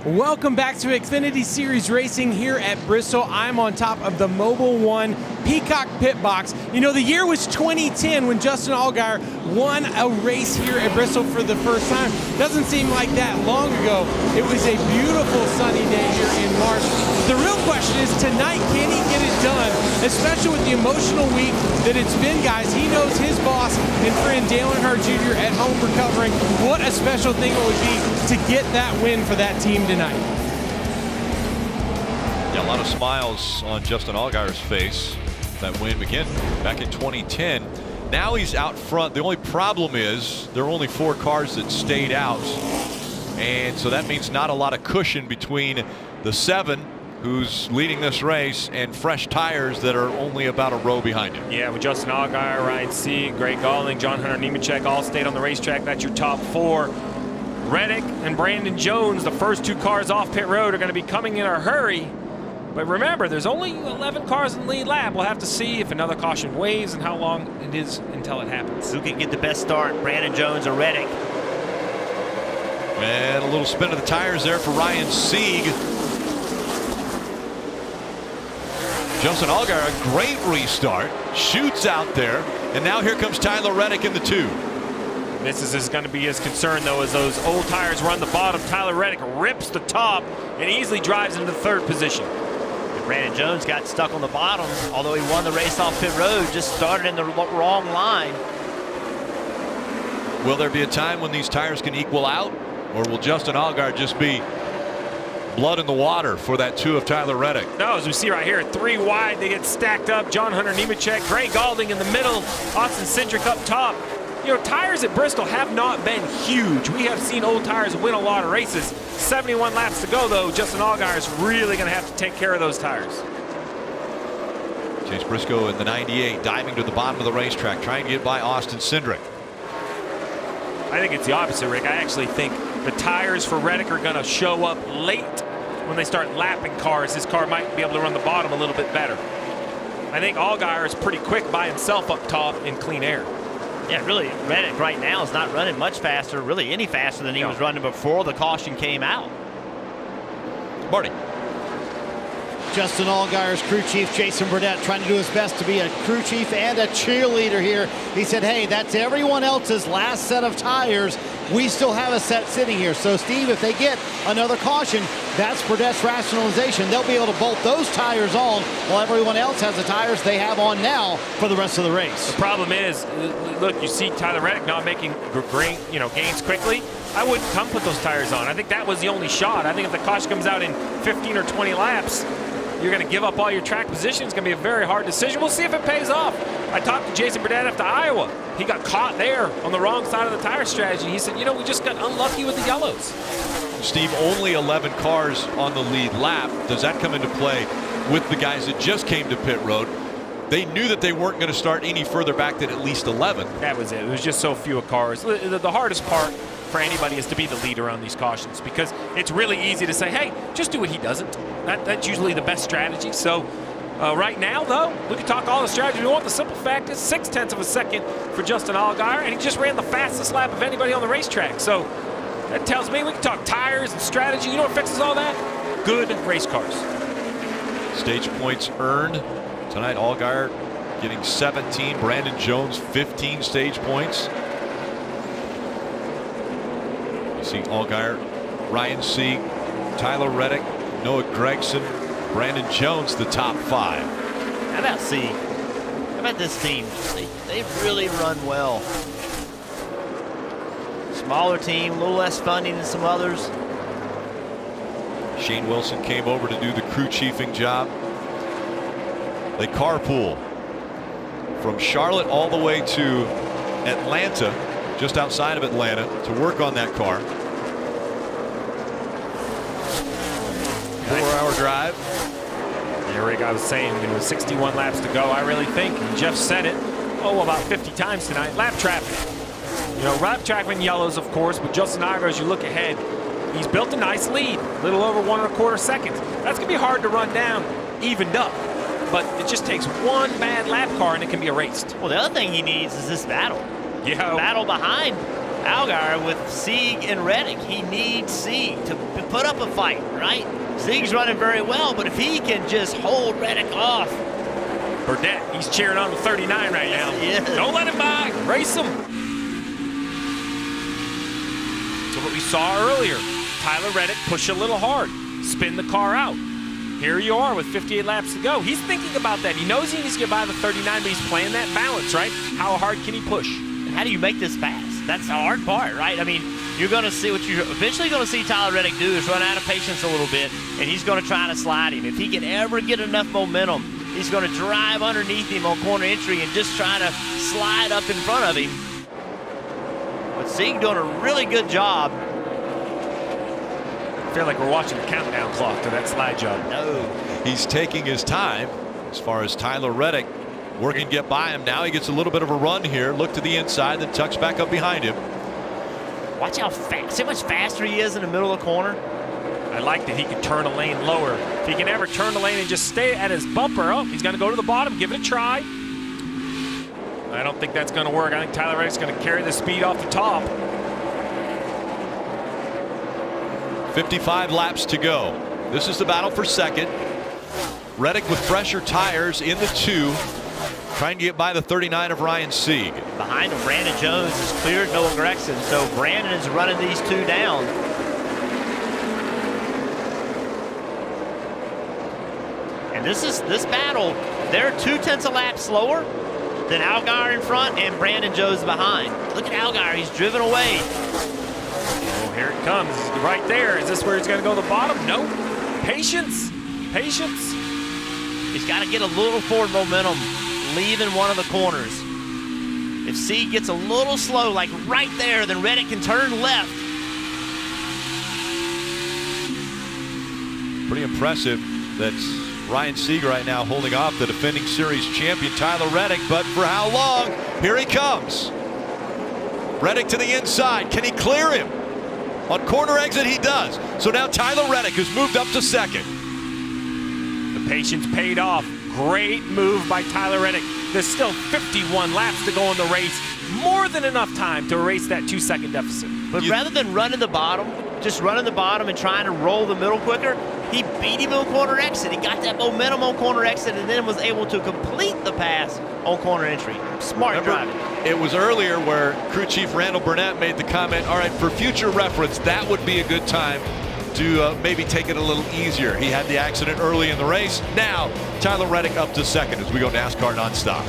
Welcome back to Xfinity Series Racing here at Bristol. I'm on top of the Mobil 1 Peacock Pit Box. You know, the year was 2010 when Justin Allgaier won a race here at Bristol for the first time. Doesn't seem like that long ago. It was a beautiful sunny day here in March. The real question is tonight, can he get it done? Especially with the emotional week that it's been, guys. He knows his boss and friend Dale Earnhardt Jr. at home recovering. What a special thing it would be to get that win for that team tonight. Yeah, a lot of smiles on Justin Allgaier's face. That win again back in 2010. Now he's out front. The only problem is there are only 4 cars that stayed out, and so that means not a lot of cushion between the 7 who's leading this race and fresh tires that are only about a row behind him. Yeah, with Justin Allgaier, Ryan Sieg, Greg Gaulding, John Hunter Nemechek all stayed on the racetrack. That's your top 4. Reddick and Brandon Jones, the first 2 cars off pit road, are going to be coming in a hurry. But remember, there's only 11 cars in the lead lap. We'll have to see if another caution waves and how long it is until it happens. Who can get the best start, Brandon Jones or Reddick? And a little spin of the tires there for Ryan Sieg. Justin Allgaier, a great restart, shoots out there, and now here comes Tyler Reddick in the 2. This is going to be his concern, though, as those old tires run the bottom. Tyler Reddick rips the top and easily drives into 3rd position. Brandon Jones got stuck on the bottom, although he won the race off pit road, just started in the wrong line. Will there be a time when these tires can equal out, or will Justin Allgaier just be blood in the water for that 2 of Tyler Reddick? No, as we see right here, 3 wide, they get stacked up. John Hunter Nemechek, Greg Gaulding in the middle, Austin Syndrich up top. You know, tires at Bristol have not been huge. We have seen old tires win a lot of races. 71 laps to go, though. Justin Allgaier is really going to have to take care of those tires. Chase Briscoe in the 98, diving to the bottom of the racetrack, trying to get by Austin Syndrich. I think it's the opposite, Rick. I actually think the tires for Reddick are going to show up late when they start lapping cars. His car might be able to run the bottom a little bit better. I think Allgaier is pretty quick by himself up top in clean air. Yeah, really, Reddick right now is not running much faster, really any faster than he was running before the caution came out. Marty. Justin Allgaier's crew chief, Jason Burdett, trying to do his best to be a crew chief and a cheerleader here. He said, hey, that's everyone else's last set of tires. We still have a set sitting here. So, Steve, if they get another caution, that's Burdett's rationalization. They'll be able to bolt those tires on while everyone else has the tires they have on now for the rest of the race. The problem is, look, you see Tyler Reddick not making great, gains quickly. I wouldn't come put those tires on. I think that was the only shot. I think if the caution comes out in 15 or 20 laps, you're going to give up all your track position. It's going to be a very hard decision. We'll see if it pays off. I talked to Jason Burdett after Iowa. He got caught there on the wrong side of the tire strategy. He said, we just got unlucky with the yellows. Steve, only 11 cars on the lead lap. Does that come into play with the guys that just came to pit road? They knew that they weren't going to start any further back than at least 11. That was it. It was just so few cars. The hardest part for anybody is to be the leader on these cautions, because it's really easy to say, hey, just do what he doesn't. That's usually the best strategy. So right now, though, we can talk all the strategy we want. The simple fact is 0.6 of a second for Justin Allgaier, and he just ran the fastest lap of anybody on the racetrack. So that tells me we can talk tires and strategy. You know what fixes all that? Good race cars. Stage points earned tonight. Allgaier getting 17. Brandon Jones 15 stage points. You see Allgaier, Ryan Sieg, Tyler Reddick, Noah Gragson, Brandon Jones, the top 5. How about Sieg? How about this team? They've really run well. Smaller team, a little less funding than some others. Shane Wilson came over to do the crew chiefing job. They carpool from Charlotte all the way to Atlanta, just outside of Atlanta, to work on that car. 4-hour drive. Eric, I was saying, with 61 laps to go, I really think, and Jeff said it, about 50 times tonight, lap traffic. Lap traffic in yellows, of course, but Justin Allgaier, as you look ahead, he's built a nice lead, a little over 1.25 seconds. That's going to be hard to run down, evened up. But it just takes one bad lap car and it can be erased. Well, the other thing he needs is this battle. Yeah. Battle behind Allgaier with Sieg and Reddick. He needs Sieg to put up a fight, right? Sieg's running very well, but if he can just hold Reddick off. Burnett, he's cheering on the 39 right now. Yes. Don't let him by. Race him. So what we saw earlier, Tyler Reddick push a little hard, spin the car out. Here you are with 58 laps to go. He's thinking about that. He knows he needs to get by the 39, but he's playing that balance, right? How hard can he push? And how do you make this fast? That's the hard part, right? I mean, you're going to see what you're eventually going to see Tyler Reddick do is run out of patience a little bit, and he's going to try to slide him. If he can ever get enough momentum, he's going to drive underneath him on corner entry and just try to slide up in front of him. But Sieg doing a really good job. I feel like we're watching the countdown clock to that slide job. No. He's taking his time as far as Tyler Reddick working to get by him. Now he gets a little bit of a run here. Look to the inside, then tucks back up behind him. Watch how fast, how much faster he is in the middle of the corner. I like that he can turn a lane lower. If he can ever turn the lane and just stay at his bumper, oh, he's going to go to the bottom, give it a try. I don't think that's going to work. I think Tyler Reddick's going to carry the speed off the top. 55 laps to go. This is the battle for second. Reddick with fresher tires in the 2, trying to get by the 39 of Ryan Sieg. Behind him, Brandon Jones has cleared Noah Gregson, so Brandon is running these 2 down. And this battle, they're 0.2 of lap slower than Allgaier in front and Brandon Jones behind. Look at Allgaier, he's driven away. Oh, here it comes, right there. Is this where he's going to go to the bottom? No. Patience, patience. He's got to get a little forward momentum, leaving one of the corners. If Sieg gets a little slow, like right there, then Reddick can turn left. Pretty impressive. That's Ryan Sieg right now holding off the defending series champion Tyler Reddick, but for how long? Here he comes. Reddick to the inside. Can he clear him? On corner exit, he does. So now Tyler Reddick has moved up to second. The patience paid off. Great move by Tyler Reddick. There's still 51 laps to go in the race. More than enough time to erase that 2-second deficit. But rather than running the bottom, just running the bottom and trying to roll the middle quicker, he beat him on corner exit. He got that momentum on corner exit and then was able to complete the pass on corner entry. Smart driving. It was earlier where crew chief Randall Burnett made the comment, all right, for future reference, that would be a good time to maybe take it a little easier. He had the accident early in the race. Now, Tyler Reddick up to second as we go NASCAR nonstop.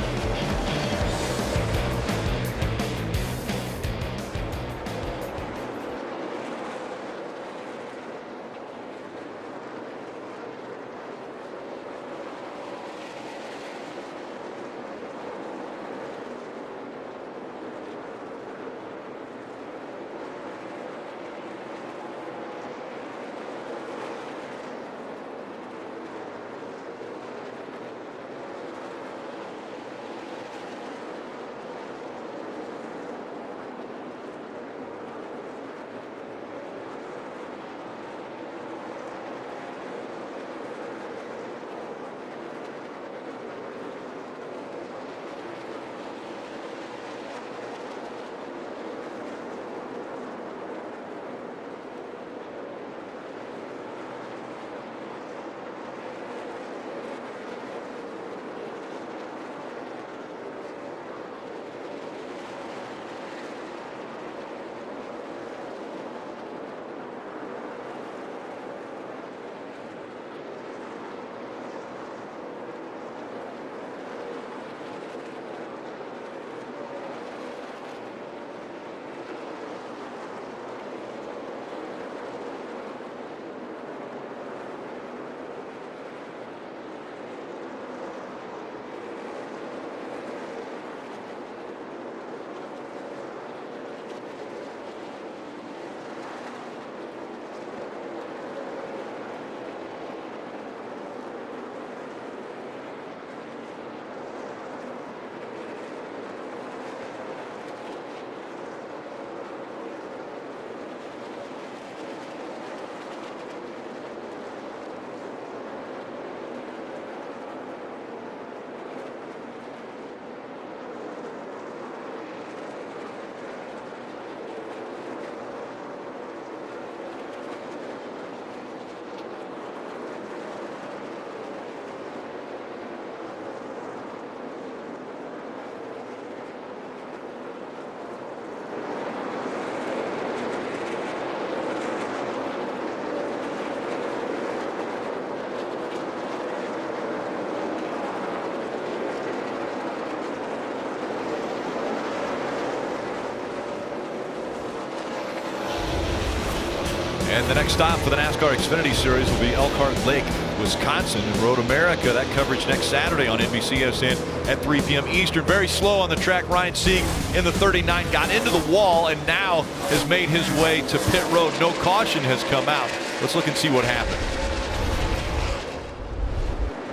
And the next stop for the NASCAR Xfinity Series will be Elkhart Lake, Wisconsin, and Road America. That coverage next Saturday on NBCSN at 3 p.m. Eastern. Very slow on the track. Ryan Sieg in the 39 got into the wall and now has made his way to pit road. No caution has come out. Let's look and see what happened.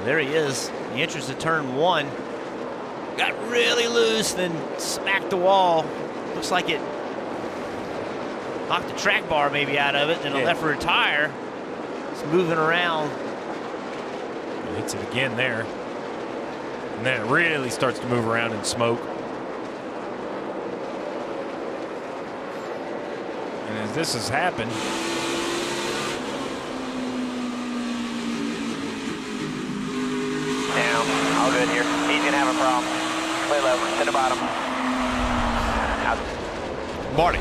There he is. The entrance to turn 1. Got really loose, then smacked the wall. Looks like it knocked the track bar maybe out of it, then a left rear tire. It's moving around. It hits it again there. And then it really starts to move around in smoke. And as this has happened, Down. All good here. He's gonna have a problem. Play low to the bottom. Marty.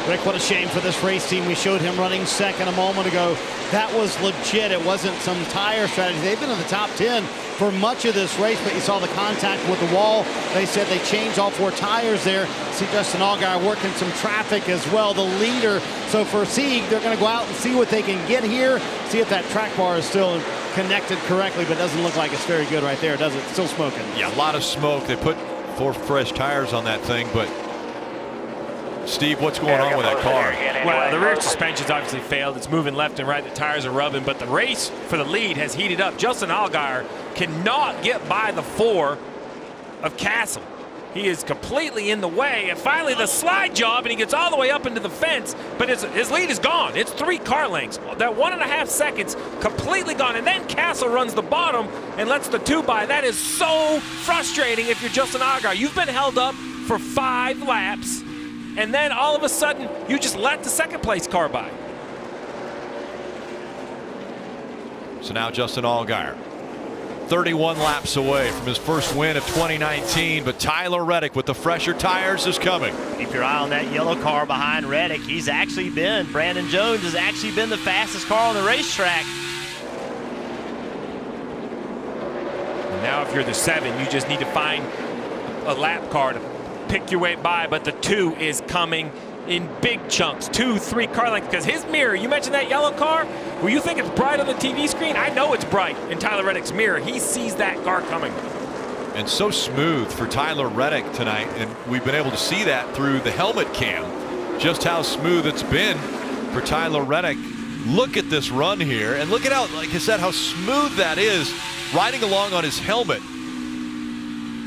Rick, what a shame for this race team. We showed him running second a moment ago. That was legit. It wasn't some tire strategy. They've been in the top 10 for much of this race, but you saw the contact with the wall. They said they changed all 4 tires there. See Justin Allgaier working some traffic as well, the leader. So for Sieg, they're going to go out and see what they can get here, see if that track bar is still connected correctly, but it doesn't look like it's very good right there, does it? Still smoking. Yeah, a lot of smoke. They put 4 fresh tires on that thing, but Steve, what's going on with that car? Well, the rear suspension's obviously failed. It's moving left and right. The tires are rubbing, but the race for the lead has heated up. Justin Allgaier cannot get by the 4 of Castle. He is completely in the way, and finally the slide job, and he gets all the way up into the fence, but his lead is gone. It's 3 car lengths. That 1.5 seconds completely gone, and then Castle runs the bottom and lets the 2 by. That is so frustrating if you're Justin Allgaier. You've been held up for 5 laps, and then all of a sudden you just let the second place car by. So now Justin Allgaier, 31 laps away from his first win of 2019, but Tyler Reddick with the fresher tires is coming. Keep your eye on that yellow car behind Reddick. Brandon Jones has actually been the fastest car on the racetrack. And now if you're the 7, you just need to find a lap car to pick your way by, but the 2 is coming in big chunks, 2-3 car lengths, because his mirror, you mentioned that yellow car, well, you think it's bright on the TV screen? I know it's bright in Tyler Reddick's mirror. He sees that car coming. And so smooth for Tyler Reddick tonight, and we've been able to see that through the helmet cam, just how smooth it's been for Tyler Reddick. Look at this run here, and look at how, like I said, how smooth that is, riding along on his helmet.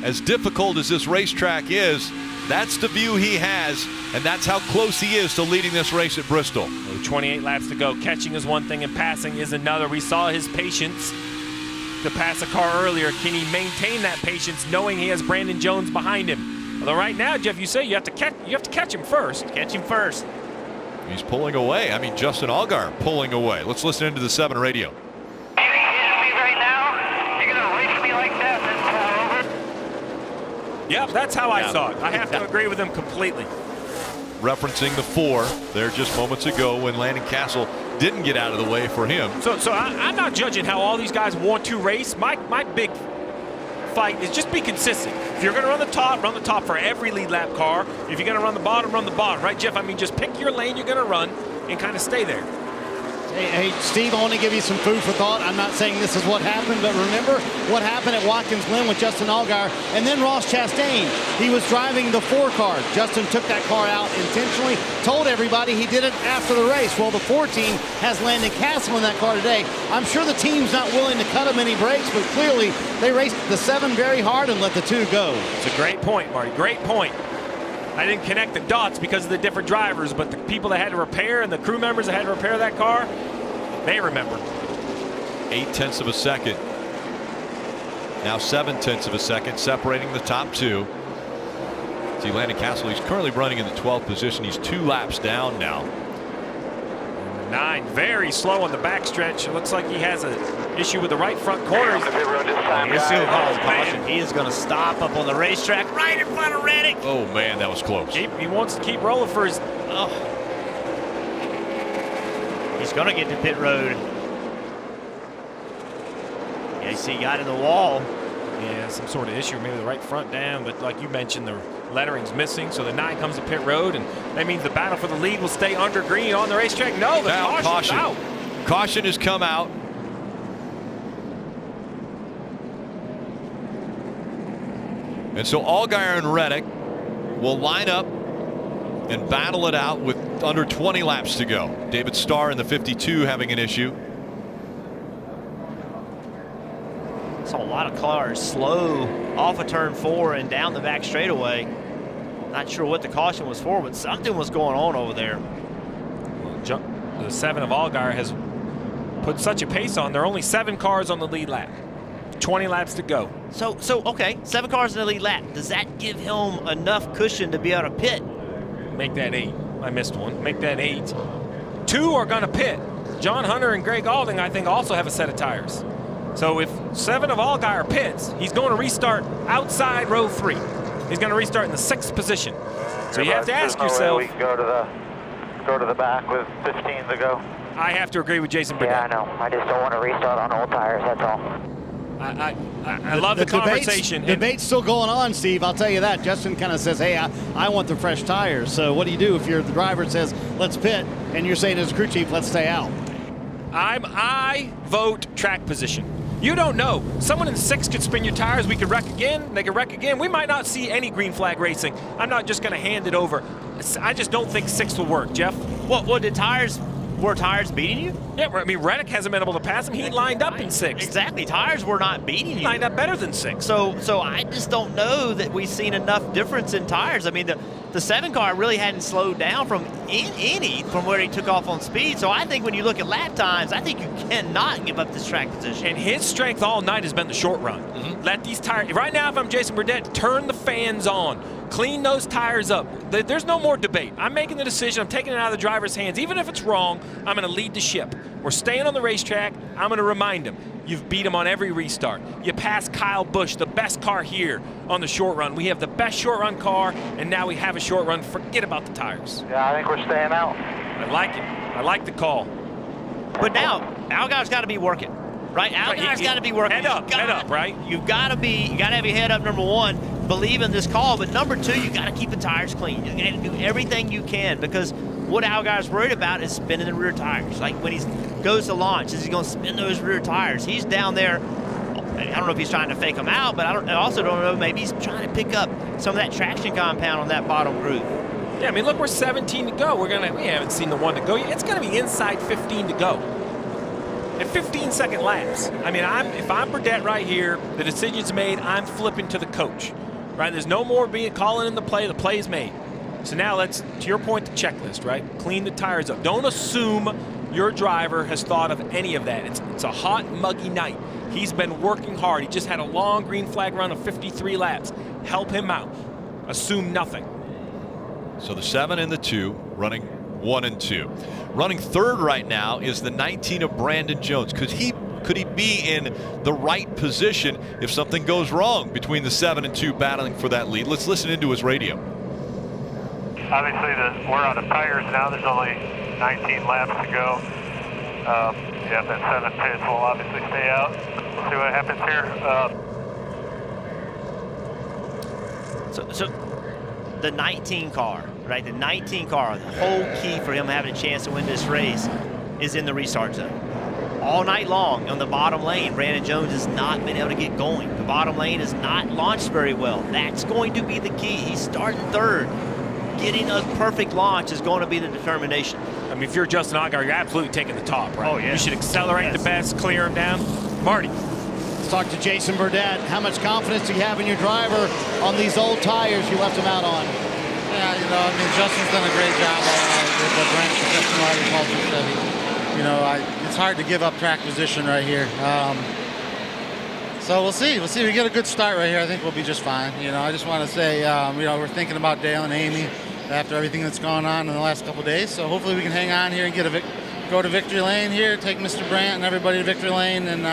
As difficult as this racetrack is, that's the view he has, and that's how close he is to leading this race at Bristol. 28 laps to go. Catching is one thing and passing is another. We saw his patience to pass a car earlier. Can he maintain that patience knowing he has Brandon Jones behind him? Although right now, Jeff, you say you have to catch him first. Catch him first. He's pulling away. I mean, Justin Allgaier pulling away. Let's listen into the 7 radio. Yep, that's how I saw it. I have to agree with him completely. Referencing the 4 there just moments ago when Landon Castle didn't get out of the way for him. So I'm not judging how all these guys want to race. My big fight is just be consistent. If you're going to run the top for every lead lap car. If you're going to run the bottom, right, Jeff? I mean, just pick your lane you're going to run and kind of stay there. Hey, Steve, I want to give you some food for thought. I'm not saying this is what happened, but remember what happened at Watkins Glen with Justin Allgaier and then Ross Chastain. He was driving the 4 car. Justin took that car out intentionally, told everybody he did it after the race. Well, the 4 team has Landon Castle in that car today. I'm sure the team's not willing to cut him any breaks, but clearly they raced the 7 very hard and let the 2 go. It's a great point, Marty. Great point. I didn't connect the dots because of the different drivers, but the people that had to repair and the crew members that had to repair that car, they remember. 0.8 of a second. Now 0.7 of a second separating the top 2. See Landon Castle, he's currently running in the 12th position. He's 2 laps down now. 9, very slow on the backstretch. It looks like he has an issue with the right front corner. He is going to stop up on the racetrack right in front of Reddick. Oh man, that was close. He wants to keep rolling for his. He's going to get to pit road. Yeah, you see, he got in the wall. Yeah, some sort of issue, maybe the right front down, but like you mentioned, the lettering's missing, so the 9 comes to pit road, and that means the battle for the lead will stay under green on the racetrack. No, the caution's out. Caution has come out. And so Allgaier and Reddick will line up and battle it out with under 20 laps to go. David Starr in the 52 having an issue. Saw a lot of cars slow off of turn 4 and down the back straightaway. Not sure what the caution was for, but something was going on over there. The 7 of Allgaier has put such a pace on. There are only 7 cars on the lead lap. 20 laps to go. So okay, 7 cars in the lead lap. Does that give him enough cushion to be able to pit? Make that 8. I missed one. Make that 8. 2 are going to pit. John Hunter and Greg Alding, I think, also have a set of tires. So if 7 of Allgaier pits, he's going to restart outside row 3. He's going to restart in the 6th position. So you have to ask yourself. We can go to the back with 15 to go. I have to agree with Jason Burdett. Yeah, I know. I just don't want to restart on old tires. That's all. I love the conversation. Debate's still going on, Steve. I'll tell you that. Justin kind of says, hey, I want the fresh tires. So what do you do if you're the driver that says, let's pit, and you're saying as a crew chief, let's stay out? I vote track position. You don't know. Someone in 6 could spin your tires. We could wreck again. They could wreck again. We might not see any green flag racing. I'm not just going to hand it over. I just don't think 6 will work, Jeff. What were tires beating you? Yeah, I mean, Reddick hasn't been able to pass him. He lined up in 6. Exactly. Tires were not beating you. He lined up better than 6. So I just don't know that we've seen enough difference in tires. I mean, the 7 car really hadn't slowed down from where he took off on speed. So I think when you look at lap times, I think you cannot give up this track position. And his strength all night has been the short run. Let these tires, right now if I'm Jason Burdett, turn the fans on. Clean those tires up. There's no more debate. I'm making the decision. I'm taking it out of the driver's hands. Even if it's wrong, I'm going to lead the ship. We're staying on the racetrack. I'm going to remind him. You've beat him on every restart. You passed Kyle Busch, the best car here on the short run. We have the best short run car, and now we have a short run. Forget about the tires. Yeah, I think we're staying out. I like it. I like the call. But now, Allgaier's got to be working, right? Allgaier's got to be working. Head up, right? You got to have your head up, number 1. Believe in this call, but number 2, you got to keep the tires clean. You got to do everything you can, because what Allgaier's worried about is spinning the rear tires. Like when he goes to launch, is he going to spin those rear tires? He's down there. I don't know if he's trying to fake them out, but I also don't know. Maybe he's trying to pick up some of that traction compound on that bottom groove. Yeah, I mean, look, we're 17 to go. We haven't seen the 1 to go yet. It's going to be inside 15 to go. At 15-second laps. I mean, if I'm Burdett right here, the decision's made. I'm flipping to the coach. Right? There's no more calling in the play. The play's made. So now let's, to your point, the checklist, right? Clean the tires up. Don't assume your driver has thought of any of that. It's a hot, muggy night. He's been working hard. He just had a long green flag run of 53 laps. Help him out. Assume nothing. So the 7 and the 2 running 1 and 2. Running 3rd right now is the 19 of Brandon Jones. Could he be in the right position if something goes wrong between the 7 and 2 battling for that lead? Let's listen into his radio. Obviously, we're out of tires now. There's only 19 laps to go. Yeah, if that 7 pits, we'll obviously stay out. We'll see what happens here. So the 19 car, right? The 19 car, the whole key for him having a chance to win this race is in the restart zone. All night long on the bottom lane, Brandon Jones has not been able to get going. The bottom lane has not launched very well. That's going to be the key. He's starting 3rd. Getting a perfect launch is going to be the determination. I mean, if you're Justin Allgaier, you're absolutely taking the top, right? Oh, yeah. You should accelerate the best, clear him down. Marty. Let's talk to Jason Burdett. How much confidence do you have in your driver on these old tires you left him out on? Yeah, I mean, Justin's done a great job with the Brent Protection Agriculture study. It's hard to give up track position right here. So we'll see. We get a good start right here. I think we'll be just fine. I just want to say, we're thinking about Dale and Amy after everything that's gone on in the last couple of days. So hopefully we can hang on here and go to victory lane here, take Mr. Brandt and everybody to victory lane and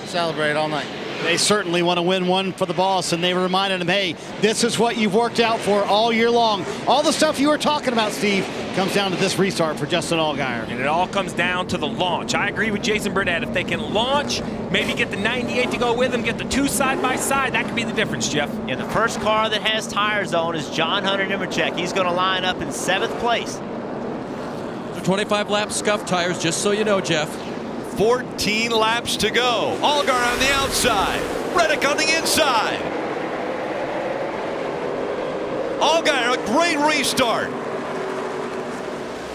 celebrate all night. They certainly want to win one for the boss, and they reminded him, hey, this is what you've worked out for all year long. All the stuff you were talking about, Steve, comes down to this restart for Justin Allgaier. And it all comes down to the launch. I agree with Jason Burnett. If they can launch, maybe get the 98 to go with them, get the 2 side by side, that could be the difference, Jeff. Yeah, the first car that has tires on is John Hunter Nemechek. He's going to line up in 7th place. So 25 lap scuff tires, just so you know, Jeff. 14 laps to go. Allgaier on the outside. Reddick on the inside. Allgaier, a great restart.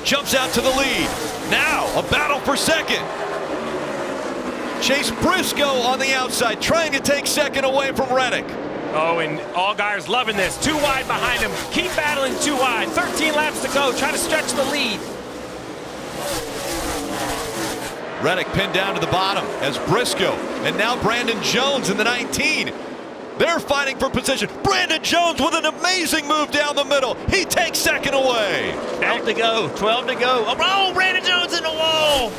Jumps out to the lead. Now a battle for second. Chase Briscoe on the outside, trying to take second away from Reddick. Oh, and Allgaier's loving this. 2 wide behind him. Keep battling 2 wide. 13 laps to go. Try to stretch the lead. Reddick pinned down to the bottom as Briscoe and now Brandon Jones in the 19. They're fighting for position. Brandon Jones with an amazing move down the middle. He takes second away. 12 to go, 12 to go. Oh, Brandon Jones in the wall.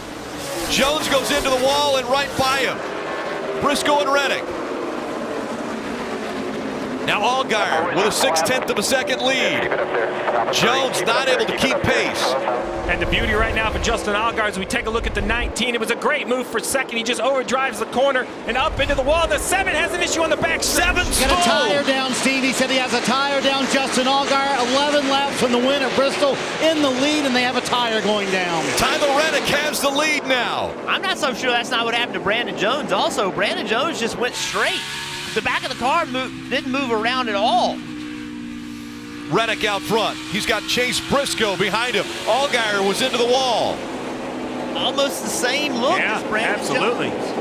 Jones goes into the wall and right by him. Briscoe and Reddick. Now Allgaier with a 6/10 of a second lead. Jones not able to keep pace. And the beauty right now for Justin Allgaier as we take a look at the 19. It was a great move for second. He just overdrives the corner and up into the wall. The 7 has an issue on the back. 7 Got a tire down, Steve. He said he has a tire down. Justin Allgaier, 11 laps from the win at Bristol, in the lead, and they have a tire going down. Tyler Reddick has the lead now. I'm not so sure that's not what happened to Brandon Jones. Also, Brandon Jones just went straight. The back of the car didn't move around at all. Reddick out front. He's got Chase Briscoe behind him. Allgaier was into the wall. Almost the same look as Brandon absolutely. Jones.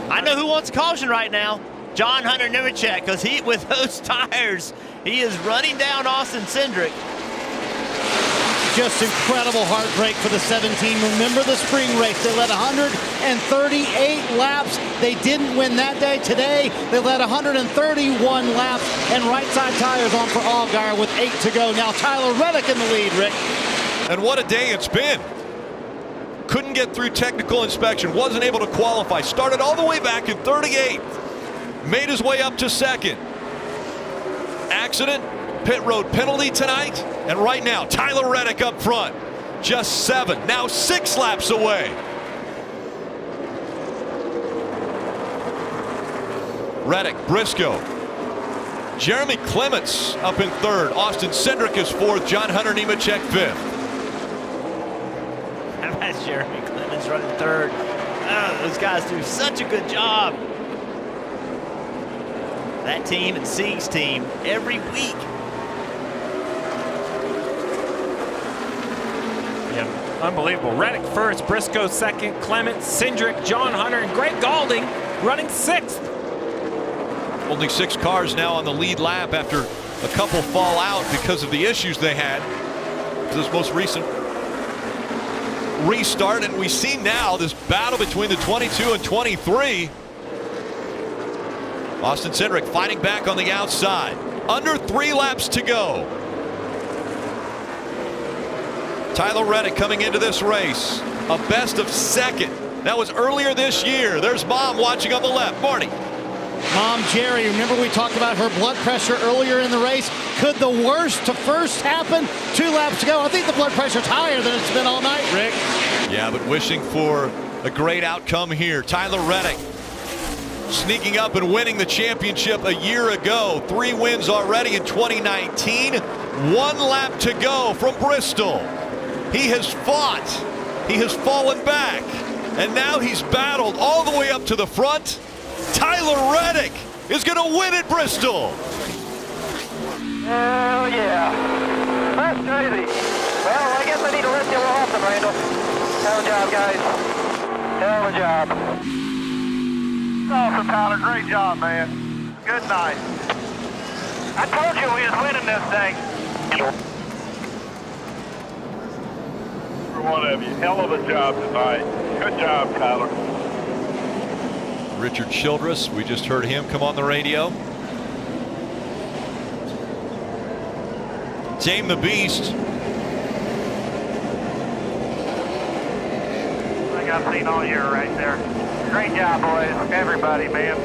I know who wants a caution right now. John Hunter Nemechek, because with those tires, he is running down Austin Syndrich. Just incredible heartbreak for the 17. Remember the spring race. They led 138 laps. They didn't win that day. Today, they led 131 laps, and right side tires on for Allgaier with 8 to go. Now Tyler Reddick in the lead, Rick. And what a day it's been. Couldn't get through technical inspection. Wasn't able to qualify. Started all the way back in 38th. Made his way up to second. Accident. Pit road penalty tonight, and right now Tyler Reddick up front, just 7, now 6 laps away. Reddick, Briscoe, Jeremy Clements up in 3rd, Austin Syndrich is 4th, John Hunter Nemechek 5th. That's Jeremy Clements running 3rd. Oh, those guys do such a good job. That team and Sieg's team every week. Yeah, unbelievable. Reddick first, Briscoe second, Clements, Syndrich, John Hunter, and Greg Gaulding running 6th. Only 6 cars now on the lead lap after a couple fall out because of the issues they had. This most recent restart, and we see now this battle between the 22 and 23. Austin Syndrich fighting back on the outside. Under 3 laps to go. Tyler Reddick coming into this race, a best of 2nd. That was earlier this year. There's Mom watching on the left. Marty. Mom Jerry, remember we talked about her blood pressure earlier in the race? Could the worst to first happen? 2 laps to go. I think the blood pressure's higher than it's been all night, Rick. Yeah, but wishing for a great outcome here. Tyler Reddick sneaking up and winning the championship a year ago. 3 wins already in 2019. 1 lap to go from Bristol. He has fought. He has fallen back. And now he's battled all the way up to the front. Tyler Reddick is going to win at Bristol. Hell yeah. That's crazy. Well, I guess I need to lift you off the Randall. Hell of a job, guys. Hell of a job. Awesome, Tyler. Great job, man. Good night. I told you we was winning this thing. For one of you. Hell of a job tonight. Good job, Tyler. Richard Childress, we just heard him come on the radio. Tame the Beast. Like I've seen all year right there. Great job, boys. Everybody, man.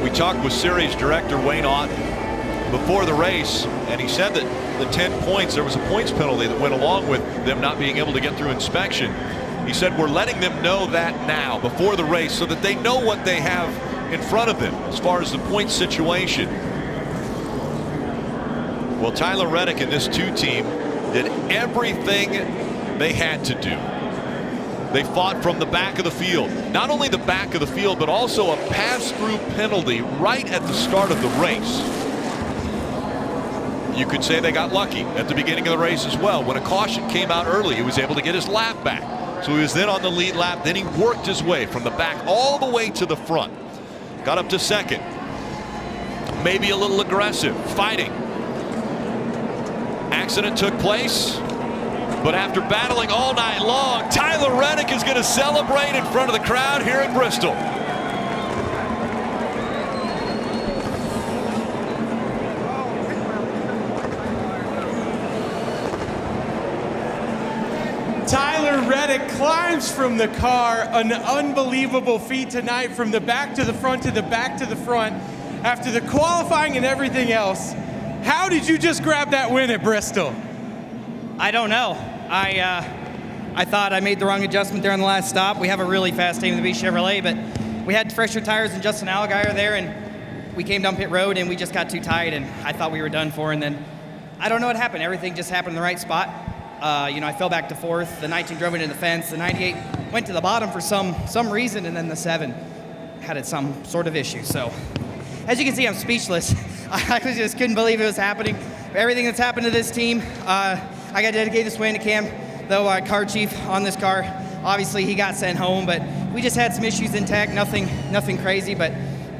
We talked with Series Director Wayne Otten before the race, and he said that the 10 points, there was a points penalty that went along with them not being able to get through inspection. He said, we're letting them know that now before the race so that they know what they have in front of them as far as the point situation. Well, Tyler Reddick and this 2 team did everything they had to do. They fought from the back of the field. Not only the back of the field, but also a pass-through penalty right at the start of the race. You could say they got lucky at the beginning of the race as well. When a caution came out early, he was able to get his lap back. So he was then on the lead lap. Then he worked his way from the back all the way to the front. Got up to second. Maybe a little aggressive, fighting. Accident took place. But after battling all night long, Tyler Reddick is going to celebrate in front of the crowd here in Bristol. Tyler Reddick climbs from the car, an unbelievable feat tonight, from the back to the front to the back to the front. After the qualifying and everything else, how did you just grab that win at Bristol? I don't know. I thought I made the wrong adjustment there on the last stop. We have a really fast team in the Busch Chevrolet, but we had fresher tires than Justin Allgaier there, and we came down pit road and we just got too tight, and I thought we were done for. And then I don't know what happened. Everything just happened in the right spot. I fell back to fourth. The 19 drove into the fence. The 98 went to the bottom for some reason, and then the 7 had some sort of issue. So as you can see, I'm speechless. I just couldn't believe it was happening. Everything that's happened to this team, I got to dedicate this win to Cam, though car chief on this car. Obviously, he got sent home, but we just had some issues in tech, nothing crazy, but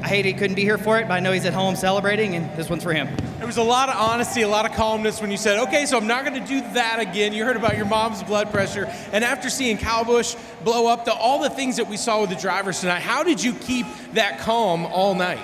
I hate he couldn't be here for it, but I know he's at home celebrating, and this one's for him. There was a lot of honesty, a lot of calmness when you said, okay, so I'm not going to do that again. You heard about your mom's blood pressure, and after seeing Kyle Busch blow up, all the things that we saw with the drivers tonight, how did you keep that calm all night?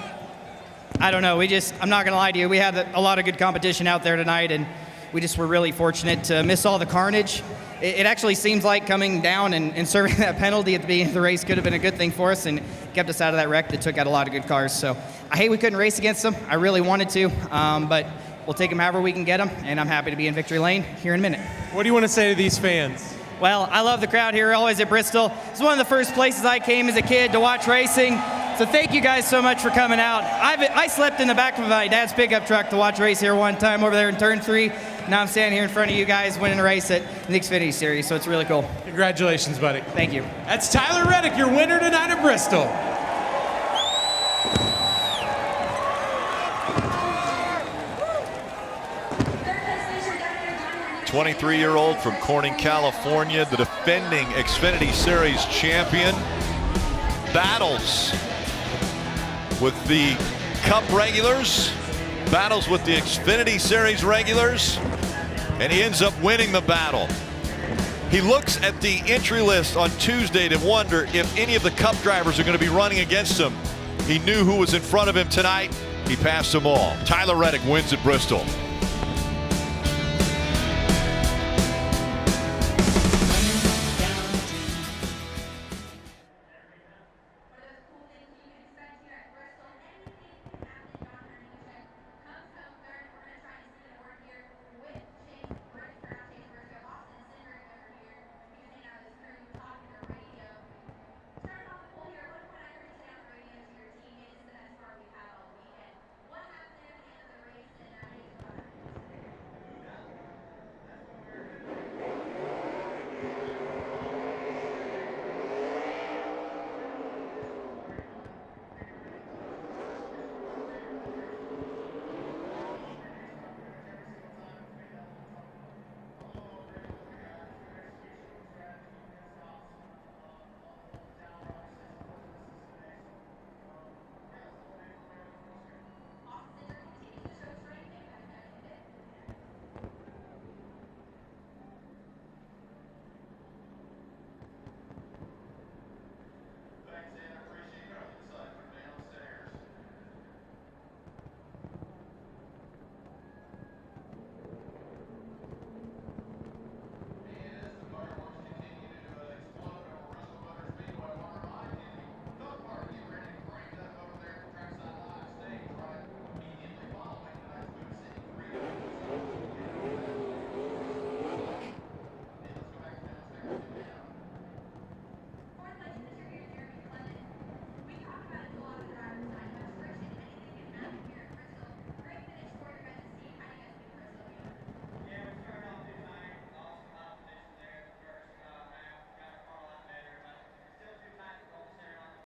I don't know. I'm not going to lie to you. We had a lot of good competition out there tonight, and we just were really fortunate to miss all the carnage. It actually seems like coming down and serving that penalty at the beginning of the race could have been a good thing for us and kept us out of that wreck that took out a lot of good cars. So I hate we couldn't race against them. I really wanted to, but we'll take them however we can get them, and I'm happy to be in victory lane here in a minute. What do you want to say to these fans? Well, I love the crowd here, always at Bristol. It's one of the first places I came as a kid to watch racing. So thank you guys so much for coming out. I slept in the back of my dad's pickup truck to watch a race here one time over there in turn 3. Now I'm standing here in front of you guys winning a race at the Xfinity Series, so it's really cool. Congratulations, buddy. Thank you. That's Tyler Reddick, your winner tonight at Bristol. '23-year-old from Corning, California, the defending Xfinity Series champion, battles with the Cup regulars, battles with the Xfinity Series regulars, and he ends up winning the battle. He looks at the entry list on Tuesday to wonder if any of the Cup drivers are going to be running against him. He knew who was in front of him tonight. He passed them all. Tyler Reddick wins at Bristol.